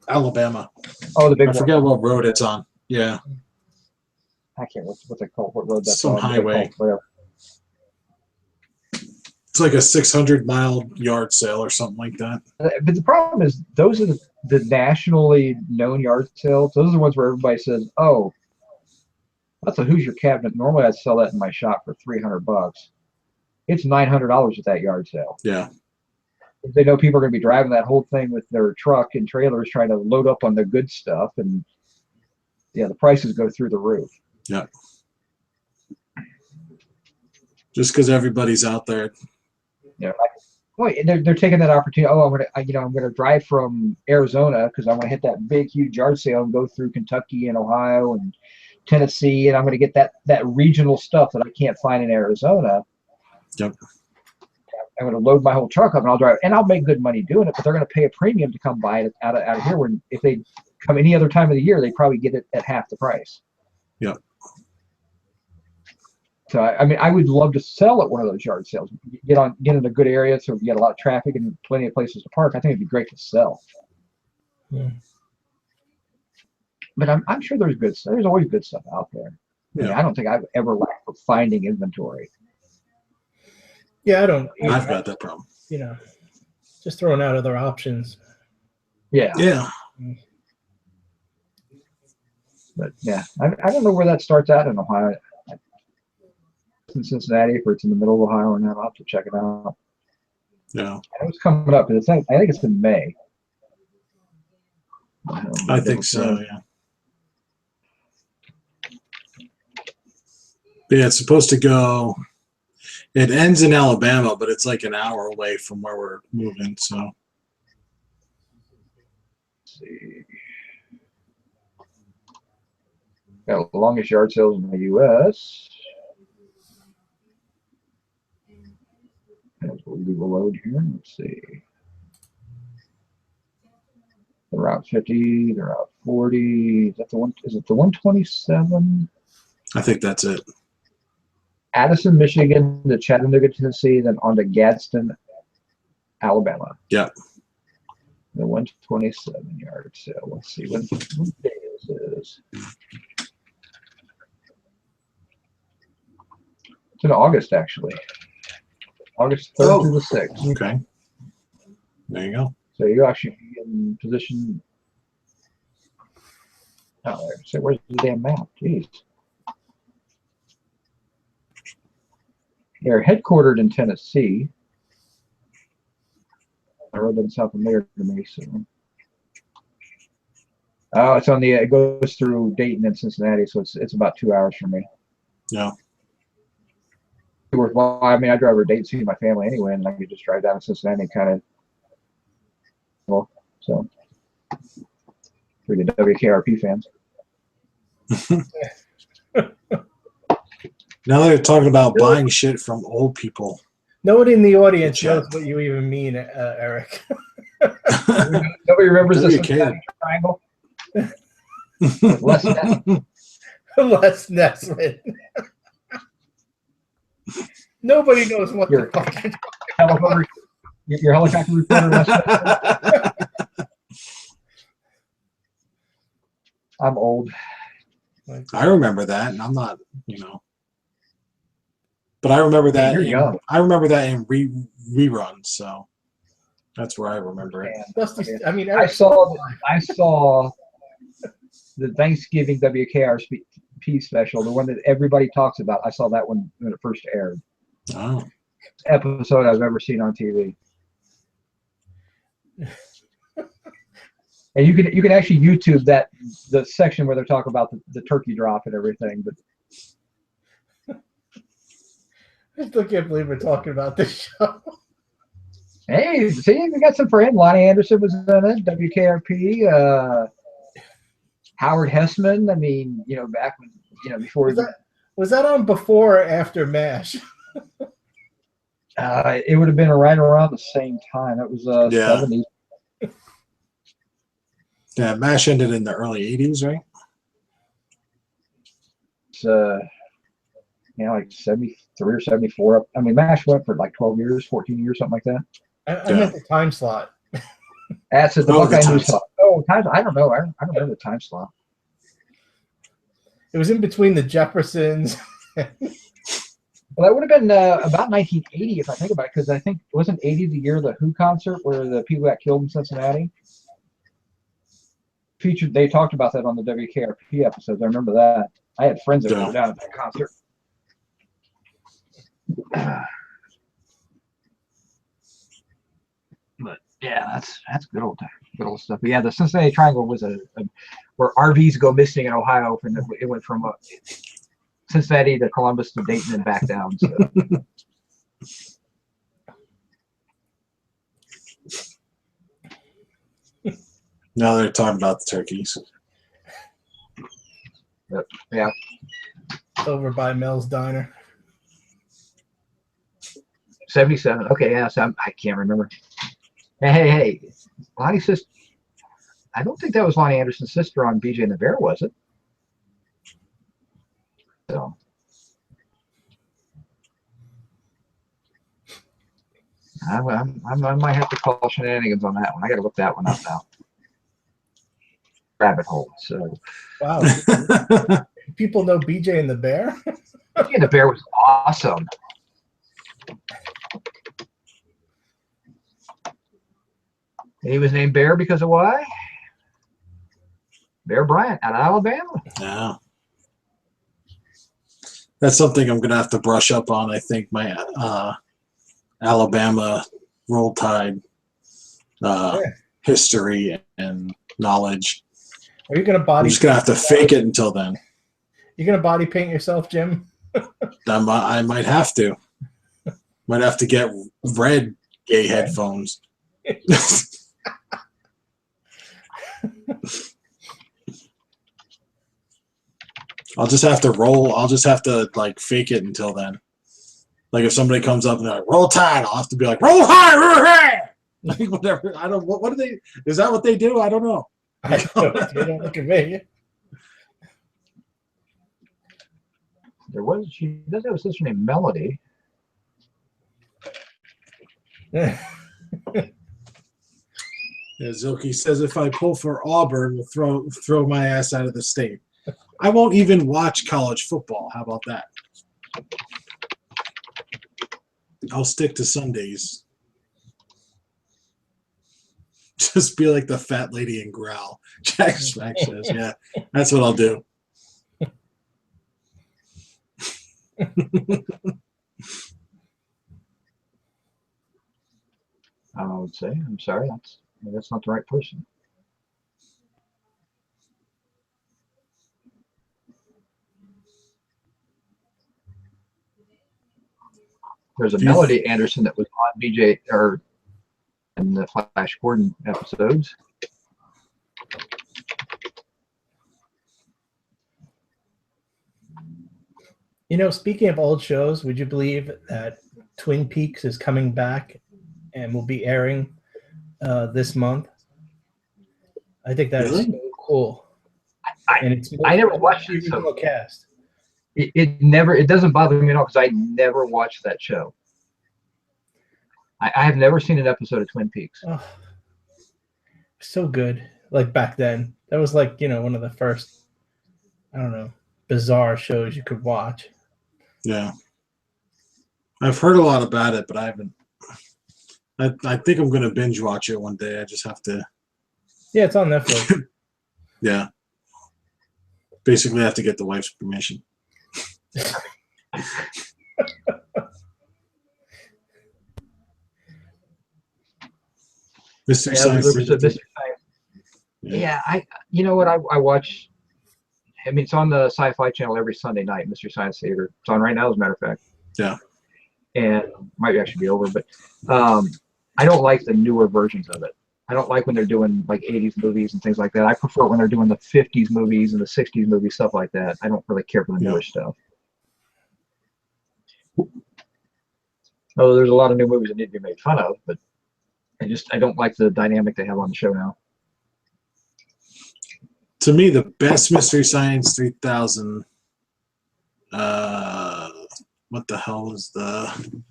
Alabama. Oh, the big I one. forget what road it's on. Yeah. I can't. What they call what road that's Some on? highway. It's like a 600-mile yard sale or something like that. But the problem is, those are the nationally known yard sales. Those are the ones where everybody says, "Oh, that's a Hoosier cabinet. Normally, I'd sell that in my shop for $300. It's $900 at that yard sale." Yeah. They know people are going to be driving that whole thing with their truck and trailers trying to load up on the good stuff, and yeah, the prices go through the roof. Yeah. Just because everybody's out there. Yeah. Well, they're taking that opportunity. Oh, I'm gonna drive from Arizona because I want to hit that big, huge yard sale and go through Kentucky and Ohio and Tennessee, and I'm gonna get that regional stuff that I can't find in Arizona. Yep. I'm gonna load my whole truck up and I'll drive, and I'll make good money doing it. But they're gonna pay a premium to come buy it out of here. When if they come any other time of the year, they probably get it at half the price. Yep. So I mean, I would love to sell at one of those yard sales. Get in a good area, so you get a lot of traffic and plenty of places to park. I think it'd be great to sell. Yeah. But I'm sure there's always good stuff out there. Yeah. I don't think I've ever lacked for finding inventory. Yeah, I don't. I've got that problem. Just throwing out other options. Yeah. Yeah. But yeah, I don't know where that starts out in Ohio. it's in Cincinnati, if it's in the middle of Ohio or not. I'll have to check it out. Yeah, I know it's coming up, but I think it's in May. I think so. Yeah. But yeah, it's supposed to go. It ends in Alabama, but it's like an hour away from where we're moving. So. Let's see. Got the longest yard sales in the U.S. We'll do the load here. Let's see. They're Route 50. They're Route 40. Is that the one? Is it the 127? I think that's it. Addison, Michigan to Chattanooga, Tennessee, then on to Gadsden, Alabama. Yeah. The 127 yard sale. Let's see what day this is. It's in August, actually. August 3rd through the 6th. Okay. There you go. So you actually be in position. Oh, there. So where's the damn map? Jeez. They're headquartered in Tennessee. I wrote them South America to me, so. Oh, it's on the. It goes through Dayton and Cincinnati, so it's about 2 hours from me. Yeah. Worthwhile. I mean, I drive over Dayton to see my family anyway, and I could just drive down to Cincinnati, kind of. Well, so for the WKRP fans. Now they're talking about buying shit from old people. Nobody in the audience knows what you even mean, Eric. Nobody remembers the Cincinnati triangle. Les Nessman. Les Nessman. Nobody knows what the fuck your helicopter reporter, Les Nessman. I'm old. I remember that, and I'm not, but I remember that. You're young. I remember that in reruns, so that's where I remember it. I mean, I saw the Thanksgiving WKRP special, the one that everybody talks about. I saw that one when it first aired. Oh. Episode I've ever seen on TV. And you can actually YouTube the section where they're talking about the turkey drop and everything. But I still can't believe we're talking about this show. Hey, see, we got some friends. Lonnie Anderson was in it. WKRP. Howard Hessman. I mean, back when before. Was that on before or after MASH? It would have been right around the same time. It was 70s. Yeah, MASH ended in the early 80s, right? It's like 73 or 74. I mean, MASH went for like 12 years, 14 years, something like that. I meant the time slot. That's it. The Buckeye News slot. Oh, time. I don't know. I don't remember the time slot. It was in between the Jeffersons. Well, that would have been about 1980, if I think about it, because I think it wasn't 80 the year of the Who concert where the people got killed in Cincinnati. They talked about that on the WKRP episodes. I remember that. I had friends that were down at that concert. But yeah, that's good old stuff. But yeah, the Cincinnati Triangle was where RVs go missing in Ohio, and it went from Cincinnati to Columbus to Dayton and back down. So. Now they're talking about the turkeys. Yeah. Over by Mel's Diner. 77. Okay, yeah, so I can't remember. Hey. Lonnie's sister. I don't think that was Lonnie Anderson's sister on BJ and the Bear, was it? So. I might have to call shenanigans on that one. I got to look that one up now. Rabbit hole. So. Wow. People know BJ and the Bear? BJ and the Bear was awesome. He was named Bear because of why? Bear Bryant out of Alabama. Yeah. That's something I'm gonna have to brush up on. I think my Alabama Roll Tide history and knowledge. Are you gonna I'm body? just gonna have to fake it until then. You gonna body paint yourself, Jim? I might have to. Might have to get red gay headphones. I'll just have to roll. I'll just have to like fake it until then. Like if somebody comes up and they're like, roll tide, I'll have to be like, roll high, roll high. Like whatever. I don't. What do they? Is that what they do? I don't know. I don't look at me. She does have a sister named Melody. Yeah, Zilke says if I pull for Auburn, we'll throw my ass out of the state. I won't even watch college football. How about that? I'll stick to Sundays. Just be like the fat lady and growl. Jack Smack says, yeah, that's what I'll do. I would say, I'm sorry, that's not the right person. There's a Melody Anderson that was on BJ or in the Flash Gordon episodes. You know, speaking of old shows, would you believe that Twin Peaks is coming back and will be airing this month? I think that is so cool. I never watched it. So cast. It doesn't bother me at all because I never watched that show. I have never seen an episode of Twin Peaks. Oh, so good. Like back then, that was like, you know, one of the first, I don't know, bizarre shows you could watch. Yeah. I've heard a lot about it, but I haven't. I think I'm going to binge watch it one day. I just have to. Yeah, it's on Netflix. Yeah. Basically, I have to get the wife's permission. Mr. Science. Mr. Science. Yeah, you know what? I watch. I mean, it's on the Sci-Fi Channel every Sunday night. Mr. Science Theater. It's on right now, as a matter of fact. Yeah. And might actually be over, but I don't like the newer versions of it. I don't like when they're doing like 80s movies and things like that. I prefer when they're doing the 50s movies and the 60s movies, stuff like that. I don't really care for the newer stuff. Oh, there's a lot of new movies that need to be made fun of, but I don't like the dynamic they have on the show now. To me, the best Mystery Science 3000. What the hell is the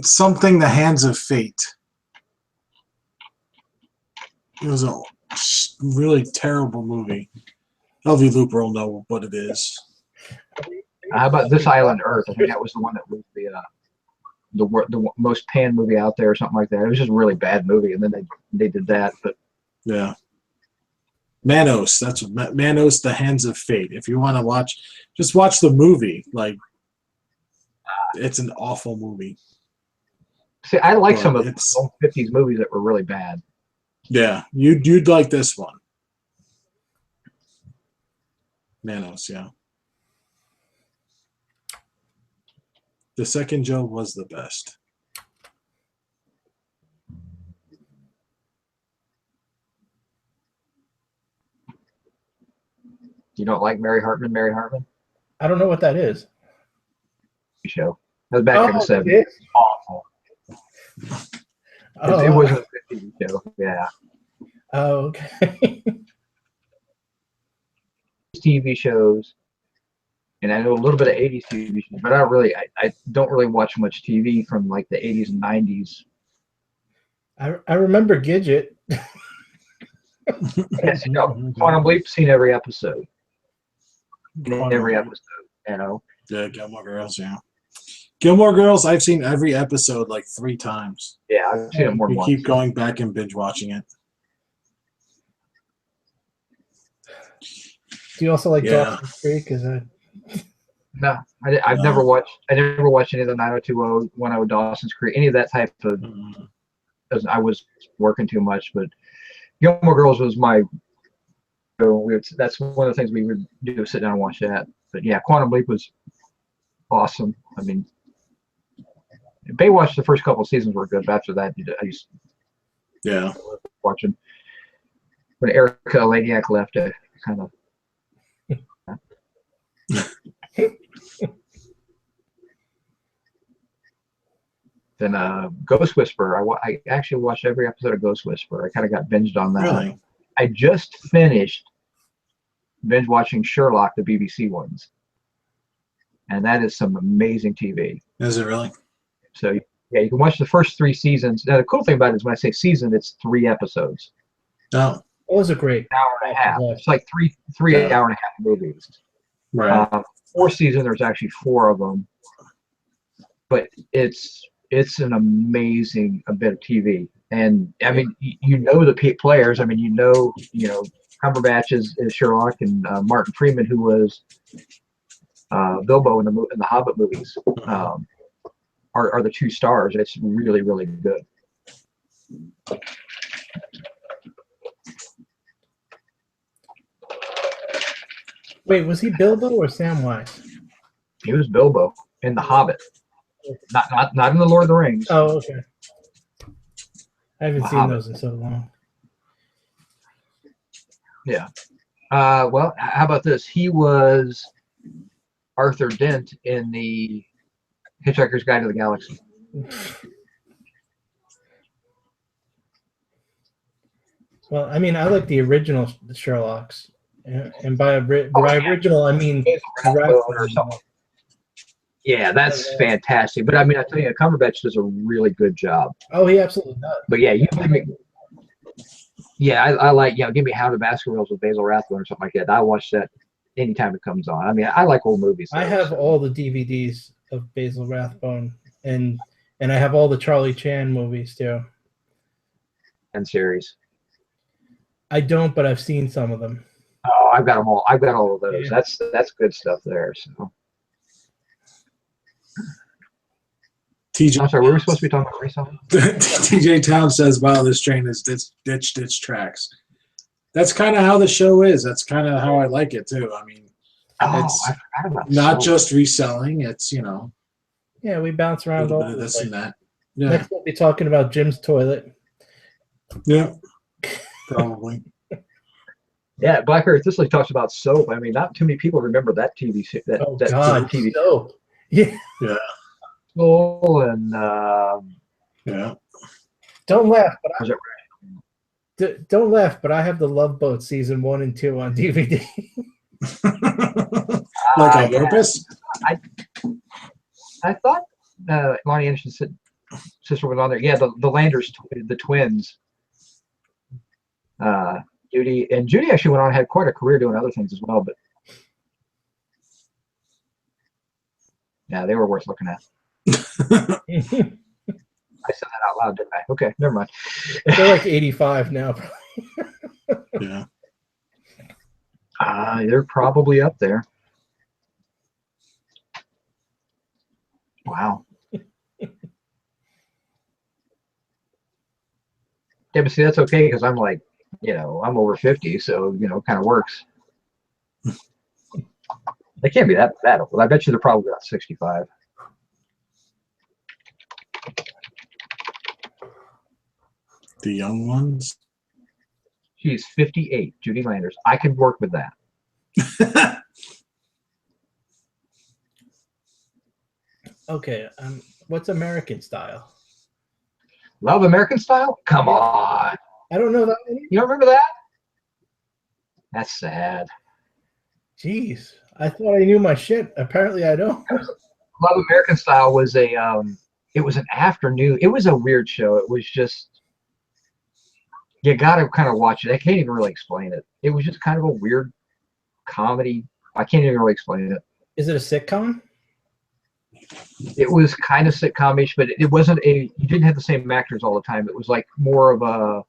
something? The Hands of Fate. It was a really terrible movie. LV Looper will know what it is. How about This Island Earth? I think that was the one that was the most panned movie out there, or something like that. It was just a really bad movie, and then they did that. But yeah, Manos. That's Manos. The Hands of Fate. If you want to watch, just watch the movie. Like, it's an awful movie. See, I like some of the old 50s movies that were really bad. Yeah, you'd like this one. Manos, yeah. The second Joe was the best. You don't like Mary Hartman? Mary Hartman? I don't know what that is. Show. That was back in the 70s. It's awful. It wasn't a 50s show. Yeah. Oh, okay. TV shows, and I know a little bit of 80s TV shows, but I don't really watch much TV from like the 80s and 90s. I remember Gidget. Yes, you know, Quantum Leap, seen every episode. Every episode, you know. Yeah, Gilmore Girls, yeah. Gilmore Girls, I've seen every episode like 3 times. Yeah, I've seen it more than once. Keep going back and binge watching it. Do you also like Dawson's Creek? No, I've never watched. I never watched any of the 90210, 10 Dawson's Creek, any of that type of. Because I was working too much, but Gilmore Girls was my. That's one of the things we would do, sit down and watch that. But yeah, Quantum Leap was awesome. I mean, Baywatch, the first couple of seasons were good, but after that, I used watching. When Erica Laniak left, I kind of. Then Ghost Whisperer. I actually watched every episode of Ghost Whisperer. I kind of got binged on that. Really? I just finished binge watching Sherlock, the BBC ones, and that is some amazing TV. Is it really? So yeah, you can watch the first 3 seasons. Now the cool thing about it is when I say season, it's 3 episodes. Oh, those are great. An hour and a half. It's like three hour and a half movies. right. 4th season, there's actually 4 of them, but it's an amazing bit of TV. And I mean, you know the players. I mean, you know Cumberbatch is Sherlock, and Martin Freeman, who was Bilbo in the Hobbit movies, are the 2 stars. It's really, really good. Wait, was he Bilbo or Samwise? He was Bilbo in the Hobbit, not in the Lord of the Rings. Oh, okay. I haven't seen those in so long. Yeah. Well, how about this? He was Arthur Dent in the Hitchhiker's Guide to the Galaxy. Well, I mean, I like the original Sherlocks, and by original, I mean or something. Yeah, that's fantastic. But I mean, I tell you, Cumberbatch does a really good job. Oh, he absolutely does. But yeah, you give me. Yeah, I like, give me How to Baskervilles with Basil Rathbone or something like that. I watch that anytime it comes on. I mean, I like old movies. I have all the DVDs of Basil Rathbone, and I have all the Charlie Chan movies too. And series. I don't, but I've seen some of them. Oh, I've got them all. I've got all of those. Yeah. That's good stuff there. So. TJ, I'm sorry, were we supposed to be talking about reselling? TJ Town says, "Wow, this train is ditch tracks." That's kind of how the show is. That's kind of how I like it too. I mean, it's I forgot about not just reselling. It's Yeah, we bounce a around little all bit of over the this place. and that. Yeah, Next, we'll be talking about Jim's toilet. yeah, probably. Yeah, Black Earth Thistle talks about soap. I mean, not too many people remember that TV that God, TV soap. Yeah. Yeah. And Yeah. Don't laugh, but was it don't laugh, but I have the Love Boat season 1 and 2 on DVD. Like on purpose? I thought Lonnie Anderson's sister was on there. Yeah, the Landers, the twins. Judy actually went on and had quite a career doing other things as well, but yeah, they were worth looking at. I said that out loud, didn't I? Okay, never mind. They're like 85 now. Yeah. They're probably up there. Wow. Yeah, but see, that's okay because I'm like, I'm over 50, so it kind of works. They can't be that old. I bet you they're probably about 65. The young ones. She's 58, Judy Landers. I can work with that. Okay, what's American Style? Love American Style? Come on. I don't know that one. You don't remember that? That's sad. Jeez, I thought I knew my shit. Apparently, I don't. Love American Style was it was an afternoon. It was a weird show. It was just, you got to kind of watch it. I can't even really explain it. It was just kind of a weird comedy. I can't even really explain it. Is it a sitcom? It was kind of sitcom-ish, but it wasn't you didn't have the same actors all the time. It was like more of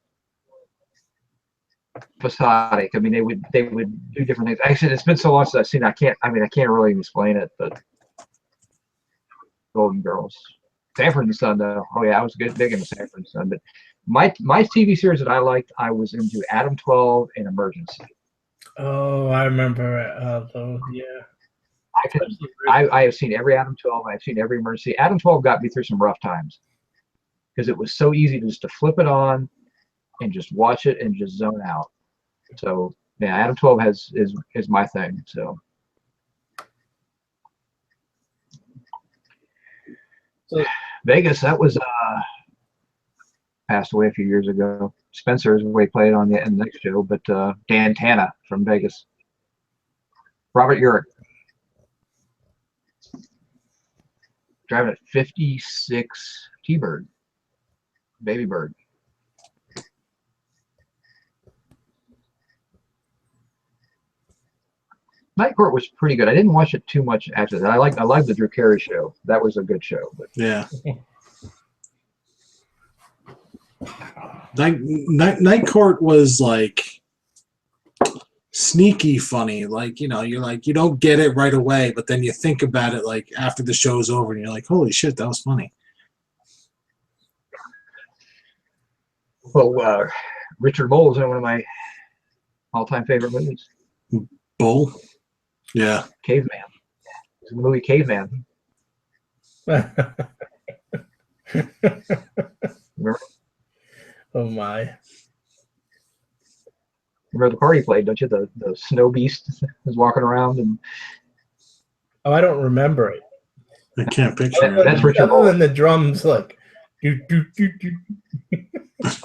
episodic. I mean, they would do different things. Actually, it's been so long since I've seen it, I can't really explain it, but Golden Girls. Sanford and Son, though. Oh yeah, I was big into Sanford and Son. But my TV series that I liked, I was into Adam 12 and Emergency. Oh, I remember those. Yeah. I have seen every Adam 12. I've seen every Emergency. Adam 12 got me through some rough times because it was so easy just to flip it on and just watch it and just zone out. So yeah, Adam 12 is my thing. So Vegas, that was passed away a few years ago. Spencer is where he played on the next show, but Dan Tana from Vegas. Robert Urich. Driving a 56 T-Bird. Baby Bird. Night Court was pretty good. I didn't watch it too much after that. I like the Drew Carey show. That was a good show. But yeah. Night Court was like sneaky funny. Like, you know, you're like, you don't get it right away, but then you think about it like after the show's over and you're like, holy shit, that was funny. Well, Richard Mole is one of my all-time favorite movies. Bull? Yeah. Caveman. It's a movie Caveman. Remember? Oh my. Remember the part he played, don't you? The snow beast was walking around and Oh, I don't remember it. I can't picture it. That's Richard Other Mole. than the drums, like do do do do.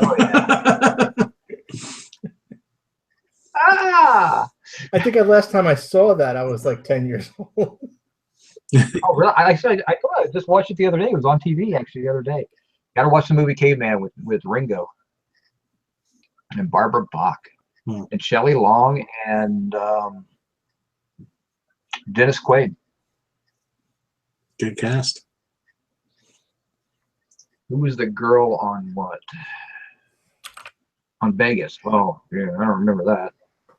Oh, yeah. Ah! I think the last time I saw that, I was like 10 years old. Oh, really? I just watched it the other day. It was on TV actually the other day. Got to watch the movie Caveman with Ringo and Barbara Bach and Shelley Long and Dennis Quaid. Good cast. Who was the girl on what? On Vegas. Oh, yeah, I don't remember that. I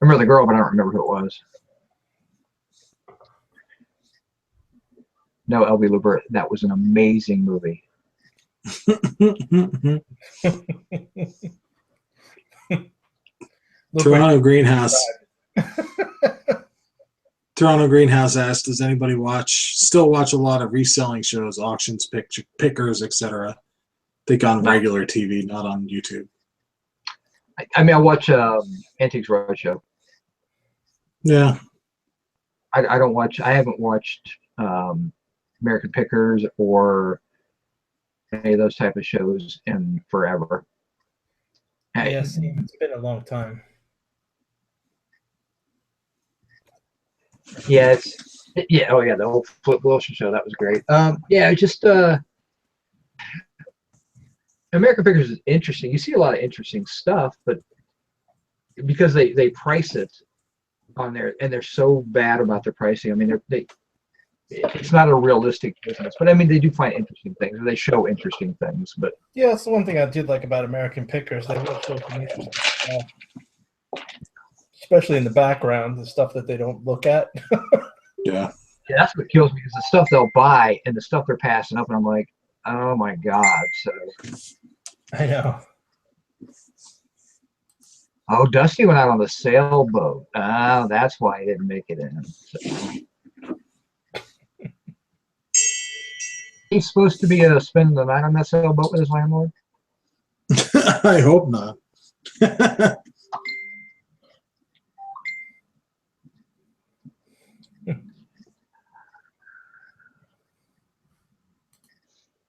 remember the girl, but I don't remember who it was. No, L.B. Lubert. That was an amazing movie. Toronto Greenhouse. Toronto Greenhouse asked, does anybody still watch a lot of reselling shows, auctions, pickers, etc.? I think on regular TV, not on YouTube. I mean, I watch Antiques Roadshow. Yeah. I don't watch. I haven't watched American Pickers or any of those type of shows in forever. Yeah, it's been a long time. Yeah, oh yeah, the old Flip Wilson show, that was great. Yeah, just American Pickers is interesting. You see a lot of interesting stuff, but because they price it on there and they're so bad about their pricing. I mean, it's not a realistic business, but I mean, they do find interesting things, or they show interesting things. But yeah, that's the one thing I did like about American Pickers. They will show some interesting stuff, especially in the background, the stuff that they don't look at. Yeah. Yeah, that's what kills me, is the stuff they'll buy and the stuff they're passing up, and I'm like, oh my god. So I know. Oh, Dusty went out on the sailboat. Oh, that's why he didn't make it in. So. He's supposed to be spending the night on that sailboat with his landlord? I hope not.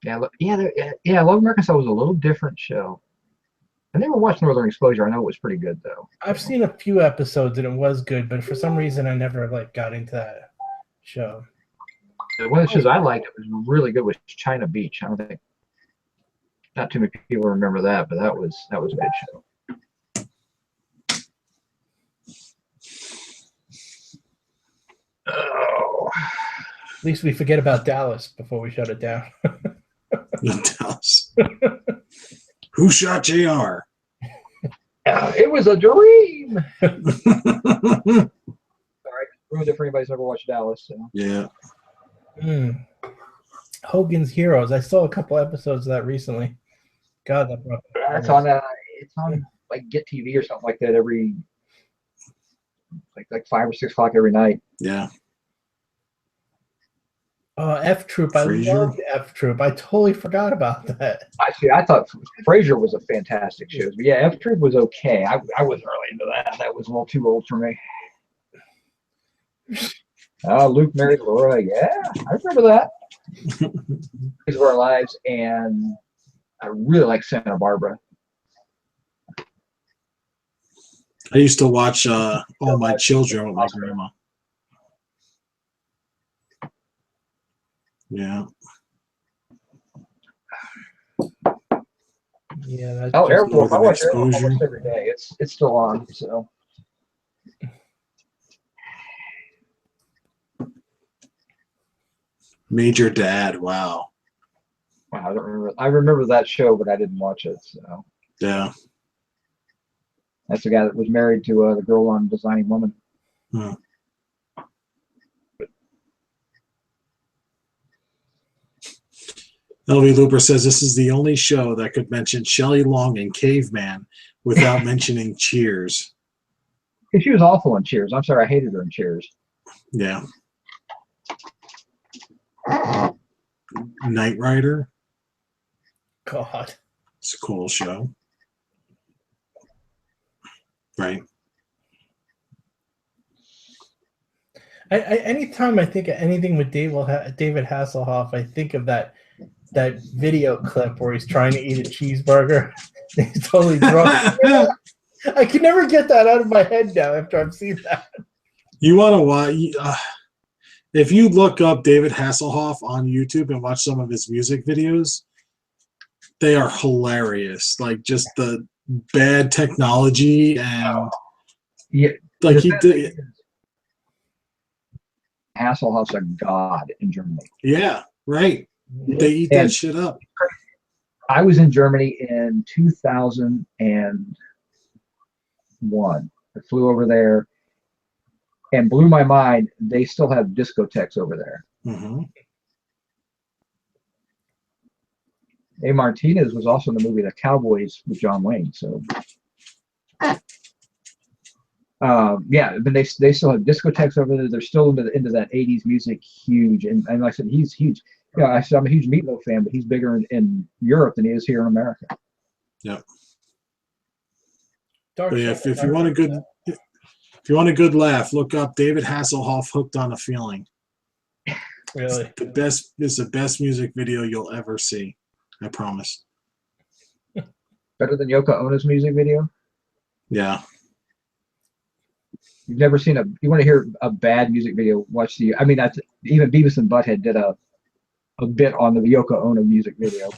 Yeah, Love American Style was a little different show. I never watched Northern Exposure. I know it was pretty good though. I've seen a few episodes and it was good, but for some reason I never got into that show. One of the shows I liked, it was really good, was China Beach. I don't think not too many people remember that, but that was a good show. Oh. At least we forget about Dallas before we shut it down. Dallas. Who shot JR? It was a dream. Sorry, ruined it for anybody who's ever watched Dallas. So. Yeah. Hogan's Heroes. I saw a couple episodes of that recently. God, that brought It's on. It's on like Get TV or something like that every like 5 or 6 o'clock every night. Yeah. F Troop. I loved F Troop. I totally forgot about that. Actually, I thought Frasier was a fantastic show. But yeah, F Troop was okay. I wasn't really into that. That was a little too old for me. Luke married Laura. Yeah, I remember that. Days of Our Lives, and I really like Santa Barbara. I used to watch All My Children with my grandma. Yeah. Yeah. Airport. I watch Airport almost every day. It's still on. So. Major Dad. Wow. Wow, I don't remember. I remember that show, but I didn't watch it. So. Yeah. That's the guy that was married to the girl on Designing Woman. Hmm. LV Looper says this is the only show that could mention Shelley Long and Caveman without mentioning Cheers. She was awful in Cheers. I'm sorry, I hated her in Cheers. Yeah. Knight Rider. God. It's a cool show. Right. Anytime I think of anything with David Hasselhoff, I think of that video clip where he's trying to eat a cheeseburger. He's totally drunk. I can never get that out of my head now after I've seen that. You want to watch? If you look up David Hasselhoff on YouTube and watch some of his music videos, they are hilarious. Like just the bad technology and like he did. Hasselhoff's a god in Germany. Yeah, right. They eat that shit up. I was in Germany in 2001. I flew over there and blew my mind. They still have discotheques over there. Mm-hmm. A. Martinez was also in the movie The Cowboys with John Wayne. So, yeah, but they still have discotheques over there. They're still into that 80s music, huge. And like I said, he's huge. You know, I'm a huge Meatloaf fan, but he's bigger in Europe than he is here in America. Yeah. But yeah, if you want a good laugh, look up David Hasselhoff Hooked on a Feeling. Really? It's the best music video you'll ever see. I promise. Better than Yoko Ono's music video? Yeah. You've never seen you want to hear a bad music video, watch even Beavis and Butthead did a bit on the Yoko Ono music video.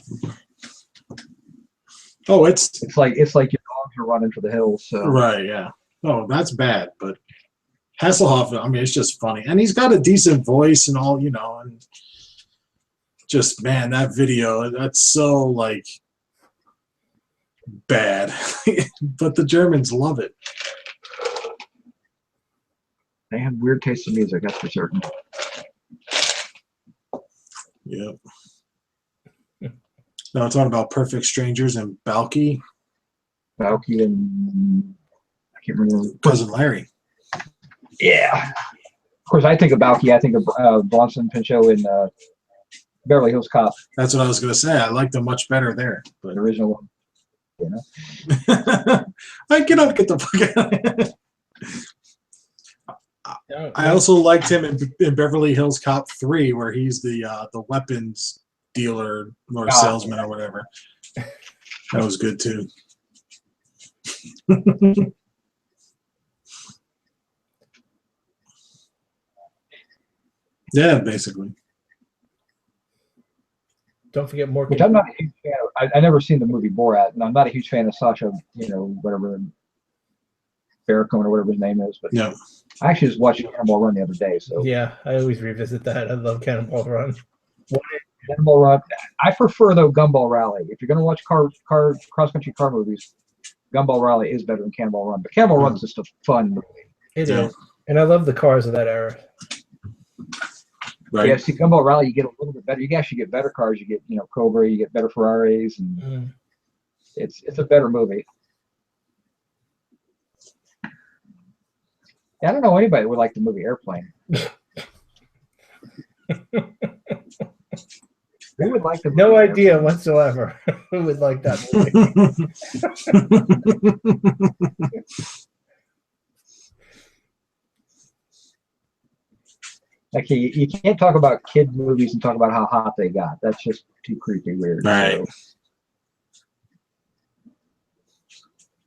Oh, it's like your dogs are running for the hills. So. Right, yeah. Oh, that's bad, but Hasselhoff, I mean, it's just funny. And he's got a decent voice and all, you know, and just, man, that video, that's so, like, bad. But the Germans love it. They have weird taste in music, that's for certain. Yep. Now I'm talking about Perfect Strangers and Balky. Balky and I can't remember. Cousin Larry. Yeah. Of course, I think of Balky. I think of Bronson Pinchot in Beverly Hills Cop. That's what I was going to say. I liked them much better there. But the original one. You know? I cannot get the fuck out. I also liked him in Beverly Hills Cop 3, where he's the weapons dealer or salesman or whatever. That was good too. Yeah, basically. Don't forget more. Which I'm not a huge fan of. I never seen the movie Borat, and I'm not a huge fan of Sacha, whatever, Baron or whatever his name is. But yeah. I actually just watched Cannonball Run the other day. So yeah, I always revisit that. I love Cannonball Run. Cannonball Run. I prefer though Gumball Rally. If you're gonna watch cross country car movies, Gumball Rally is better than Cannonball Run, but Cannonball Run's just a fun movie. It is. And I love the cars of that era. Right. Yeah, see, Gumball Rally, you get a little bit better. You actually get better cars. You get, Cobra, you get better Ferraris, and it's a better movie. Yeah, I don't know anybody that would like the movie Airplane. Who would like the movie No idea Airplane? whatsoever. Who would like that movie? Okay, you can't talk about kid movies and talk about how hot they got. That's just too creepy weird. Right. So.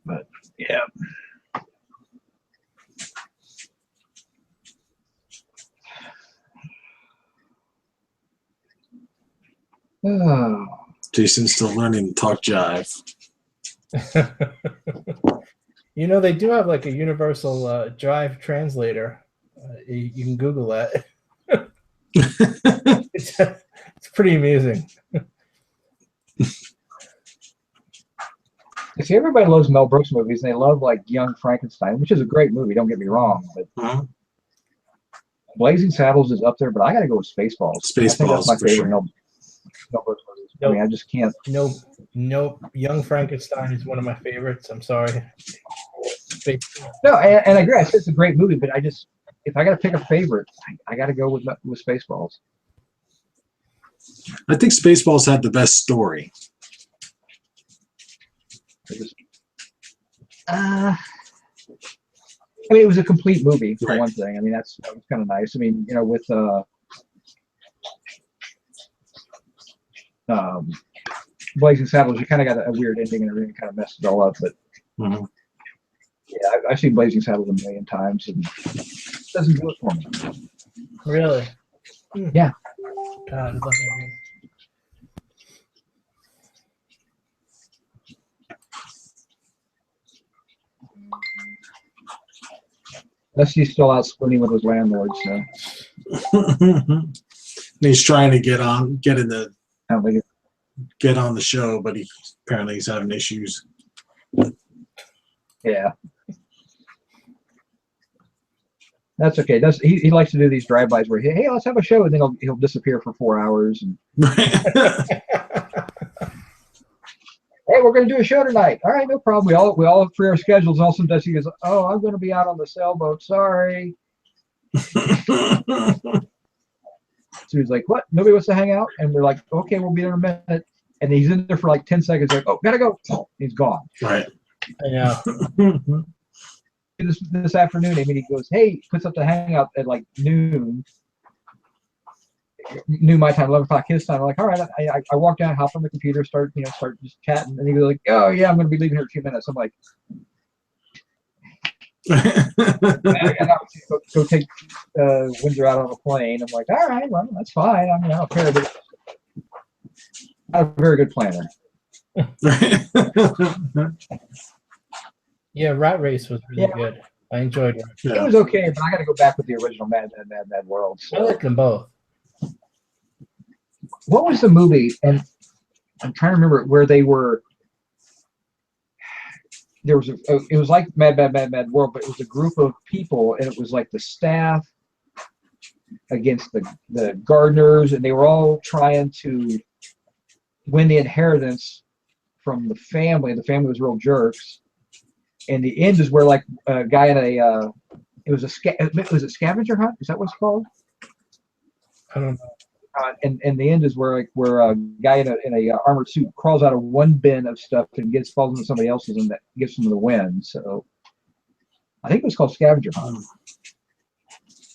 But yeah. Oh. Jason's still learning to talk jive. They do have like a universal drive translator. You can Google that. It's pretty amusing. See, everybody loves Mel Brooks movies, and they love like Young Frankenstein, which is a great movie. Don't get me wrong, but Blazing Saddles is up there. But I got to go with Spaceballs. I think that's my favorite Mel Brooks movies. Nope. I mean, I just can't. Nope. Young Frankenstein is one of my favorites. I'm sorry. No, and I agree. I said it's a great movie, but if I got to pick a favorite, I got to go with Spaceballs. I think Spaceballs had the best story. I mean, it was a complete movie for Right. one thing. I mean, that was kind of nice. I mean, with Blazing Saddles, you kind of got a weird ending and everything, kind of messed it all up. But yeah, I've seen Blazing Saddles a million times, and it doesn't do it for me. Really? Yeah. God, I love that movie. Unless he's still out spooning with his landlord, so. He's trying to get on the show, but apparently he's having issues. Yeah. That's okay. He likes to do these drive-bys where hey, let's have a show, and then he'll disappear for 4 hours. And hey, we're going to do a show tonight. All right, no problem. We all free our schedules. And all of a sudden, he goes, "Oh, I'm going to be out on the sailboat. Sorry." So he's like, "What? Nobody wants to hang out?" And we're like, "Okay, we'll be there in a minute." And he's in there for like 10 seconds. Like, "Oh, gotta go." He's gone. Right. I know. This afternoon, I mean, he goes, "Hey," puts up the hangout at like noon my time, 11 o'clock his time. I'm like, all right. I walk down, hop on the computer, start just chatting, and he was like, "Oh yeah, I'm going to be leaving here in a few minutes." I'm like, I gotta go take Windsor out on a plane. I'm like, all right, well, that's fine. I mean, I don't care, but I'm a very good planner. Yeah, Rat Race was really good. I enjoyed it. It was okay, but I got to go back with the original Mad World. So. I like them both. What was the movie? And I'm trying to remember where they were. There was it was like Mad World, but it was a group of people, and it was like the staff against the gardeners, and they were all trying to win the inheritance from the family. The family was real jerks. And the end is where like a guy in was it scavenger hunt? Is that what it's called? I don't know. And the end is where a guy in a armored suit crawls out of one bin of stuff and falls into somebody else's, and that gives them the win. So I think it was called Scavenger Hunt.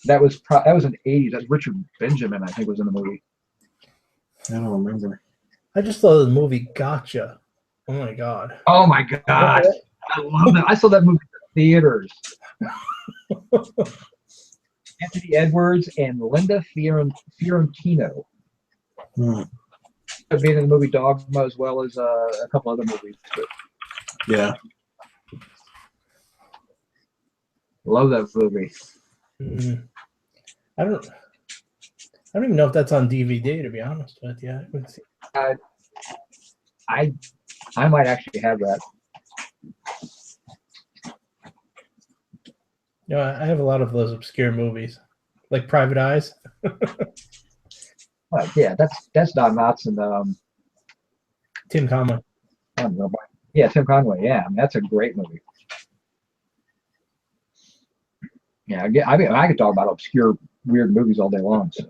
That was in the 80s. That's Richard Benjamin, I think, was in the movie. I don't remember. I just saw the movie Gotcha. Oh my god. Oh my god. I love that. I saw that movie in the theaters. Anthony Edwards and Linda Fiorentino. Being in the movie Dogma, as well as a couple other movies. But yeah. Love that movie. I don't even know if that's on DVD, to be honest with you. I haven't seen. I might actually have that. You know, I have a lot of those obscure movies, like Private Eyes. Yeah, that's Don Knotts and Tim Conway. I don't know. Yeah, Tim Conway. Yeah, I mean, that's a great movie. Yeah, I mean, I could talk about obscure, weird movies all day long. So.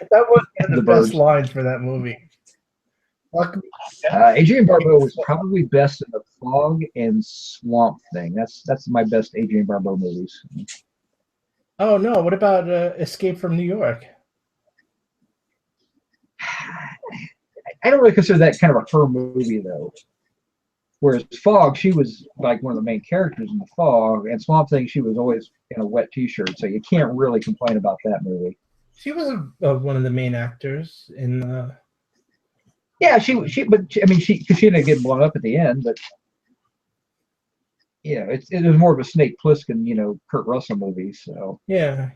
That was one of the best Birds. lines for that movie. Adrienne Barbeau was probably best in The Fog and Swamp Thing. That's my best Adrienne Barbeau movies. Oh no! What about Escape from New York? I don't really consider that kind of a her movie though. Whereas Fog, she was like one of the main characters in The Fog, and Swamp Thing, she was always in a wet T-shirt, so you can't really complain about that movie. She was one of the main actors in. Yeah, she, but I mean, she didn't get blown up at the end, but you know, it was more of a Snake Plissken, you know, Kurt Russell movie. So Yeah.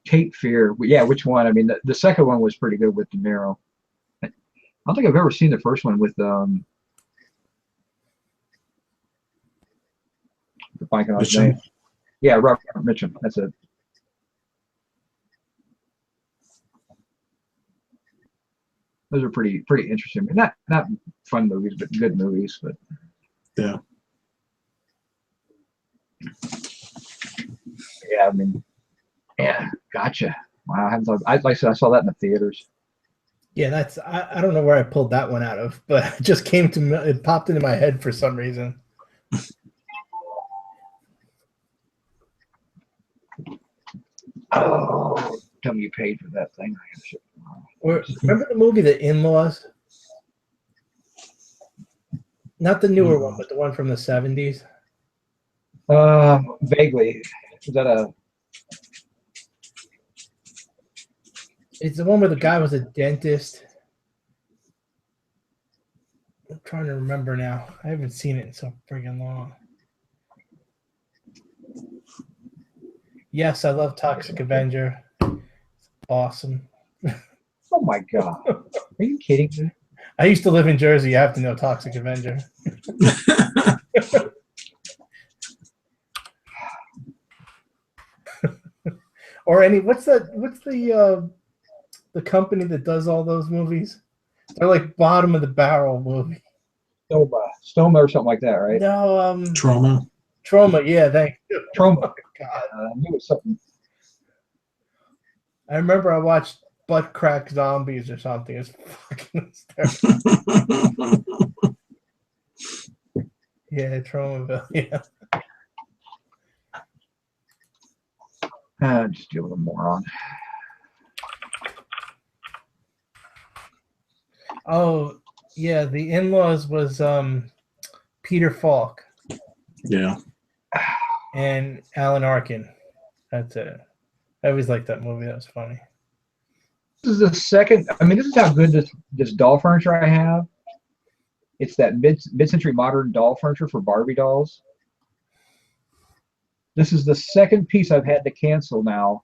Cape Fear, yeah, which one? I mean, the second one was pretty good with De Niro. I don't think I've ever seen the first one with the blanking on his name. Yeah, Robert Mitchum. That's it. Those are pretty interesting. Not fun movies, but good movies. But yeah, I mean, yeah, gotcha. Wow, like I said, I saw that in the theaters. Yeah, that's I don't know where I pulled that one out of, but it just came to me. It popped into my head for some reason. Oh, tell me you paid for that thing. Remember the movie The In-Laws? Not the newer one, but the one from the 70s. Vaguely. Is that a? It's the one where the guy was a dentist. I'm trying to remember now. I haven't seen it in so friggin' long. Yes, I love Toxic Avenger. It's awesome. Oh my god! Are you kidding me? I used to live in Jersey. You have to know Toxic Avenger. Or what's the company that does all those movies? They're like bottom of the barrel movie. Stoma or something like that, right? No, Trauma. Yeah, thank you. Trauma. Oh, God. I knew it was something. I remember I watched Butt Crack Zombies or something. It's fucking hysterical. Yeah, Traumaville. Yeah. Just deal with a moron. Oh, yeah. The In-Laws was Peter Falk. Yeah. And Alan Arkin. That's it. I always liked that movie. That was funny. This is the second. I mean, this is how good this doll furniture I have. It's that mid-century modern doll furniture for Barbie dolls. This is the second piece I've had to cancel now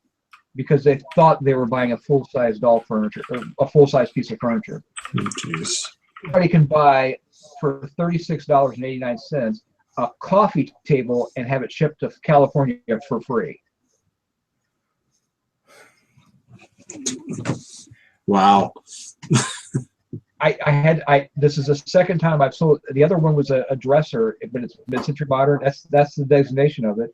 because they thought they were buying a full-size doll furniture, or a full-size piece of furniture. Jeez. Everybody can buy for $36.89 a coffee table and have it shipped to California for free. Wow. This is the second time I've sold. The other one was a dresser, but it's mid-century modern. That's the designation of it.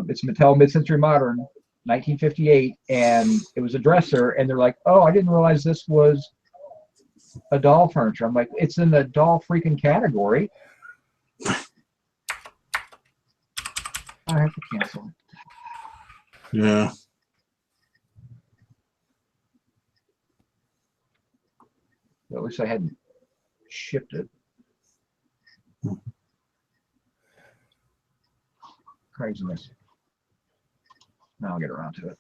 It's Mattel mid-century modern, 1958, and it was a dresser. And they're like, "Oh, I didn't realize this was a doll furniture." I'm like, "It's in the doll freaking category." I have to cancel it. Yeah. At least I hadn't shipped it. Craziness. Now I'll get around to it.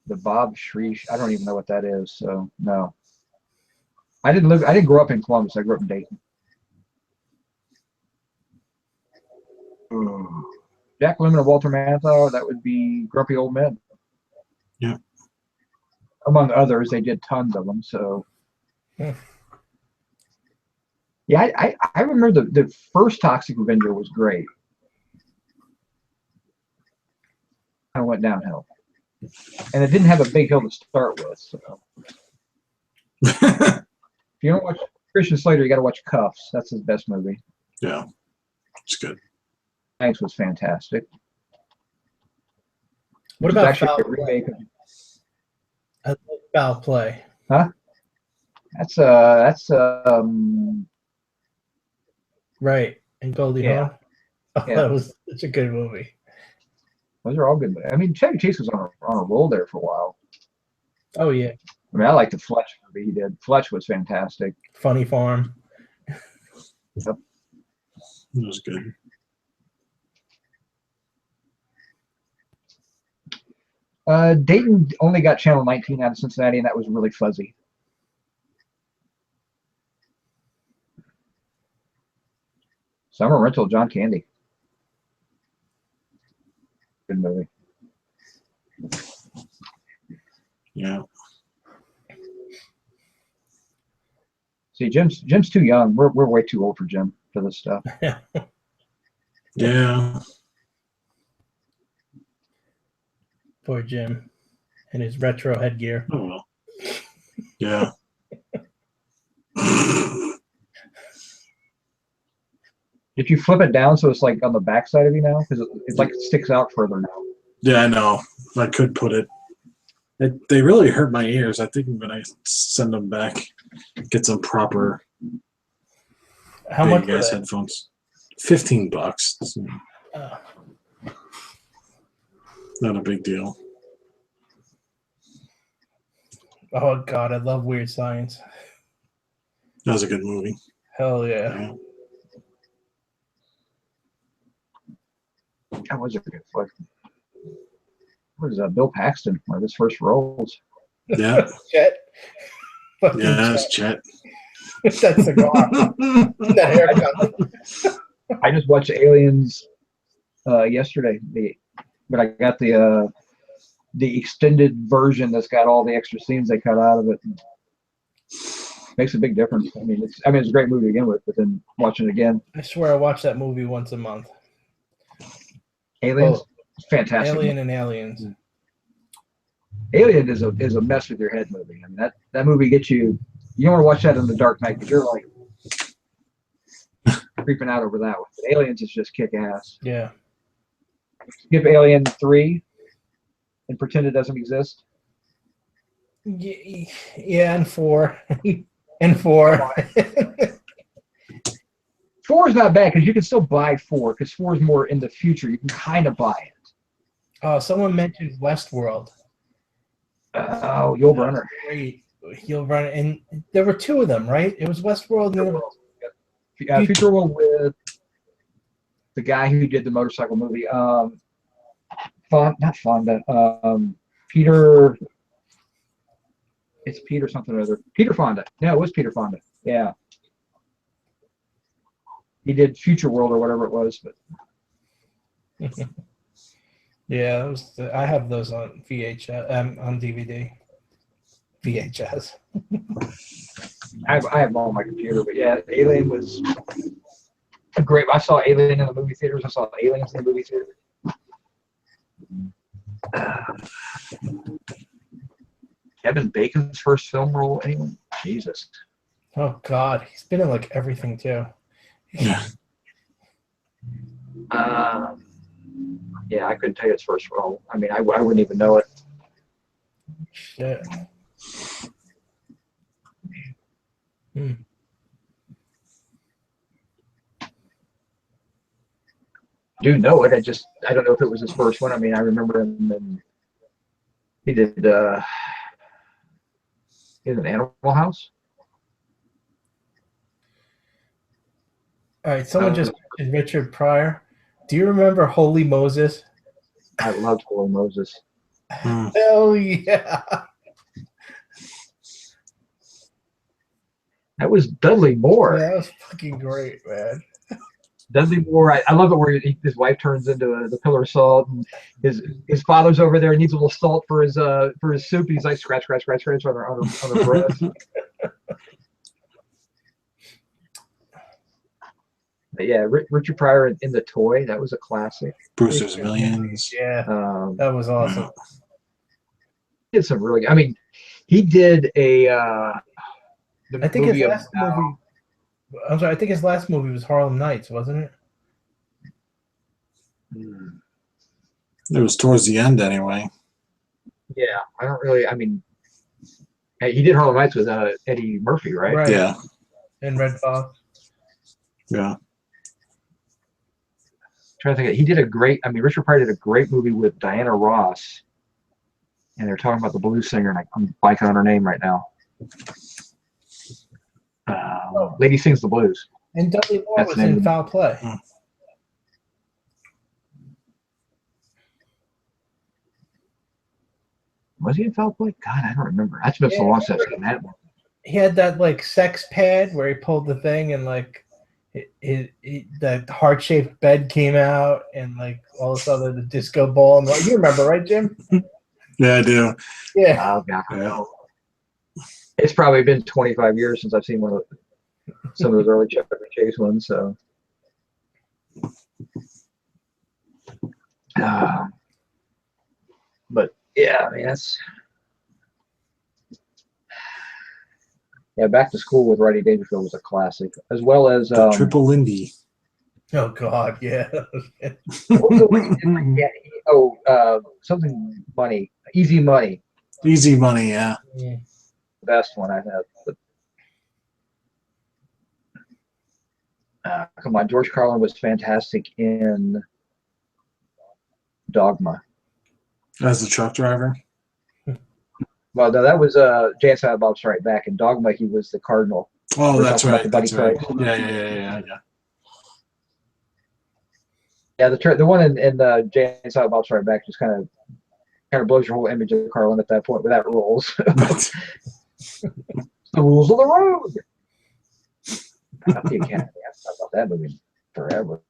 The Bob Shreesh. I don't even know what that is. So no. I didn't grow up in Columbus. I grew up in Dayton. Jack Lemmon and Walter Matthau, that would be Grumpy Old Men. Yeah. Among others, they did tons of them. So, Yeah. yeah, I remember the first Toxic Avenger was great. Kind of went downhill, and it didn't have a big hill to start with. So, if you don't watch Christian Slater, you got to watch Cuffs. That's his best movie. Yeah, it's good. Thanks was fantastic. What Which is about actually Foul a remake of, I love Foul Play? huh? That's Right. And Goldie Yeah. Hawn? Oh, Yeah. that was such a good movie. those are all good. I mean, Chevy Chase was on a roll there for a while. Oh, yeah. I mean, I like the Fletch movie he did. Fletch was fantastic. Funny Farm. It was good. Dayton only got Channel 19 out of Cincinnati, and that was really fuzzy. Summer Rental, John Candy. Good movie. Yeah. See, Jim's too young. We're way too old for Jim for this stuff. Yeah. Poor Jim and his retro headgear. Oh well. Yeah. If you flip it down so it's like on the back side of you now, because it's like it sticks out further now. Yeah, I know. I could put it. They really hurt my ears. I think when I send them back, get some proper How much big were ass they? headphones. $15. It's not a big deal. Oh, God, I love Weird Science. That was a good movie. Hell yeah. That was a good flick. What is that? Bill Paxton, one of his first roles. Yeah. Chet. Fucking Yeah, that's Chet. That cigar. That haircut. I just watched Aliens yesterday, but I got the extended version that's got all the extra scenes they cut out of it. Makes a big difference. I mean, it's a great movie to begin with, but then watching it again, I swear I watch that movie once a month. Aliens, Oh, it's fantastic. Alien and Aliens. Alien is a mess with your head movie. I mean, that movie gets you. You don't want to watch that in the dark night because you're like creeping out over that one. But Aliens is just kick ass. Yeah. Skip Alien 3 and pretend it doesn't exist. Yeah, and 4. And 4. 4 is not bad because you can still buy 4 because 4 is more in the future. You can kind of buy it. Oh, someone mentioned Westworld. Oh, Yul Brynner. Great. Yul Brynner. And there were 2 of them, right? It was Westworld. And Future World with the guy who did the motorcycle movie. Not Fonda. Peter. It's Peter something or other. Peter Fonda. No, it was Peter Fonda. Yeah. He did Future World or whatever it was, but yeah, that was I have those on VHS, on DVD. VHS. I have them all on my computer. But yeah, Alien was great. I saw Alien in the movie theaters. I saw Aliens in the movie theater. Kevin Bacon's first film role. Anyone? Jesus. Oh God, he's been in like everything too. Yeah. Yeah, I couldn't tell you his first role. I mean, I wouldn't even know it. Shit. Hmm. Do know it. I don't know if it was his first one. I mean, I remember him and he did an Animal House. All right, someone just mentioned Richard Pryor. Do you remember Holy Moses? I loved Holy Moses. Hell yeah. That was Dudley Moore. That was fucking great, man. Dudley Moore, I love it where his wife turns into the pillar of salt, and his father's over there. He needs a little salt for his soup. He's like scratch on her breast. But yeah, Richard Pryor in The Toy, that was a classic. Brewster's Millions. Yeah, that was awesome. He did some really. I mean, he did a. I think his last movie. I'm sorry. I think his last movie was Harlem Nights, wasn't it? It was towards the end, anyway. Yeah, I don't really. I mean, he did Harlem Nights with Eddie Murphy, right? Right. Yeah. And Red Fox. Yeah. Trying to think, he did a great. I mean, Richard Pryor did a great movie with Diana Ross, and they're talking about the blues singer, and I'm blanking on her name right now. Lady Sings the Blues. And Dudley Moore was in Foul Play. Was he in Foul Play? God, I don't remember. That's been so long since I've seen that one. He had that like sex pad where he pulled the thing and like the heart-shaped bed came out and like all of a sudden the disco ball. And you remember, right, Jim? Yeah, I do. Yeah. Oh God, yeah. It's probably been 25 years since I've seen some of those early Chevy Chase ones. So, but yeah, I mean that's Back to School with Rodney Dangerfield was a classic, as well as Triple Lindy. Oh God, yeah. Something Money, Easy Money. Easy Money, yeah. The best one I have. But, come on, George Carlin was fantastic in Dogma. As the truck driver? Well, no, that was Jay and Silent Bob Strike Back. In Dogma, he was the cardinal. Oh, that's right. That's right. Yeah. Yeah, the one in Jay and Silent Bob Strike Back just kind of blows your whole image of Carlin at that point without rules. The rules of the road. Not the Academy. I've talked about that movie forever.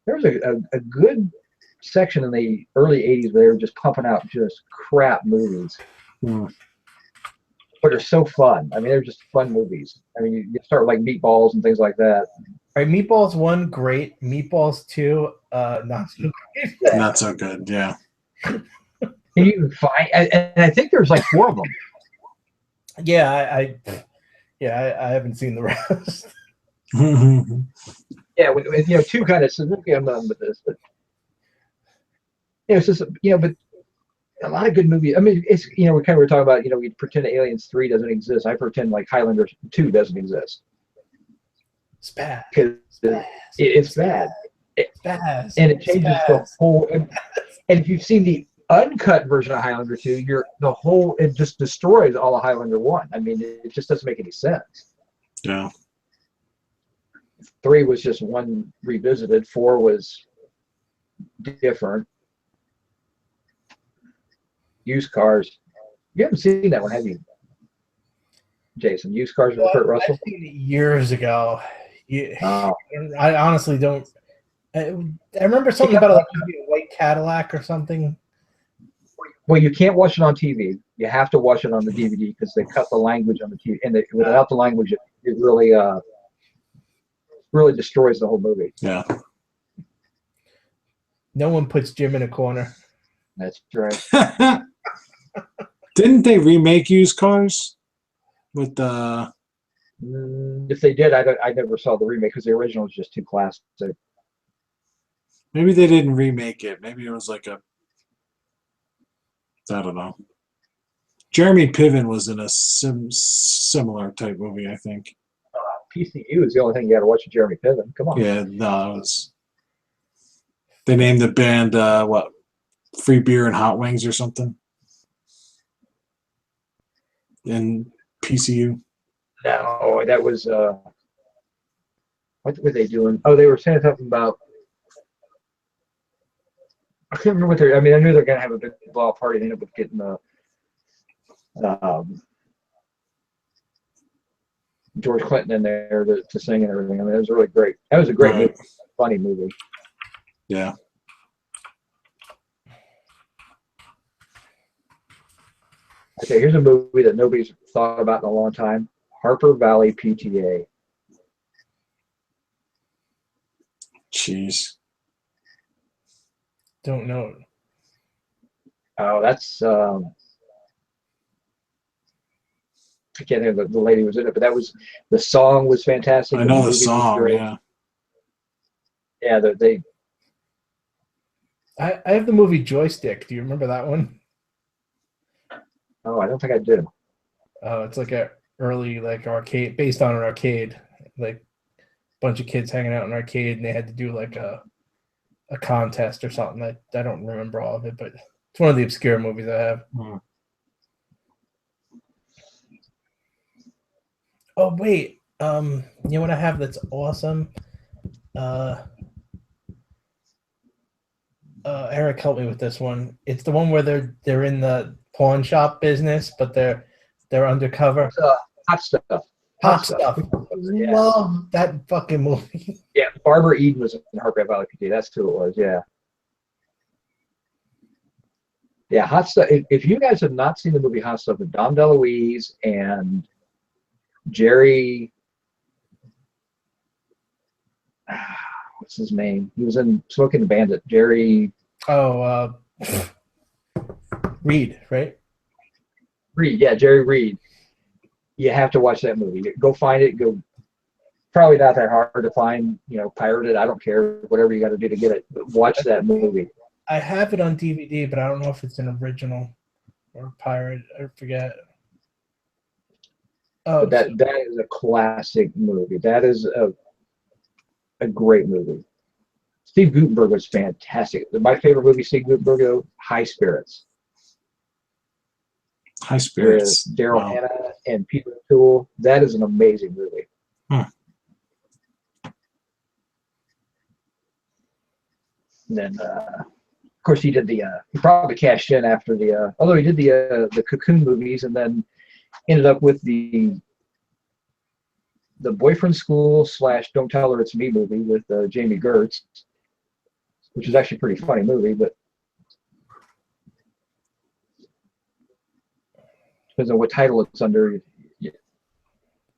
There was a good section in the early 80s where they were just pumping out just crap movies. But they're so fun. I mean, they're just fun movies. I mean, you start with like Meatballs and things like that. All right, Meatballs 1, great. Meatballs 2, not so great. Not so good, yeah. Can you even find? And I think there's like 4 of them. Yeah, I haven't seen the rest. Yeah, with 2 kind of significant. I'm done with this, but it's just but a lot of good movies. I mean, it's we kind of were talking about we pretend Aliens 3 doesn't exist. I pretend like Highlander 2 doesn't exist. It's bad. Because it's bad. It's bad. And it changes the whole. And if you've seen the uncut version of Highlander 2, it just destroys all of Highlander 1. I mean, it just doesn't make any sense. Yeah. 3 was just one revisited. 4 was different. Used Cars. You haven't seen that one, have you, Jason? Used Cars with Kurt Russell? I've seen it years ago. I honestly don't. I remember something about a white Cadillac or something. Well, you can't watch it on TV. You have to watch it on the DVD because they cut the language on the TV, and without the language, it really destroys the whole movie. Yeah. No one puts Jim in a corner. That's right. Didn't they remake Used Cars with the? If they did, I never saw the remake because the original was just too classic. Maybe they didn't remake it. Maybe it was like I don't know. Jeremy Piven was in a similar type movie, I think. PCU is the only thing you got to watch with Jeremy Piven. Come on. Yeah, no, it was. They named the band what? Free Beer and Hot Wings or something. In PCU. No, that was what were they doing? Oh, they were saying something about. I can't remember what they're. I mean, I knew they're gonna have a big blow party. They ended up getting George Clinton in there to sing and everything. I mean, it was really great. That was a great movie, funny movie. Yeah. Okay, here's a movie that nobody's thought about in a long time. Harper Valley PTA. Jeez. Don't know. Oh, that's I can't think of the lady who was in it, but the song was fantastic. I know the movie was song, great. yeah. Yeah, they I have the movie Joystick. Do you remember that one? oh, I don't think I do. Oh, it's like a early like arcade, based on an arcade, like a bunch of kids hanging out in an arcade, and they had to do like a contest or something. I don't remember all of it, but it's one of the obscure movies I have. Oh wait, you know what I have that's awesome? Eric, help me with this one. It's the one where they're in the pawn shop business, but they're undercover. It's, Hot Stuff. Hot Stuff. Yeah. Love that fucking movie. Yeah, Barbara Eden was in Harper Valley PTA. That's who it was. Yeah. Yeah, Hot Stuff. If you guys have not seen the movie Hot Stuff with Dom DeLuise and Jerry, what's his name? He was in Smoking the Bandit. Jerry Reed, right? Reed. Yeah, Jerry Reed. You have to watch that movie. Go find it. Go. Probably not that hard to find. Pirate it. I don't care. Whatever you got to do to get it. But watch that movie. I have it on DVD, but I don't know if it's an original or pirate. I forget. Oh, But that is a classic movie. That is a great movie. Steve Guttenberg was fantastic. My favorite movie, Steve Guttenberg, though, High Spirits. High Spirits. With Daryl Hannah and Peter O'Toole. That is an amazing movie. And then, of course, he did he probably cashed in after although he did the Cocoon movies, and then ended up with the Boyfriend School / Don't Tell Her It's Me movie with Jamie Gertz, which is actually a pretty funny movie, but depends on what title it's under.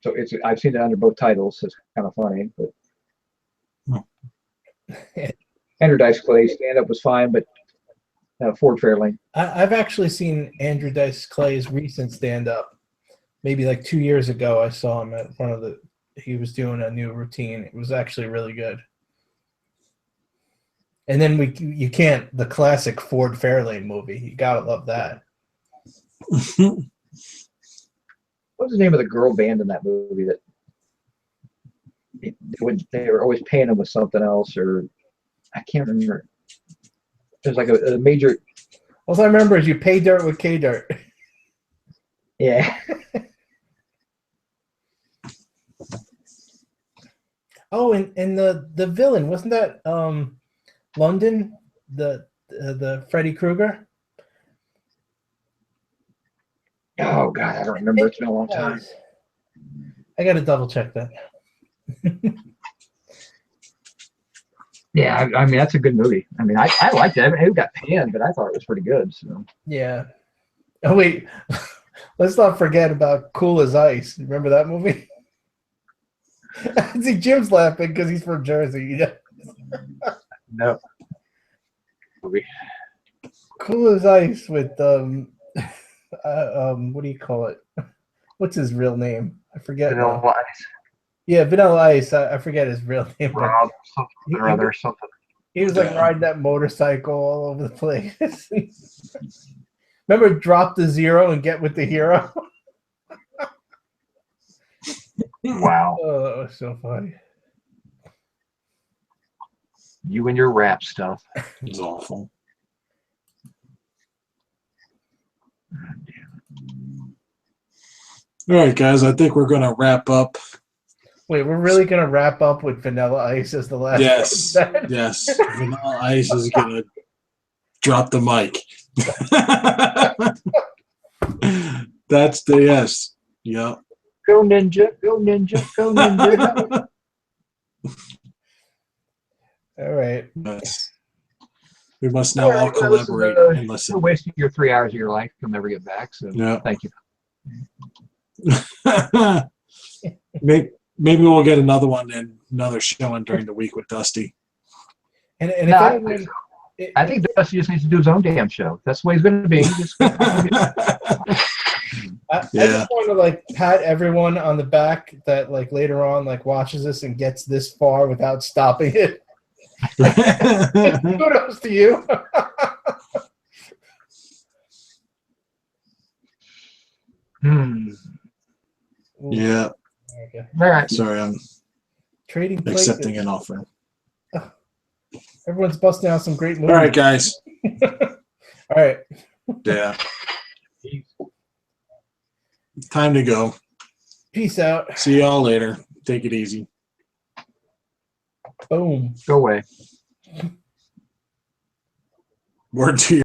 So I've seen it under both titles, so it's kind of funny. But Andrew Dice Clay stand-up was fine, but Ford Fairlane. I've actually seen Andrew Dice Clay's recent stand-up. Maybe like 2 years ago, I saw him at one of he was doing a new routine. It was actually really good. And then the classic Ford Fairlane movie. You gotta love that. What was the name of the girl band in that movie that they were always paying them with something else, or I can't remember. It was like a major. All I remember is you pay dirt with K dirt. Yeah. Oh, and the villain, wasn't that London, the Freddy Krueger? Oh God, I don't remember. It's been a long time. I got to double check that. Yeah, I mean that's a good movie. I mean, I liked it. I mean, it got panned, but I thought it was pretty good. So. Yeah. Oh wait, let's not forget about Cool as Ice. Remember that movie? See, Jim's laughing because he's from Jersey. No. Movie. Cool as Ice with what do you call it? What's his real name? I forget. Vanilla Ice. Yeah, Vanilla Ice. I forget his real name. Rob something or other something. He was like riding that motorcycle all over the place. Remember, drop the zero and get with the hero. Wow. Oh, that was so funny. You and your rap stuff. It's awful. All right, guys, I think we're going to wrap up. Wait, we're really going to wrap up with Vanilla Ice as the last Yes, one? yes. Vanilla Ice is going to drop the mic. That's the yes. Yep. go ninja, go ninja, go ninja. All right. Yes. We must now All all right, well, this is, collaborate and You're listen. wasting your 3 hours of your life. You'll never get back. So Yeah. thank you. Maybe we'll get another one and another showing during the week with Dusty. And if No, I anyone, think so. I think Dusty just needs to do his own damn show. That's the way he's going to be. I just want to like pat everyone on the back that like later on like watches this and gets this far without stopping it. Kudos to you. Yeah. Okay. All right. Sorry, I'm Trading places. accepting an offer. Everyone's busting out some great movies. All right, guys. All right. Yeah. Time to go. Peace out. See y'all later. Take it easy. Boom. Go away. Word to you.